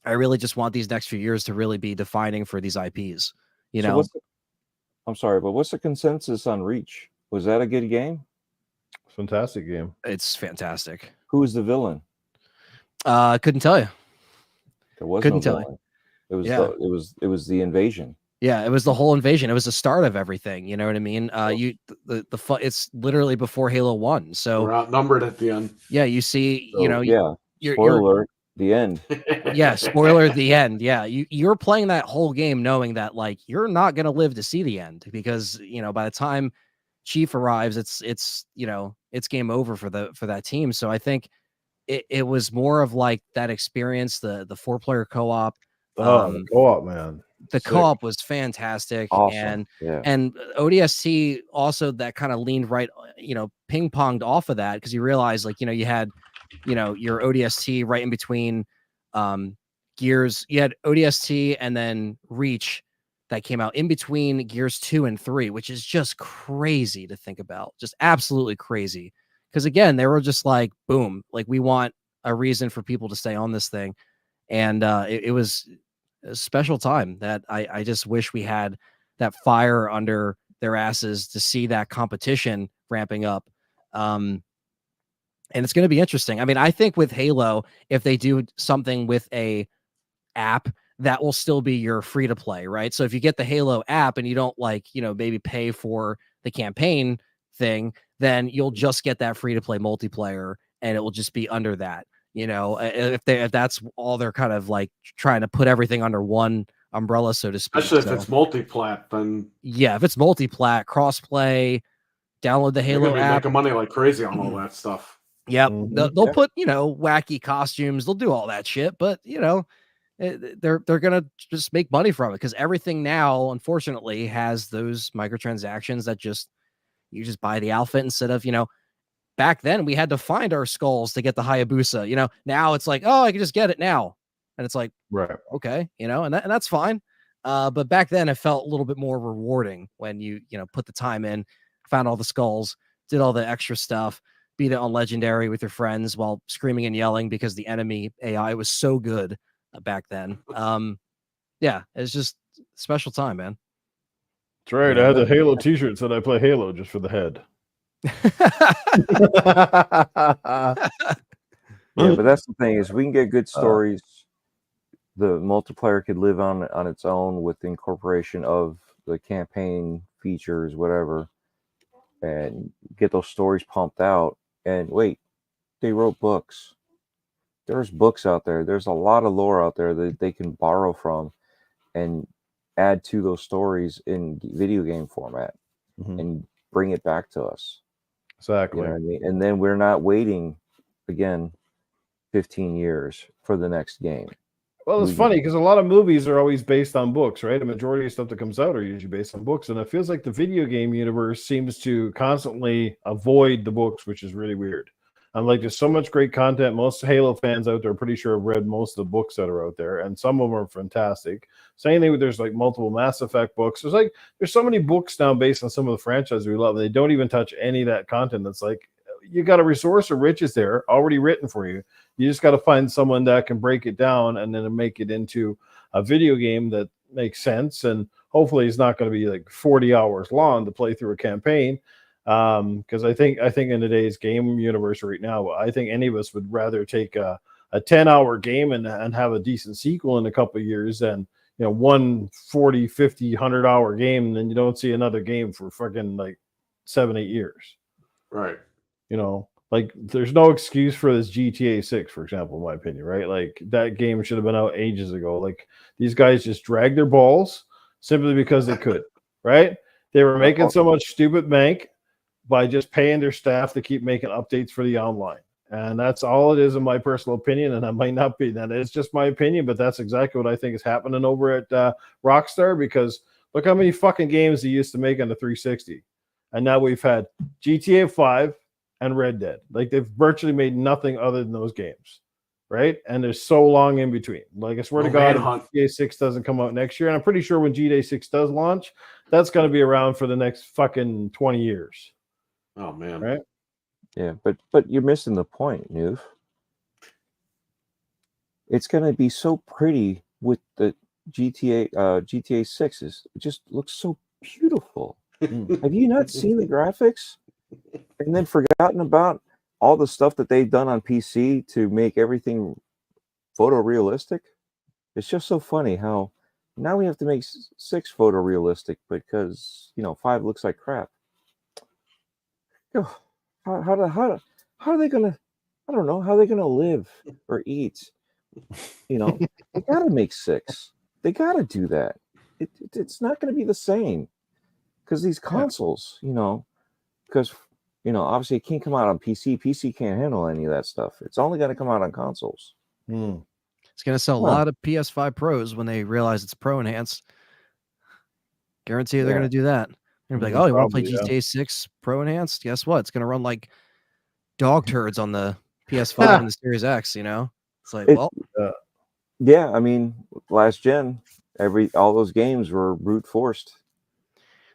I really just want these next few years to really be defining for these IPs. I'm sorry, but what's the consensus on Reach? Was that a good game? Fantastic game. It's fantastic. Who was the villain? Couldn't tell you. There was couldn't no tell villain. It was it was the invasion. Yeah, it was the whole invasion. It was the start of everything. You know what I mean? It's literally before Halo 1. So we're outnumbered at the end. Yeah, you see, so, spoiler alert, the end. Yeah, spoiler, the end. Yeah, you're playing that whole game knowing that, like, you're not gonna live to see the end, because by the time Chief arrives, it's game over for that team. So I think it was more of like that experience, the 4-player co-op. The co-op, man. The co-op was fantastic. Awesome. And ODST also, that kind of leaned right, ping ponged off of that, because you realize, like, you had your ODST right in between Gears. You had ODST and then Reach that came out in between Gears 2 and 3, which is just crazy to think about. Just absolutely crazy. Because again, they were just like, boom, like, we want a reason for people to stay on this thing. And it was a special time that I just wish we had that fire under their asses to see that competition ramping up. And it's going to be interesting. I mean, I think with Halo, if they do something with a app, that will still be your free to play, right? So if you get the Halo app and you don't, like, maybe pay for the campaign thing, then you'll just get that free to play multiplayer, and it will just be under that. If that's all they're kind of like trying to put everything under one umbrella, so to speak. Especially if it's multi-plat, then if it's multi-plat, cross-play, download the Halo app. Making money like crazy on all that stuff. Yep. They'll put, wacky costumes. They'll do all that shit, but they're gonna just make money from it, because everything now, unfortunately, has those microtransactions that you just buy the outfit instead of, back then we had to find our skulls to get the Hayabusa. Now it's like, oh, I can just get it now, and it's like, right, okay, and that's fine. But back then it felt a little bit more rewarding when you put the time in, found all the skulls, did all the extra stuff, beat it on legendary with your friends while screaming and yelling because the enemy AI was so good back then. Yeah, it's just a special time, man. That's right. I had the Halo t-shirt that said I play Halo just for the head. Yeah, but that's the thing, is we can get good stories. The multiplayer could live on its own with the incorporation of the campaign features, whatever, and get those stories pumped out. And wait, they wrote books. There's books out there. There's a lot of lore out there that they can borrow from and add to those stories in video game format and bring it back to us. Exactly. You know what I mean? And then we're not waiting again 15 years for the next game. Well, it's funny because a lot of movies are always based on books, right? A majority of stuff that comes out are usually based on books, and it feels like the video game universe seems to constantly avoid the books, which is really weird. I'm like, there's so much great content. Most Halo fans out there, pretty sure, have read most of the books that are out there, and some of them are fantastic. Same thing with there's like multiple Mass Effect books. There's so many books now based on some of the franchises we love. And they don't even touch any of that content. That's like, you got a resource of riches there already written for you. You just got to find someone that can break it down and then make it into a video game that makes sense. And hopefully it's not going to be like 40 hours long to play through a campaign. Because I think in today's game universe right now, I think any of us would rather take a 10-hour game and have a decent sequel in a couple of years than, one 40, 50, 100-hour game, and then you don't see another game for fucking like 7-8 years. Right. Like there's no excuse for this GTA 6, for example, in my opinion, right? Like that game should have been out ages ago. Like these guys just dragged their balls simply because they could, right? They were making so much stupid bank by just paying their staff to keep making updates for the online. And that's all it is, in my personal opinion. And that might not be that. It's just my opinion, but that's exactly what I think is happening over at Rockstar, because look how many fucking games they used to make on the 360. And now we've had GTA 5 and Red Dead. Like they've virtually made nothing other than those games, right? And there's so long in between. Like I swear to God, if GTA 6 doesn't come out next year, and I'm pretty sure when GTA 6 does launch, that's going to be around for the next fucking 20 years. Oh man, right? Yeah, but you're missing the point, Noof. It's going to be so pretty with the GTA 6s. It just looks so beautiful. Have you not seen the graphics? And then forgotten about all the stuff that they've done on PC to make everything photorealistic? It's just so funny how now we have to make 6 photorealistic because 5 looks like crap. How are they gonna? I don't know how they're gonna live or eat. They gotta make 6. They gotta do that. It's not gonna be the same because these consoles, because obviously it can't come out on PC. PC can't handle any of that stuff. It's only gonna come out on consoles. It's gonna sell a lot of PS5 Pros when they realize it's Pro enhanced. Guarantee they're gonna do that. They're gonna be like, "Oh, you want to play GTA 6 Pro enhanced? Guess what? It's gonna run like dog turds on the PS5 and the Series X." It's like, yeah. I mean, last gen, all those games were brute forced.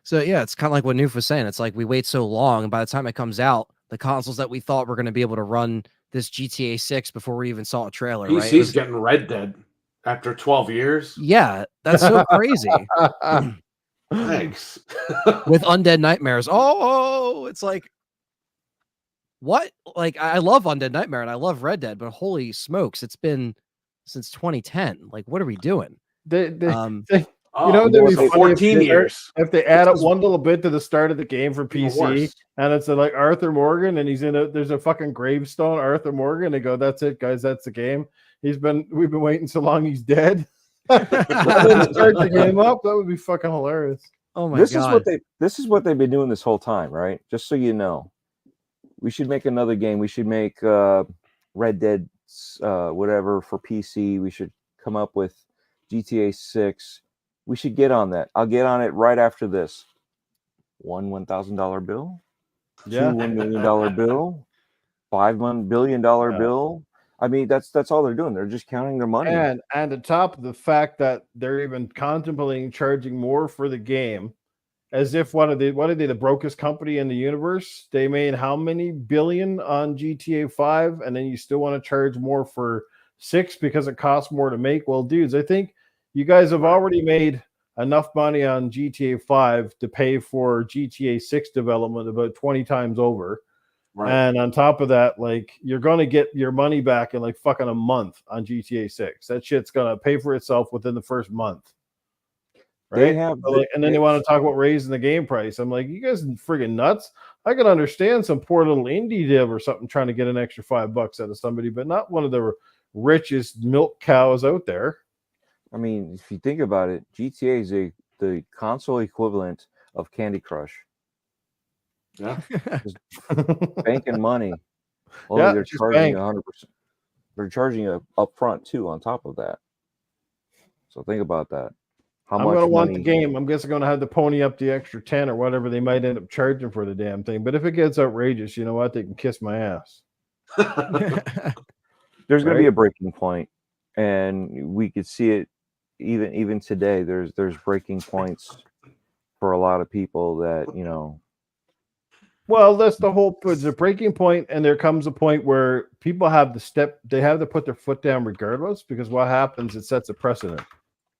So yeah, it's kind of like what Noof was saying. It's like we wait so long, and by the time it comes out, the consoles that we thought were going to be able to run this GTA 6 before we even saw a trailer, PC's getting Red Dead after 12 years. Yeah, that's so crazy. Thanks. With Undead Nightmares. Oh, it's like, what? Like, I love Undead Nightmare and I love Red Dead, but holy smokes, it's been since 2010. Like, what are we doing? They'd be 14 years. If they add up one little bit to the start of the game for PC, and it's like Arthur Morgan, and there's a fucking gravestone, Arthur Morgan. They go, "That's it, guys. That's the game. We've been waiting so long. He's dead." Start the game up. That would be fucking hilarious. Oh my god! This is what they've been doing this whole time, right? Just so you know, we should make another game. We should make Red Dead, whatever for PC. We should come up with GTA 6. We should get on that. I'll get on it right after this. $1,000 bill. Yeah. $1 million bill. $5 billion bill. I mean, that's all they're doing. They're just counting their money. And on top of the fact that they're even contemplating charging more for the game, as if what are they the brokest company in the universe? They made how many billion on GTA 5, and then you still want to charge more for 6 because it costs more to make? Well, dudes, I think you guys have already made enough money on GTA 5 to pay for GTA 6 development about 20 times over. Right. And on top of that, like, you're going to get your money back in like fucking a month on GTA 6. That shit's going to pay for itself within the first month. Right. And then they want to talk about raising the game price. I'm like, you guys are friggin' nuts. I can understand some poor little indie dev or something trying to get an extra $5 out of somebody, but not one of the richest milk cows out there. I mean, if you think about it, GTA is the console equivalent of Candy Crush. Yeah. Banking money. Only they're charging 100%. They're charging you up front too on top of that. So think about that. How I'm much going to want money? the game. I'm guessing going to have to pony up the extra 10 or whatever they might end up charging for the damn thing. But if it gets outrageous, you know what? They can kiss my ass. There's going to be Right? a breaking point, and we could see it even today. There's breaking points for a lot of people that Well, that's the whole. It's a breaking point, and there comes a point where people have to step. They have to put their foot down regardless, because what happens? It sets a precedent.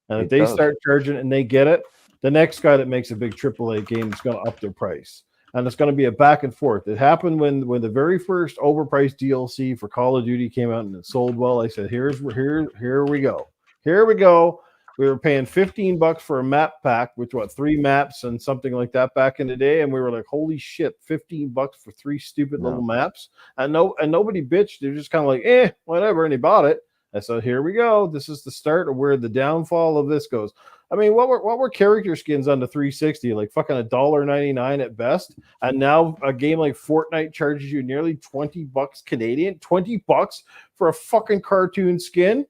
And if It they does. start charging and they get it, the next guy that makes a big AAA game is going to up their price. And it's going to be a back and forth. It happened when the very first overpriced DLC for Call of Duty came out and it sold well. I said, here we go. Here we go. We were paying $15 for a map pack, which 3 maps and something like that back in the day. And we were like, holy shit, $15 for 3 stupid little maps. And nobody bitched. They're just kind of like, whatever. And he bought it. I said, here we go. This is the start of where the downfall of this goes. I mean, what were character skins on the 360? Like fucking $1.99 at best. And now a game like Fortnite charges you nearly $20 Canadian, $20 for a fucking cartoon skin.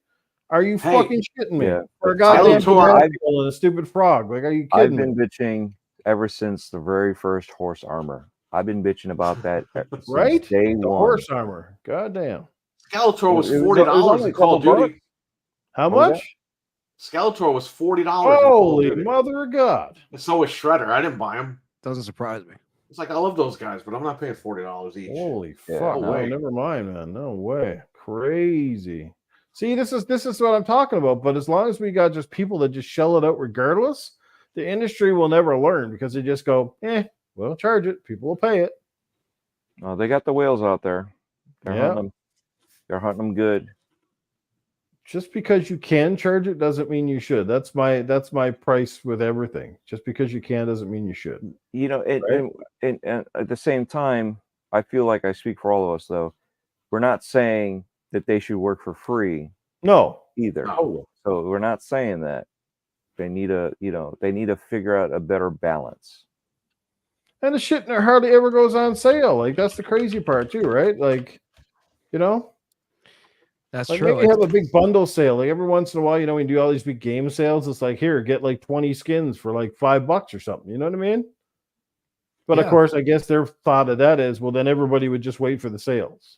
Are you fucking shitting me? Yeah. For a goddamn Skeletor and a stupid frog. Like, are you I've kidding been me? bitching ever since the very first horse armor. I've been bitching about that since Right? day The one. horse armor. Goddamn. Skeletor was It was $40 only in a Call of couple Duty. How What was much? Skeletor was $40 in Call of Holy Duty. mother of God. And so was Shredder. I didn't buy him. Doesn't surprise me. It's like I love those guys, but I'm not paying $40 each. Holy Yeah, fuck! no No, way. never mind, man. No way. Crazy. See, this is what I'm talking about. But as long as we got just people that just shell it out regardless, the industry will never learn because they just go, we'll charge it. People will pay it. They got the whales out there. They're Yeah. hunting them. They're hunting them good. Just because you can charge it doesn't mean you should. That's my price with everything. Just because you can doesn't mean you should. And at the same time, I feel like I speak for all of us, though. We're not saying that they should work for free No. either. No. So we're not saying that. They need to figure out a better balance. And the shit hardly ever goes on sale. Like, that's the crazy part too, right? Like, That's like true. maybe have a big bundle sale. Like every once in a while, we do all these big game sales. It's like, here, get like 20 skins for like $5 or something. You know what I mean? But of Yeah. course, I guess their thought of that is, well, then everybody would just wait for the sales.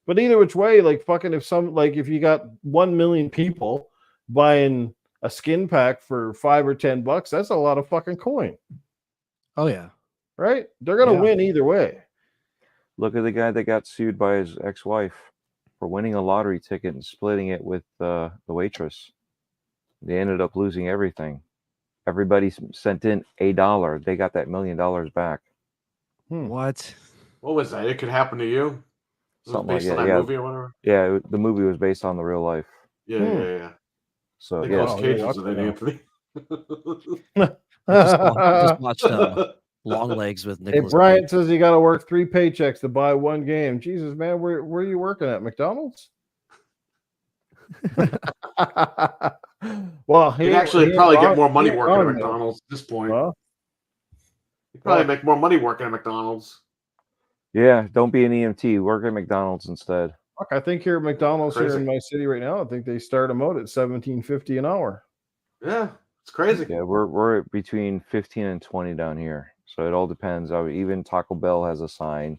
But either which way, like fucking if you got 1 million people buying a skin pack for $5 or $10, that's a lot of fucking coin, Oh yeah. right? They're gonna Yeah. win either way. Look at the guy that got sued by his ex-wife for winning a lottery ticket and splitting it with the waitress. They ended up losing everything. Everybody sent in $1. They got that $1 million back. What? What was that? It Could Happen to You? Was it Something based like on that, that yeah. movie or whatever? Yeah, the movie was based on the real life. Yeah. So Nicolas wow, Cage yeah, was in it, yeah. Anthony. Just watched Long Legs with Hey, Nicholas. Bryant says you got to work 3 paychecks to buy 1 game. Jesus, man, where are you working at? McDonald's? Well, You'd actually probably get more money working at McDonald's at this point. Well, You'd probably make more money working at McDonald's. yeah, don't be an EMT. Work at McDonald's instead. fuck, I think here at McDonald's here Crazy. in my city right now, I think they start them out at $17.50 an hour. Yeah, it's crazy. Yeah, we're at between 15 and 20 down here. So it all depends. Even Taco Bell has a sign.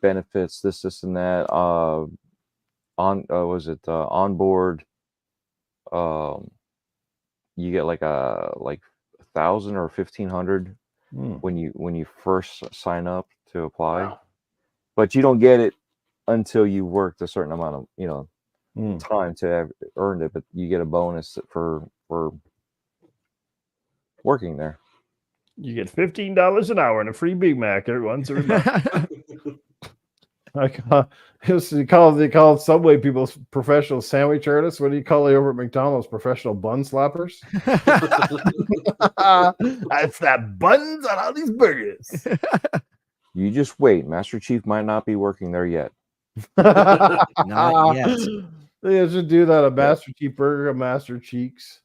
Benefits, this and that. Onboard? You get like 1,000 or 1,500 when you first sign up to apply. Wow. But you don't get it until you worked a certain amount of time to have earned it. But you get a bonus for working there. You get $15 an hour and a free Big Mac every once in a while. They call Subway people professional sandwich artists. What do you call it over at McDonald's? Professional bun slappers. That's that buns on all these burgers. You just wait. Master Chief might not be working there yet. Not yet. They should do that. A Master Chief burger, a Master Cheeks.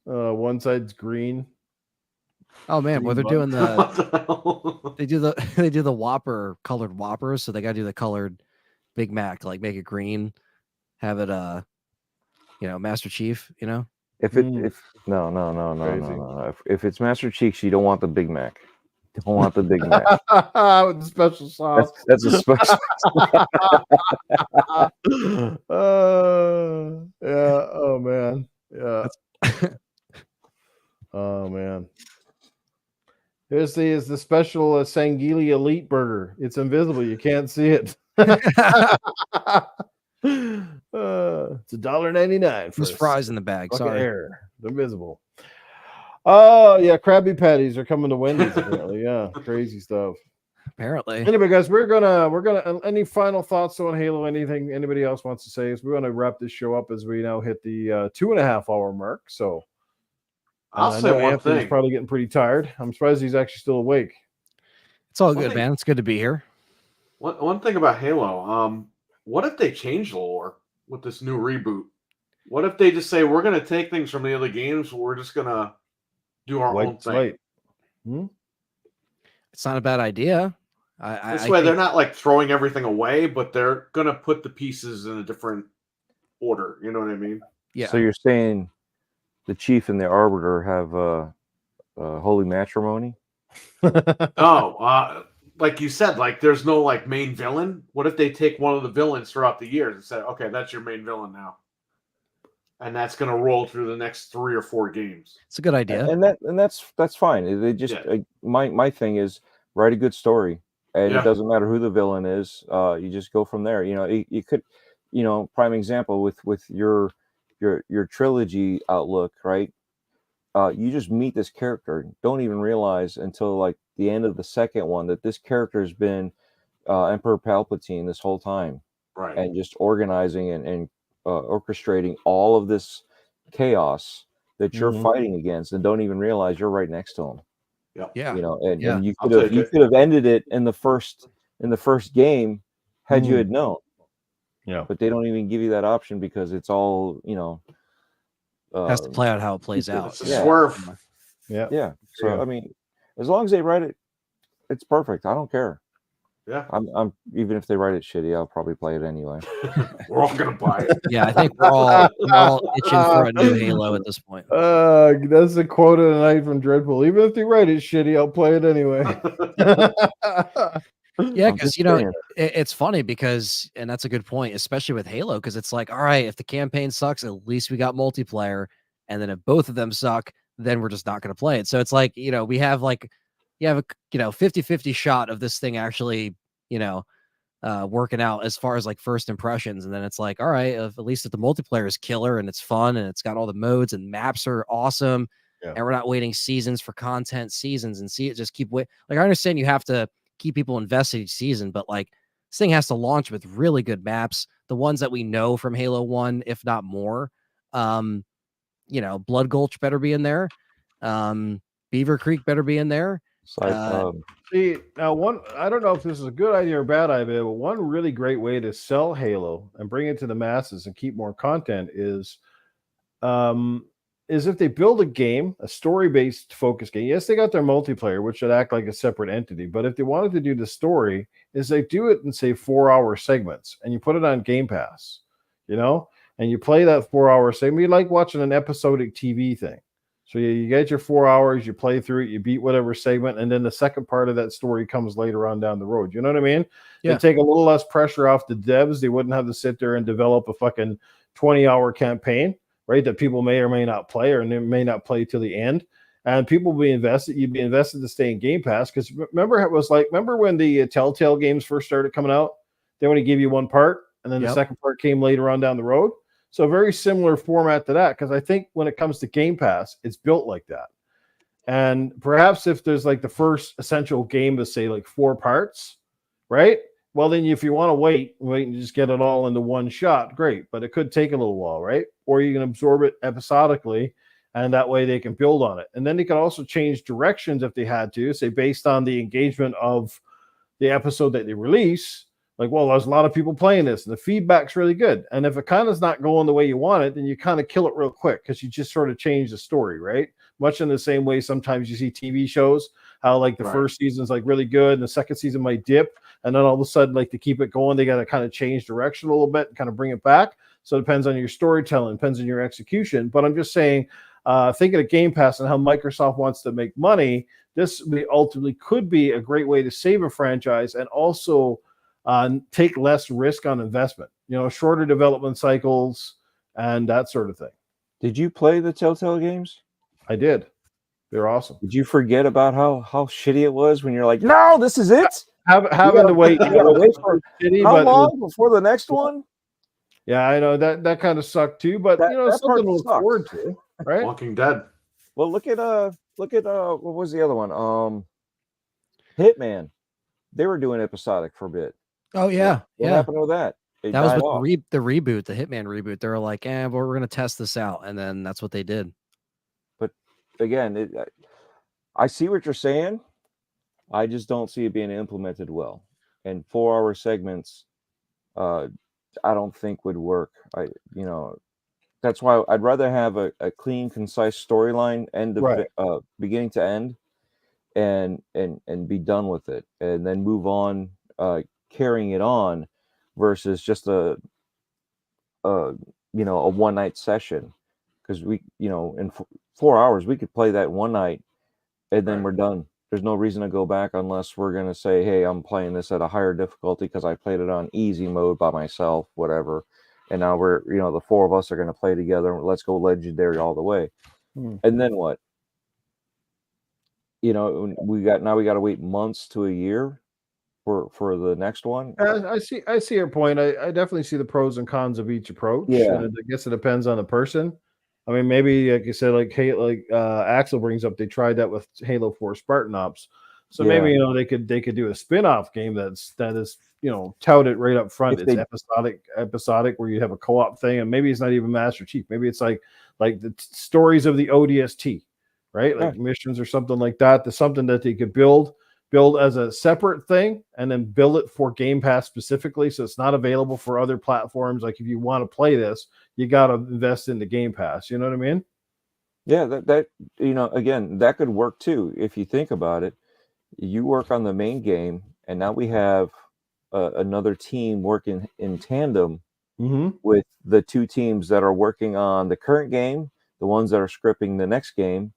One side's green. Oh man, well they're doing What the hell? they do the Whopper colored Whoppers, so they gotta do the colored Big Mac, like make it green, have it Master Chief. If no. If it's Master Cheeks, you don't want the Big Mac. You don't want the Big Mac. With the special sauce. That's a special. Yeah. Oh man. Yeah. Oh man. Here's the special Sangili Elite Burger. It's invisible. You can't see it. It's $1.99 for There's fries in the bag. bucket Sorry. air. They're visible. Oh yeah, Krabby Patties are coming to Wendy's apparently. Yeah, crazy stuff. Apparently. Anyway, guys, we're gonna. Any final thoughts on Halo? Anything anybody else wants to say? Is we're gonna wrap this show up as we now hit the 2.5 hour mark. So I'll I say know one Anthony's thing. probably getting pretty tired. I'm surprised he's actually still awake. It's all One good, thing- man. It's good to be here. One thing about Halo, what if they change the lore with this new reboot? What if they just say we're going to take things from the other games, we're just going to do our own White thing? slate. It's not a bad idea. This I way, think- they're not like throwing everything away, but they're going to put the pieces in a different order. You know what I mean? Yeah. So you're saying the Chief and the Arbiter have holy matrimony? Oh, like you said, like there's no like main villain. What if they take one of the villains throughout the years and say, okay, that's your main villain now, and that's going to roll through the next 3 or 4 games? It's a good idea. And that's fine. They just my thing is write a good story, and Yeah. it doesn't matter who the villain is. You just go from there. You could, prime example with your trilogy outlook, right? You just meet this character, don't even realize until like the end of the second one that this character has been Emperor Palpatine this whole time, Right. and just organizing and orchestrating all of this chaos that you're Mhm. fighting against, and don't even realize you're right next to him. Yeah. And Yeah. you I'll could have take it. ended it in the first game had you Mhm. had known. Yeah. But they don't even give you that option because it's all Has to play out how it plays out. It's a Yeah. swerve. Yeah. Yeah. So Yeah. I mean, as long as they write it, it's perfect. I don't care. Yeah. I'm even if they write it shitty, I'll probably play it anyway. We're all going to buy it. Yeah, I think we're all itching for a new Halo at this point. That's a quote of the night from Dreadpool. Even if they write it shitty, I'll play it anyway. Yeah, I'm because just saying. it's funny because, and that's a good point, especially with Halo, because it's like, all right, if the campaign sucks, at least we got multiplayer, and then if both of them suck, then we're just not going to play it. So it's like, we have like, you have a 50-50 shot of this thing actually, working out as far as like first impressions, and then it's like, all right, at least if the multiplayer is killer and it's fun and it's got all the modes and maps are awesome, Yeah. and we're not waiting seasons for content, seasons, and just keep wait. Like I understand you have to keep people invested each season, but like this thing has to launch with really good maps, the ones that we know from Halo 1, if not more. Blood Gulch better be in there. Beaver Creek better be in there. See, now I don't know if this is a good idea or bad idea, but one really great way to sell Halo and bring it to the masses and keep more content is if they build a game, a story-based focus game. Yes, they got their multiplayer, which should act like a separate entity. But if they wanted to do the story, is they do it in say 4-hour segments, and you put it on Game Pass, and you play that 4-hour segment. You like watching an episodic TV thing. So you get your 4 hours, you play through it, you beat whatever segment, and then the second part of that story comes later on down the road. You know what I mean? Yeah. It'd take a little less pressure off the devs. They wouldn't have to sit there and develop a fucking 20-hour campaign, right? That people may or may not play, or may not play till the end. And people will be invested. You'd be invested to stay in Game Pass. Because remember when the Telltale games first started coming out? They only give you one part, and then the second part came later on down the road. So very similar format to that, because I think when it comes to Game Pass, it's built like that. And perhaps if there's like the first essential game to say like 4 parts, right? Well, then if you want to wait and just get it all into one shot, great. But it could take a little while, right? Or you can absorb it episodically, and that way they can build on it. And then they can also change directions if they had to, say based on the engagement of the episode that they release. Like, well, there's a lot of people playing this, and the feedback's really good. And if it kind of is not going the way you want it, then you kind of kill it real quick because you just sort of change the story, right? Much in the same way sometimes you see TV shows, how like the first season's like really good, and the second season might dip, and then all of a sudden, like to keep it going, they got to kind of change direction a little bit and kind of bring it back. So it depends on your storytelling, depends on your execution. But I'm just saying, thinking of Game Pass and how Microsoft wants to make money, this ultimately could be a great way to save a franchise and also take less risk on investment. Shorter development cycles and that sort of thing. Did you play the Telltale games? I did. They're awesome. Did you forget about how shitty it was when you're like, no, this is it? Having to wait, you gotta wait for shitty, how but long before the next one? Yeah, I know that kind of sucked too, but That something part to look sucks. forward to, right? Walking Dead. Well, look at what was the other one? Hitman. They were doing episodic for a bit. Oh yeah, What happened with that? It that was died with off. the reboot, the Hitman reboot. They were like, but we're gonna test this out, and then that's what they did. But again, I see what you're saying. I just don't see it being implemented well. And 4-hour segments, I don't think would work. That's why I'd rather have a clean, concise storyline, beginning to end, and be done with it, and then move on, carrying it on, versus just a one night session. Because we, in 4 hours we could play that one night, and then we're done. There's no reason to go back unless we're going to say, hey, I'm playing this at a higher difficulty because I played it on easy mode by myself, whatever. And now we're, the four of us are going to play together. Let's go legendary all the way. And then what? We got to wait months to a year for the next one. I see your point. I definitely see the pros and cons of each approach. Yeah. And I guess it depends on the person. I mean, maybe like you said, Axel brings up, they tried that with Halo 4 Spartan Ops. So maybe they could do a spin-off game that is touted right up front. It's episodic where you have a co-op thing, and maybe it's not even Master Chief. Maybe it's like the stories of the ODST, right? Like missions or something like that. There's something that they could build as a separate thing, and then build it for Game Pass specifically, so it's not available for other platforms. Like if you want to play this, you got to invest in the Game Pass. You know what I mean? Yeah, that again, that could work too if you think about it. You work on the main game, and now we have another team working in tandem with the two teams that are working on the current game, the ones that are scripting the next game,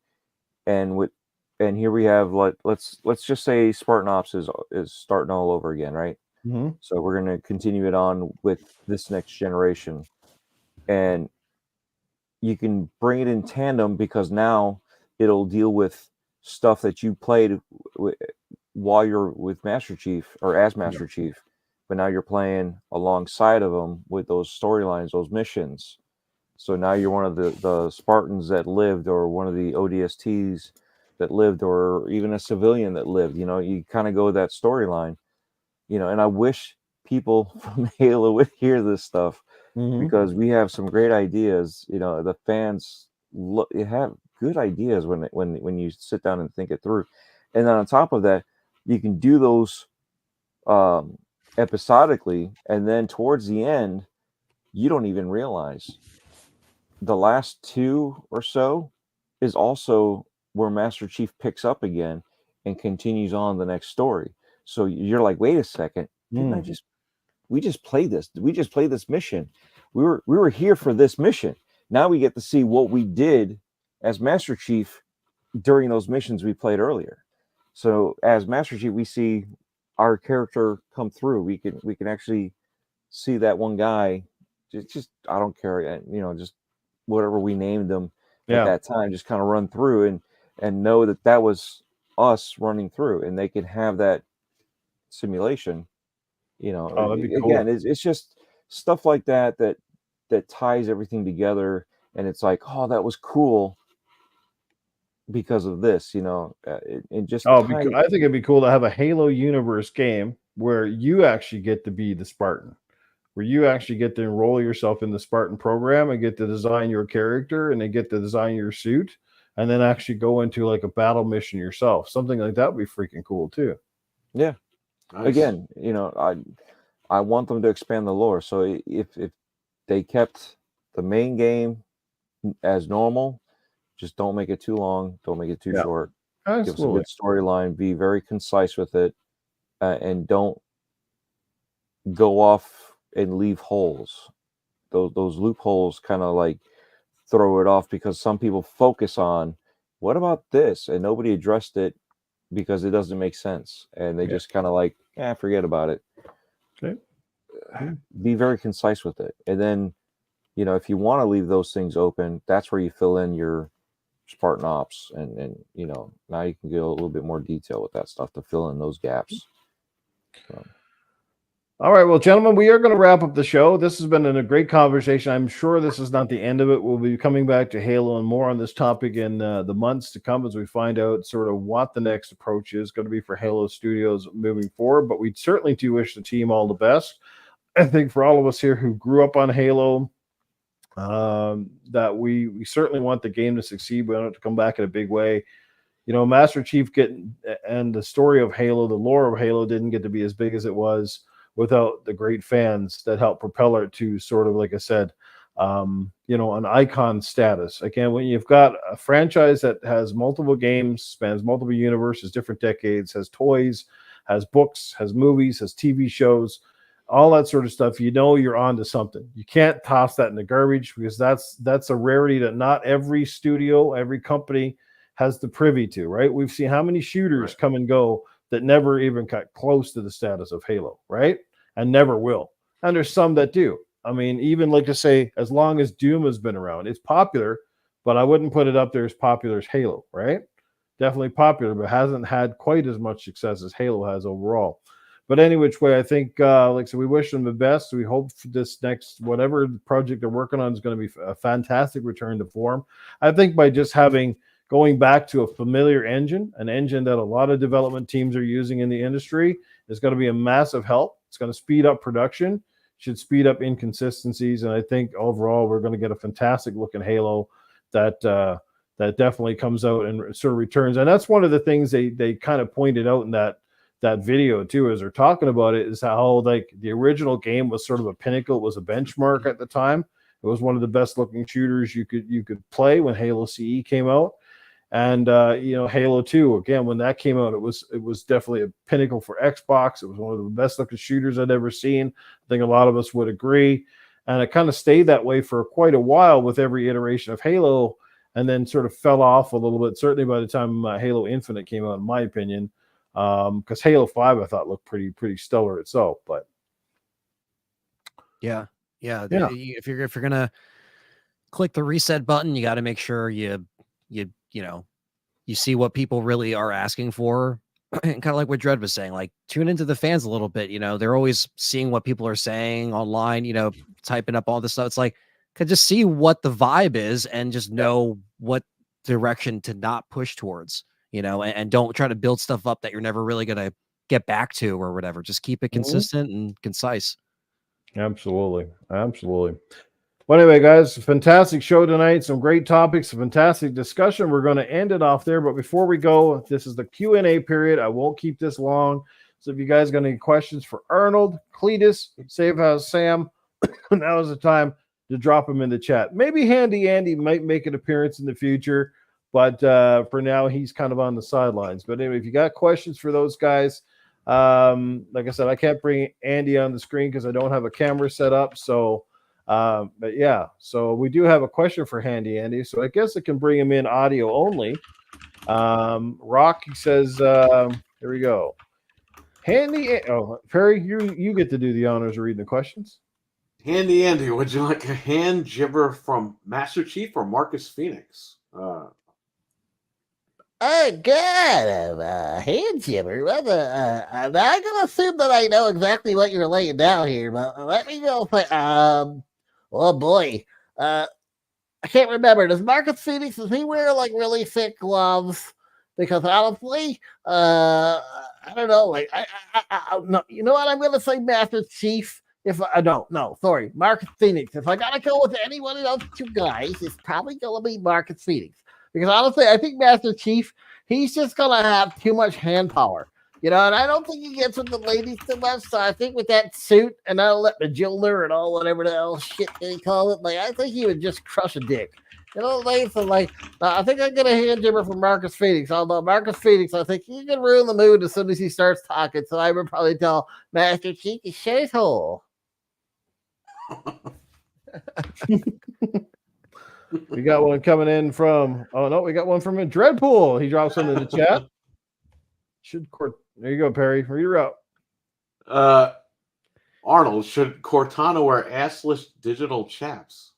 and here we have, let's just say Spartan Ops is starting all over again, right? So we're going to continue it on with this next generation, and you can bring it in tandem because now it'll deal with stuff that you played while you're with Master Chief or as Master Chief, but now you're playing alongside of them with those storylines, those missions. So now you're one of the Spartans that lived, or one of the ODSTs that lived, or even a civilian that lived. You kind of go with that storyline, and I wish people from Halo would hear this stuff, because we have some great ideas. The fans have good ideas when you sit down and think it through. And then on top of that, you can do those episodically, and then towards the end, you don't even realize the last two or so is also where Master Chief picks up again and continues on the next story. So you're like, wait a second, we just played this. We just played this mission. We were here for this mission. Now we get to see what we did as Master Chief during those missions we played earlier. So as Master Chief, we see our character come through. We can actually see that one guy. Just I don't care, just whatever we named them at that time, just kind of run through and know that was us running through, and they can have that simulation. That'd be again, cool. it's just stuff like that ties everything together, and it's like, oh, that was cool because of this. It just I think it'd be cool to have a Halo universe game where you actually get to be the Spartan, where you actually get to enroll yourself in the Spartan program and get to design your character, and then get to design your suit, and then actually go into like a battle mission yourself. Something like that would be freaking cool too. Yeah. Nice. Again, I want them to expand the lore. So if they kept the main game as normal, just don't make it too long, don't make it too short. Absolutely. Give us a good storyline, be very concise with it, and don't go off and leave holes. those loopholes kind of like throw it off, because some people focus on what about this, and nobody addressed it because it doesn't make sense, and they just kind of like, forget about it. Okay. Be very concise with it, and then if you want to leave those things open, that's where you fill in your Spartan ops, and now you can get a little bit more detail with that stuff to fill in those gaps. So. All right, well, gentlemen, we are going to wrap up the show. This has been a great conversation. I'm sure this is not the end of it. We'll be coming back to Halo and more on this topic in the months to come as we find out sort of what the next approach is going to be for Halo Studios moving forward. But we certainly do wish the team all the best. I think for all of us here who grew up on Halo, that we certainly want the game to succeed. We want it to come back in a big way. Master Chief and the story of Halo, the lore of Halo didn't get to be as big as it was without the great fans that helped propel it to sort of, like I said, an icon status. Again, when you've got a franchise that has multiple games, spans multiple universes, different decades, has toys, has books, has movies, has TV shows, all that sort of stuff, you're onto something. You can't toss that in the garbage, because that's a rarity that not every studio, every company has the privy to, right? We've seen how many shooters come and go that never even got close to the status of Halo, right? And never will. And there's some that do. I mean, even like to say, as long as Doom has been around, it's popular, but I wouldn't put it up there as popular as Halo, right? Definitely popular, but hasn't had quite as much success as Halo has overall. But any which way, I think, like I said, we wish them the best. We hope for this next, whatever project they're working on is going to be a fantastic return to form. I think by just going back to a familiar engine, an engine that a lot of development teams are using in the industry, is going to be a massive help. It's going to speed up production, should speed up inconsistencies, and I think overall we're going to get a fantastic looking Halo that definitely comes out and sort of returns. And that's one of the things they kind of pointed out in that video too, as they're talking about it, is how like the original game was sort of a pinnacle, it was a benchmark at the time. It was one of the best looking shooters you could play when Halo CE came out. And Halo 2, again, when that came out, it was definitely a pinnacle for Xbox. It was one of the best looking shooters I'd ever seen. I think a lot of us would agree. And it kind of stayed that way for quite a while with every iteration of Halo, and then sort of fell off a little bit, certainly by the time Halo Infinite came out, in my opinion. Because Halo 5, I thought, looked pretty stellar itself. But yeah. If you're gonna click the reset button, you got to make sure you see what people really are asking for. And kind of like what Dredd was saying, like tune into the fans a little bit. They're always seeing what people are saying online, typing up all this stuff. It's like, could just see what the vibe is and just know what direction to not push towards, and don't try to build stuff up that you're never really going to get back to or whatever. Just keep it consistent and concise. Absolutely. Well, anyway, guys, fantastic show tonight. Some great topics, a fantastic discussion. We're going to end it off there. But before we go, this is the Q&A period. I won't keep this long. So if you guys got any questions for Arnold, Cletus, Save House Sam, now is the time to drop them in the chat. Maybe Handy Andy might make an appearance in the future, but for now, he's kind of on the sidelines. But anyway, if you got questions for those guys, like I said, I can't bring Andy on the screen because I don't have a camera set up. So but yeah, so we do have a question for Handy Andy, so I guess I can bring him in audio only. Rock, he says, here we go. Perry, you get to do the honors of reading the questions. Handy Andy, would you like a hand gibber from Master Chief or Marcus Phoenix? Oh God, hand gibber. I'm not gonna assume that I know exactly what you're laying down here, but let me go. Oh boy, I can't remember. Does Marcus Phoenix, does he wear like really thick gloves? Because honestly, I don't know. Like no, you know what? I'm gonna say Master Chief. If I don't, no, sorry, Marcus Phoenix. If I gotta go with any one of those two guys, it's probably gonna be Marcus Phoenix. Because honestly, I think Master Chief, he's just gonna have too much hand power. And I don't think he gets with the ladies too much. So I think with that suit and I'll let the Jilner and all whatever the hell shit they call it, like I think he would just crush a dick. So I think I'm gonna hand jibber for Marcus Phoenix. Although Marcus Phoenix, I think he can ruin the mood as soon as he starts talking. So I would probably tell Master Chief to shut his hole. We got one coming in from. Oh no, we got one from a Dreadpool. He drops into the chat. There you go, Perry. Read her out. Arnold, should Cortana wear assless digital chaps?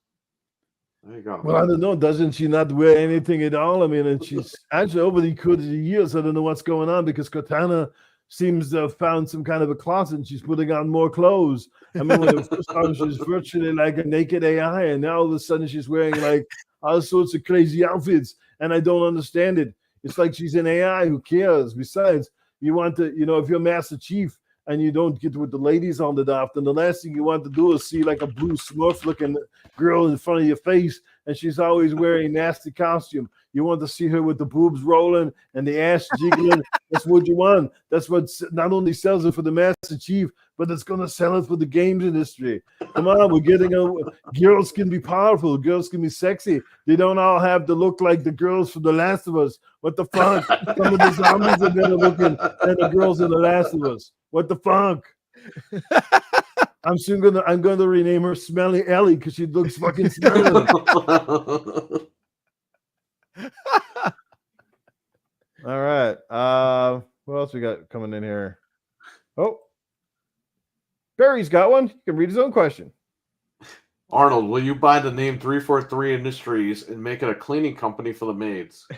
There you go. Well, I don't know. Doesn't she not wear anything at all? I mean, and she's actually over the course of the years. I don't know what's going on because Cortana seems to have found some kind of a closet and she's putting on more clothes. I mean, when the first time she was virtually like a naked AI, and now all of a sudden she's wearing like all sorts of crazy outfits, and I don't understand it. It's like she's an AI. Who cares? Besides, you want to, if you're Master Chief and you don't get with the ladies on the daft, and the last thing you want to do is see like a blue Smurf looking girl in front of your face, and she's always wearing a nasty costume. You want to see her with the boobs rolling and the ass jiggling. That's what you want. That's what not only sells it for the Master Chief, but it's going to sell it for the games industry. Come on, we're getting girls can be powerful. Girls can be sexy. They don't all have to look like the girls from The Last of Us. What the fuck? Some of the zombies are better looking than the girls in The Last of Us. What the fuck? I'm going to rename her Smelly Ellie because she looks fucking smelly. All right. What else we got coming in here? Oh, Barry's got one. He can read his own question. Arnold, will you buy the name 343 Industries and make it a cleaning company for the maids?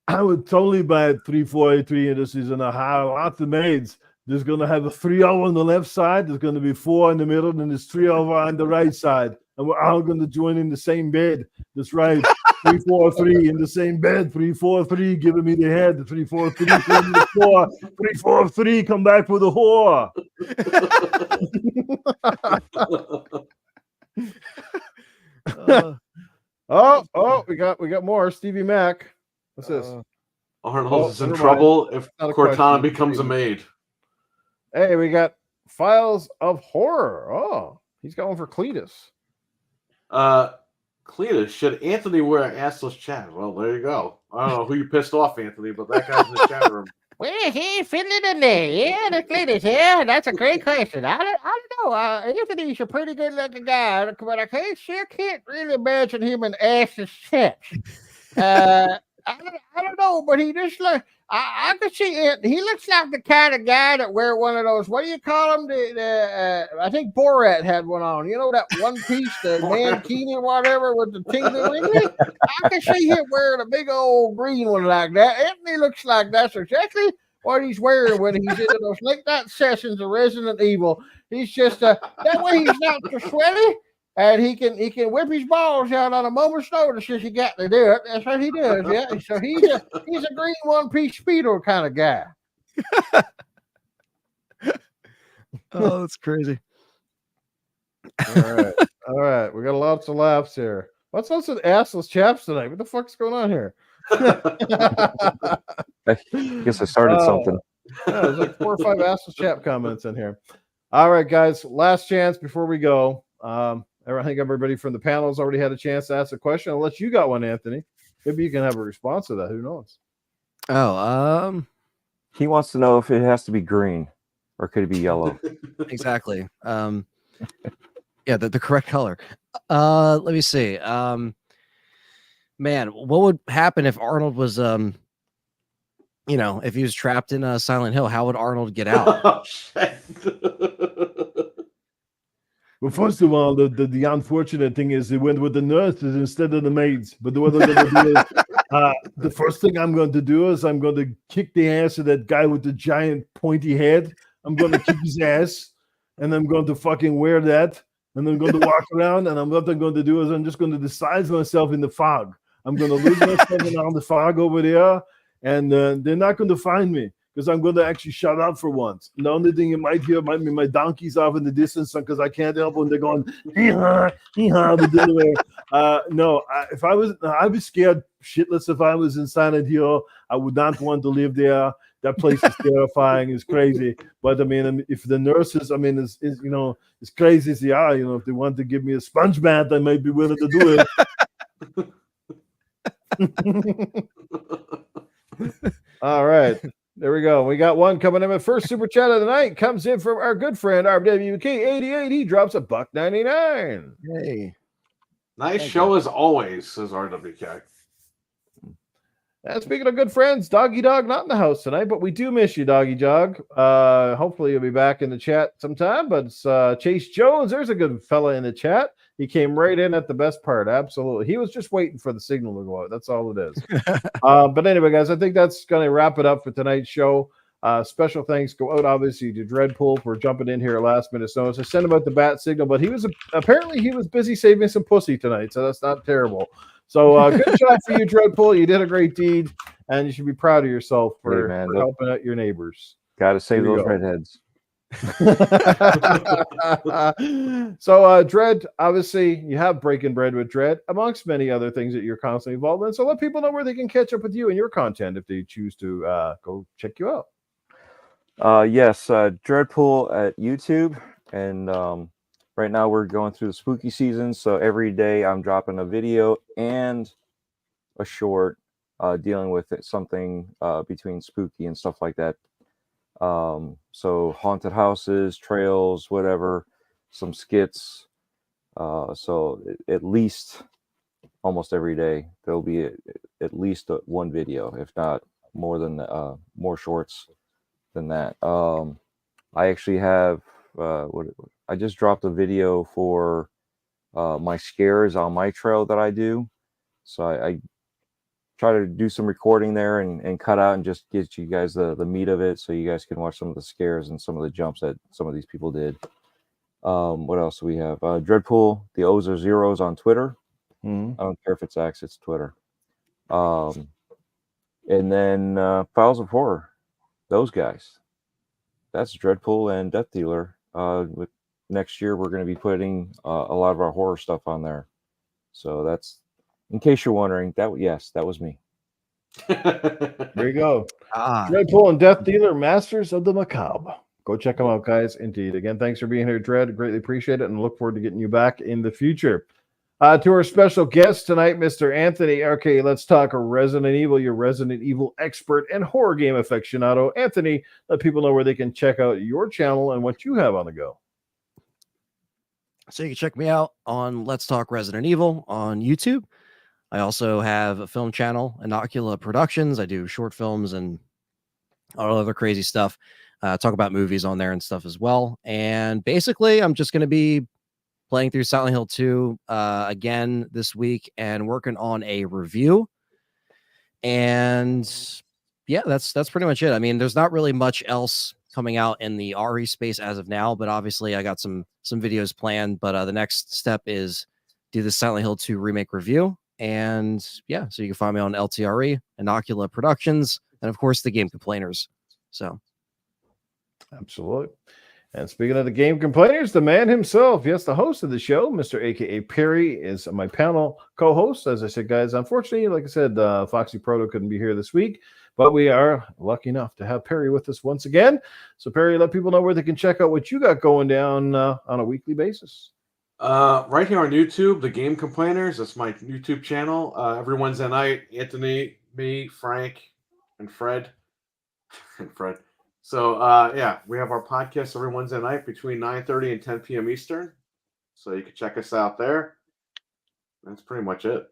I would totally buy 343 Industries and hire lots of maids. There's going to have a 3 over on the left side. There's going to be 4 in the middle, and there's 3 over on the right side. And we're all going to join in the same bed. That's right. 343 in the same bed. 343 giving me the head. 343 giving me the 4. 343 come back for the whore. We got more. Stevie Mac. What's this? Arnold is in trouble if Cortana becomes a maid. Hey, we got Files of Horror. Oh, he's got one for Cletus. Cletus, should Anthony wear an assless chat? Well, there you go. I don't know who you pissed off, Anthony, but that guy's in the chat room. Well, he's fitting in there. Yeah, the Cletus. Yeah, that's a great question. I don't know. Anthony's a pretty good looking guy, but I can't really imagine him in assless chaps. I don't know, but he just like I could see it. He looks like the kind of guy that wear one of those. What do you call them? I think Borat had one on. You know that one piece, the mankini or whatever with the tingly wiggly. I could see him wearing a big old green one like that. Anthony looks like that's exactly what he's wearing when he's in those late night sessions of Resident Evil. He's just that way he's not too sweaty. And he can whip his balls out on a moment's notice if he got to do it. That's what he does, yeah. So he's a green one-piece speedo kind of guy. Oh, that's crazy. All right. We got lots of laughs here. What's lots of assless chaps tonight? What the fuck's going on here? I guess I started something. Yeah, there's like 4 or 5 assless chap comments in here. All right, guys. Last chance before we go. I think everybody from the panel has already had a chance to ask a question. Unless you got one, Anthony. Maybe you can have a response to that. Who knows? Oh, he wants to know if it has to be green or could it be yellow? Exactly. Yeah, the correct color. Let me see. Man, what would happen if Arnold was if he was trapped in Silent Hill? How would Arnold get out? Well, first of all, the unfortunate thing is they went with the nurses instead of the maids. But what they're going to do is, the first thing I'm going to do is I'm going to kick the ass of that guy with the giant pointy head. I'm going to kick his ass, and I'm going to fucking wear that, and I'm going to walk around, and what I'm going to do is I'm just going to disguise myself in the fog. I'm going to lose myself around the fog over there, and they're not going to find me. Because I'm going to actually shut up for once. And the only thing you might hear might be my donkeys off in the distance because I can't help when they're going, hee-haw, hee-haw, but anyway, no, I'd be scared shitless if I was in Silent Hill. I would not want to live there. That place is terrifying. It's crazy. But I mean, if the nurses, as crazy as they are, if they want to give me a sponge bath, I might be willing to do it. All right. There we go. We got one coming in. The first super chat of the night comes in from our good friend RWK88. He drops $1.99. Hey. Nice Thank show you. as always, says RWK. And speaking of good friends, Doggy Dog not in the house tonight, but we do miss you, Doggy Dog. Hopefully you'll be back in the chat sometime. But it's Chase Jones. There's a good fella in the chat. He came right in at the best part. Absolutely. He was just waiting for the signal to go out. That's all it is. But anyway, guys, I think that's going to wrap it up for tonight's show. Special thanks go out, obviously, to Dreadpool for jumping in here at last minute notice. I sent him out the bat signal, but he was busy saving some pussy tonight, so that's not terrible. So good job for you, Dreadpool. You did a great deed, and you should be proud of yourself for helping out your neighbors. Got to save those redheads. So Dread, obviously you have Breaking Bread with Dread amongst many other things that you're constantly involved in, so let people know where they can catch up with you and your content if they choose to go check you out. Yes, Dreadpool at YouTube, and right now we're going through the spooky season, so every day I'm dropping a video and a short dealing with something between spooky and stuff like that. So haunted houses, trails, whatever, some skits. So at least almost every day there'll be at least one video, if not more than more shorts than that. I actually have I just dropped a video for my scares on my trail that I do. So I try to do some recording there and cut out and just get you guys the meat of it, so you guys can watch some of the scares and some of the jumps that some of these people did. What else do we have? Dreadpool, the O's are zeros on Twitter. I don't care if it's X, it's Twitter. And then Files of Horror, those guys. That's Dreadpool and Death Dealer. With next year, we're going to be putting a lot of our horror stuff on there. So that's, in case you're wondering, that was me. There you go. Dreadpool and Death Dealer, Masters of the Macabre. Go check them out, guys. Indeed. Again, thanks for being here, Dread. Greatly appreciate it, and look forward to getting you back in the future. To our special guest tonight, Mr. Anthony. Okay, let's talk Resident Evil, your Resident Evil expert and horror game aficionado. Anthony, let people know where they can check out your channel and what you have on the go. So you can check me out on Let's Talk Resident Evil on YouTube. I also have a film channel, Inocula Productions. I do short films and all other crazy stuff. Talk about movies on there and stuff as well. And basically, I'm just going to be playing through Silent Hill 2 again this week and working on a review. And yeah, that's pretty much it. I mean, there's not really much else coming out in the RE space as of now, but obviously I got some videos planned. But the next step is do the Silent Hill 2 remake review. And yeah, so you can find me on LTRE, Inocula Productions, and of course the Game Complainers. So absolutely. And speaking of the game complainers, the man himself, yes, the host of the show, Mr. AKA Perry, is my panel co-host. As I said, guys, unfortunately, like I said, Foxy Proto couldn't be here this week, but we are lucky enough to have Perry with us once again. So Perry, let people know where they can check out what you got going down on a weekly basis. Right here on YouTube, the Game Complainers. That's my YouTube channel. Every Wednesday night, Anthony, me, Frank, and Fred. So, yeah, we have our podcast every Wednesday night between 9:30 and 10 p.m. Eastern. So you can check us out there. That's pretty much it.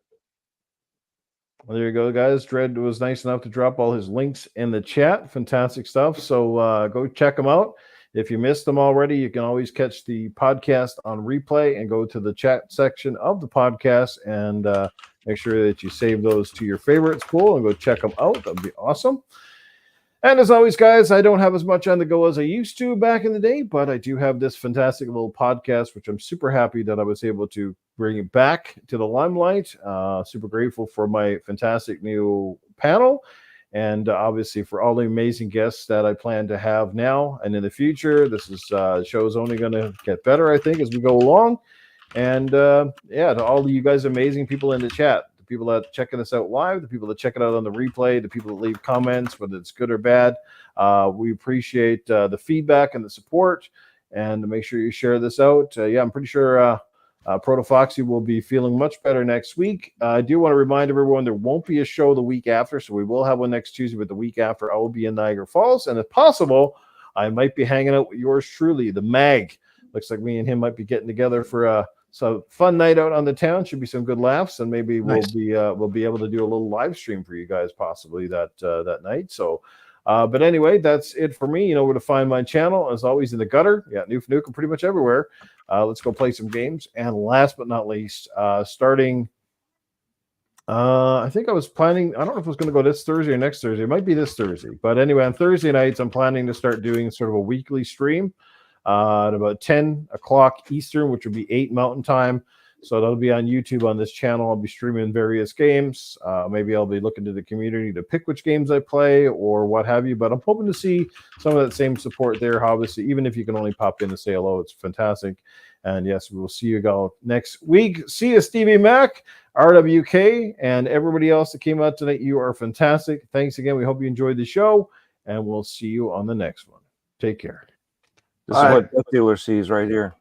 Well, there you go, guys. Dread was nice enough to drop all his links in the chat. Fantastic stuff. So go check them out. If you missed them already, you can always catch the podcast on replay and go to the chat section of the podcast and make sure that you save those to your favorites pool and go check them out. That would be awesome. And as always, guys, I don't have as much on the go as I used to back in the day, but I do have this fantastic little podcast, which I'm super happy that I was able to bring it back to the limelight. Super grateful for my fantastic new panel. And obviously for all the amazing guests that I plan to have now and in the future. This is the show is only going to get better, I think, as we go along. And yeah, to all of you guys, amazing people in the chat, the people that are checking us out live, the people that check it out on the replay, the people that leave comments, whether it's good or bad. We appreciate the feedback and the support. And make sure you share this out. Yeah, I'm pretty sure Proto Foxy will be feeling much better next week. I do want to remind everyone there won't be a show the week after, so we will have one next Tuesday, but the week after I will be in Niagara Falls, and if possible, I might be hanging out with yours truly, the Mag. Looks like me and him might be getting together for so fun night out on the town. Should be some good laughs, and maybe we'll be able to do a little live stream for you guys possibly that night. So, but anyway, that's it for me. You know where to find my channel, as always, in the gutter. Yeah, Noof Nukem pretty much everywhere. Let's go play some games. And last but not least, starting. I think I was planning. I don't know if it was going to go this Thursday or next Thursday. It might be this Thursday. But anyway, on Thursday nights, I'm planning to start doing sort of a weekly stream at about 10 o'clock Eastern, which would be 8 Mountain Time. So that'll be on YouTube on this channel. I'll be streaming various games. Maybe I'll be looking to the community to pick which games I play or what have you. But I'm hoping to see some of that same support there. Obviously, even if you can only pop in to say hello, it's fantastic. And yes, we will see you guys next week. See you, Stevie Mac, RWK, and everybody else that came out tonight. You are fantastic. Thanks again. We hope you enjoyed the show, and we'll see you on the next one. Take care. This is what Death Dealer sees right here.